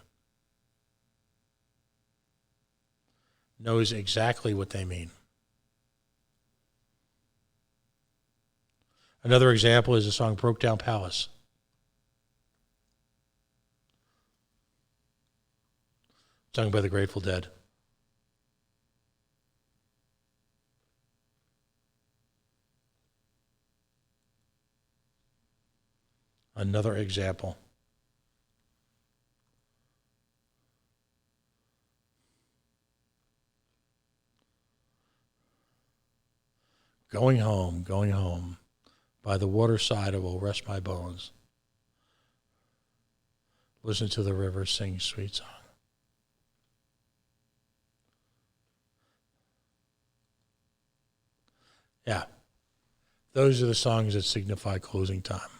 Knows exactly what they mean. Another example is the song "Broke Down Palace." Sung by the Grateful Dead. Another example. Going home, by the waterside I will rest my bones. Listen to the river sing sweet song. Yeah, those are the songs that signify closing time.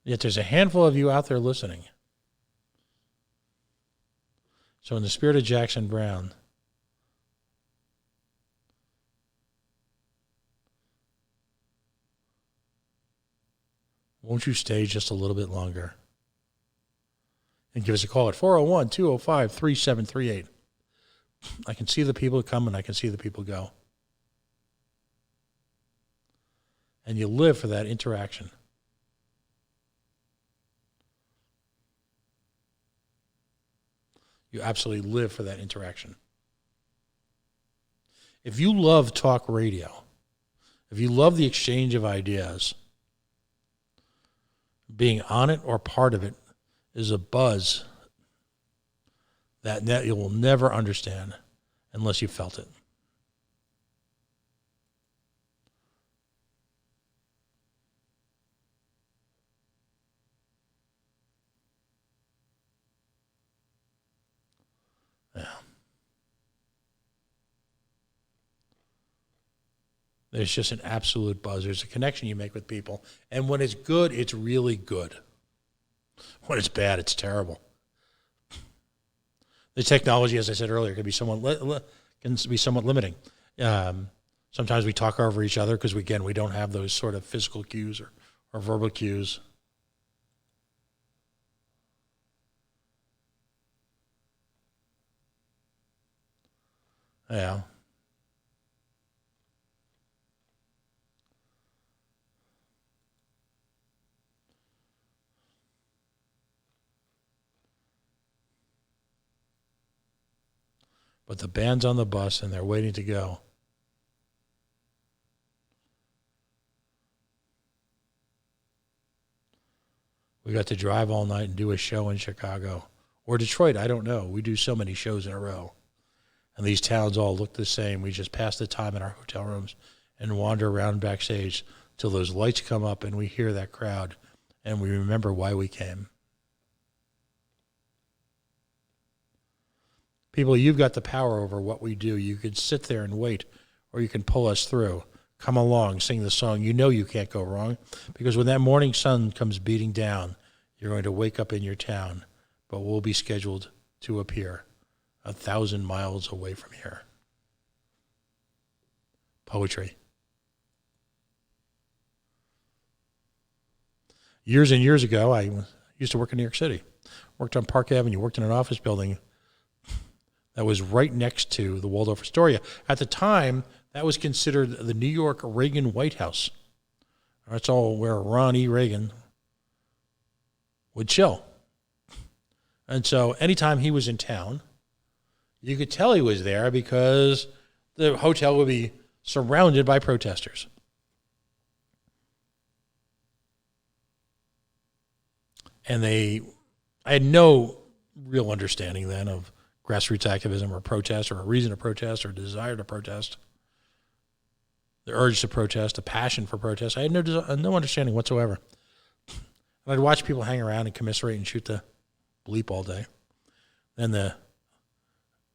Yet there's a handful of you out there listening. So in the spirit of Jackson Browne, Won't you stay just a little bit longer? And give us a call at 401-205-3738. I can see the people come and I can see the people go. And you live for that interaction. You absolutely live for that interaction. If you love talk radio, if you love the exchange of ideas, being on it or part of it is a buzz that you will never understand unless you felt it. Yeah. There's just an absolute buzz. There's a connection you make with people. And when it's good, it's really good. When it's bad, it's terrible. The technology, as I said earlier, can be somewhat limiting. Sometimes we talk over each other because, again, we don't have those sort of physical cues or verbal cues. Yeah. But the band's on the bus and they're waiting to go. We got to drive all night and do a show in Chicago or Detroit. I don't know. We do so many shows in a row. And these towns all look the same. We just pass the time in our hotel rooms and wander around backstage till those lights come up and we hear that crowd and we remember why we came. People, you've got the power over what we do. You can sit there and wait, or you can pull us through. Come along, sing the song. You know you can't go wrong, because when that morning sun comes beating down, you're going to wake up in your town, but we'll be scheduled to appear 1,000 miles away from here. Poetry. Years and years ago, I used to work in New York City. Worked on Park Avenue, worked in an office building that was right next to the Waldorf Astoria. At the time, that was considered the New York Reagan White House. That's all where Ron E. Reagan would chill. And so anytime he was in town, you could tell he was there because the hotel would be surrounded by protesters. And I had no real understanding then of grassroots activism or protest or a reason to protest or a desire to protest, the urge to protest, a passion for protest. I had no understanding whatsoever. And I'd watch people hang around and commiserate and shoot the bleep all day. Then the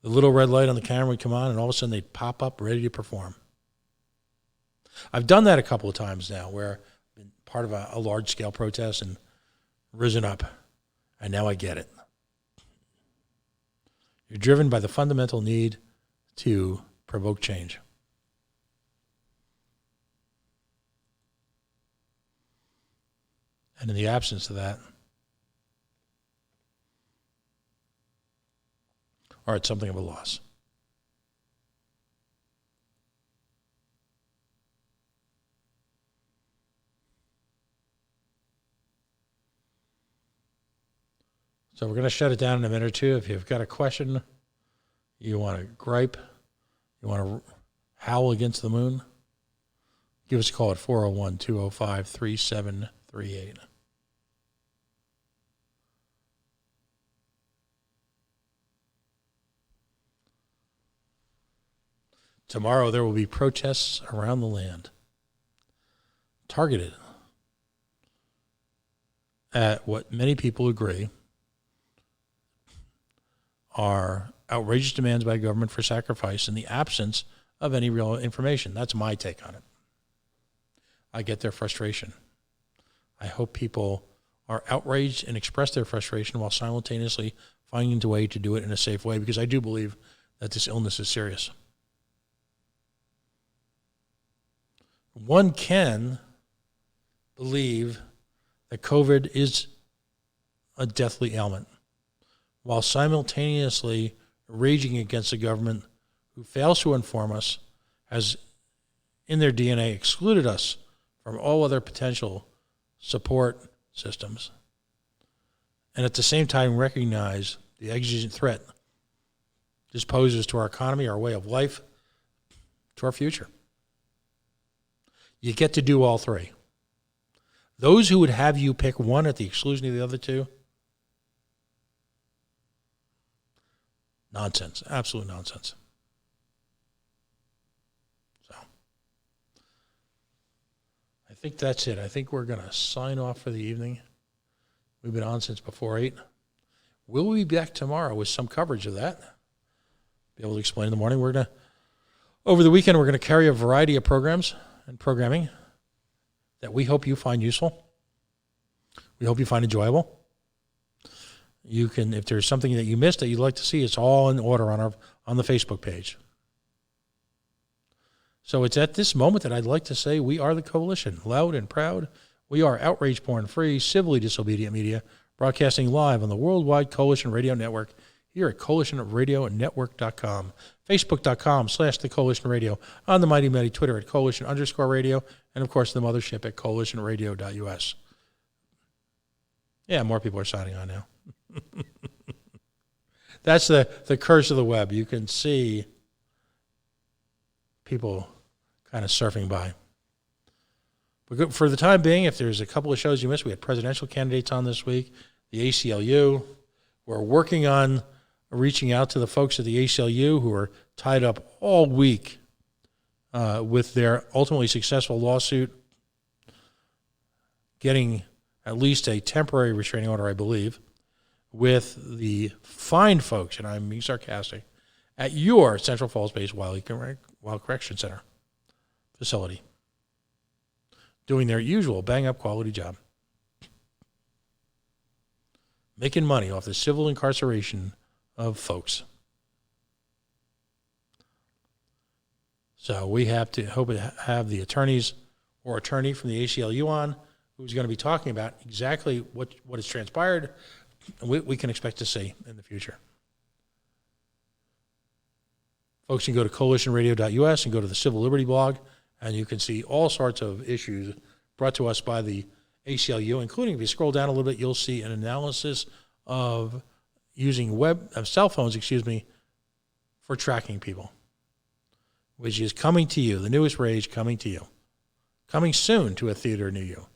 little red light on the camera would come on, and all of a sudden they'd pop up ready to perform. I've done that a couple of times now where I've been part of a large-scale protest and risen up, and now I get it. You're driven by the fundamental need to provoke change. And in the absence of that, are at something of a loss. So we're going to shut it down in a minute or two. If you've got a question, you want to gripe, you want to howl against the moon, give us a call at 401-205-3738. Tomorrow there will be protests around the land targeted at what many people agree are outrageous demands by government for sacrifice in the absence of any real information. That's my take on it. I get their frustration. I hope people are outraged and express their frustration while simultaneously finding a way to do it in a safe way, because I do believe that this illness is serious. One can believe that COVID is a deathly ailment, while simultaneously raging against a government who fails to inform us, has in their DNA excluded us from all other potential support systems, and at the same time recognize the exigent threat this poses to our economy, our way of life, to our future. You get to do all three. Those who would have you pick one at the exclusion of the other two, nonsense, absolute nonsense. So, I think that's it. I think we're going to sign off for the evening. We've been on since before 8. We'll be back tomorrow with some coverage of that. Be able to explain in the morning. Over the weekend, we're going to carry a variety of programs and programming that we hope you find useful. We hope you find enjoyable. You can, if there's something that you missed that you'd like to see, it's all in order on the Facebook page. So it's at this moment that I'd like to say we are the Coalition, loud and proud. We are outrage-born free, civilly disobedient media, broadcasting live on the Worldwide Coalition Radio Network here at coalitionradionetwork.com, facebook.com/the Coalition Radio, on the Mighty Mighty Twitter at coalition_radio, and of course the mothership at coalitionradio.us. Yeah, more people are signing on now. That's the curse of the web. You can see people kind of surfing by. But for the time being, if there's a couple of shows you missed, we had presidential candidates on this week, the ACLU. We're working on reaching out to the folks at the ACLU who are tied up all week with their ultimately successful lawsuit, getting at least a temporary restraining order, I believe, with the fine folks, and I'm being sarcastic, at your Central Falls-based Wild Correction Center facility, doing their usual bang-up quality job, making money off the civil incarceration of folks. So we have to hope to have the attorneys or attorney from the ACLU on, who's going to be talking about exactly what has transpired and we can expect to see in the future. Folks can go to coalitionradio.us and go to the Civil Liberty blog, and you can see all sorts of issues brought to us by the ACLU, including, if you scroll down a little bit, you'll see an analysis of using cell phones, for tracking people, which is coming to you, the newest rage coming to you, coming soon to a theater near you.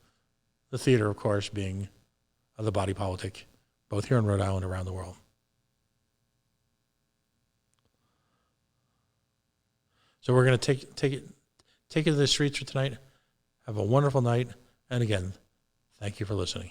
The theater, of course, being of the body politic, both here in Rhode Island and around the world. So we're going to take it to the streets for tonight. Have a wonderful night. And again, thank you for listening.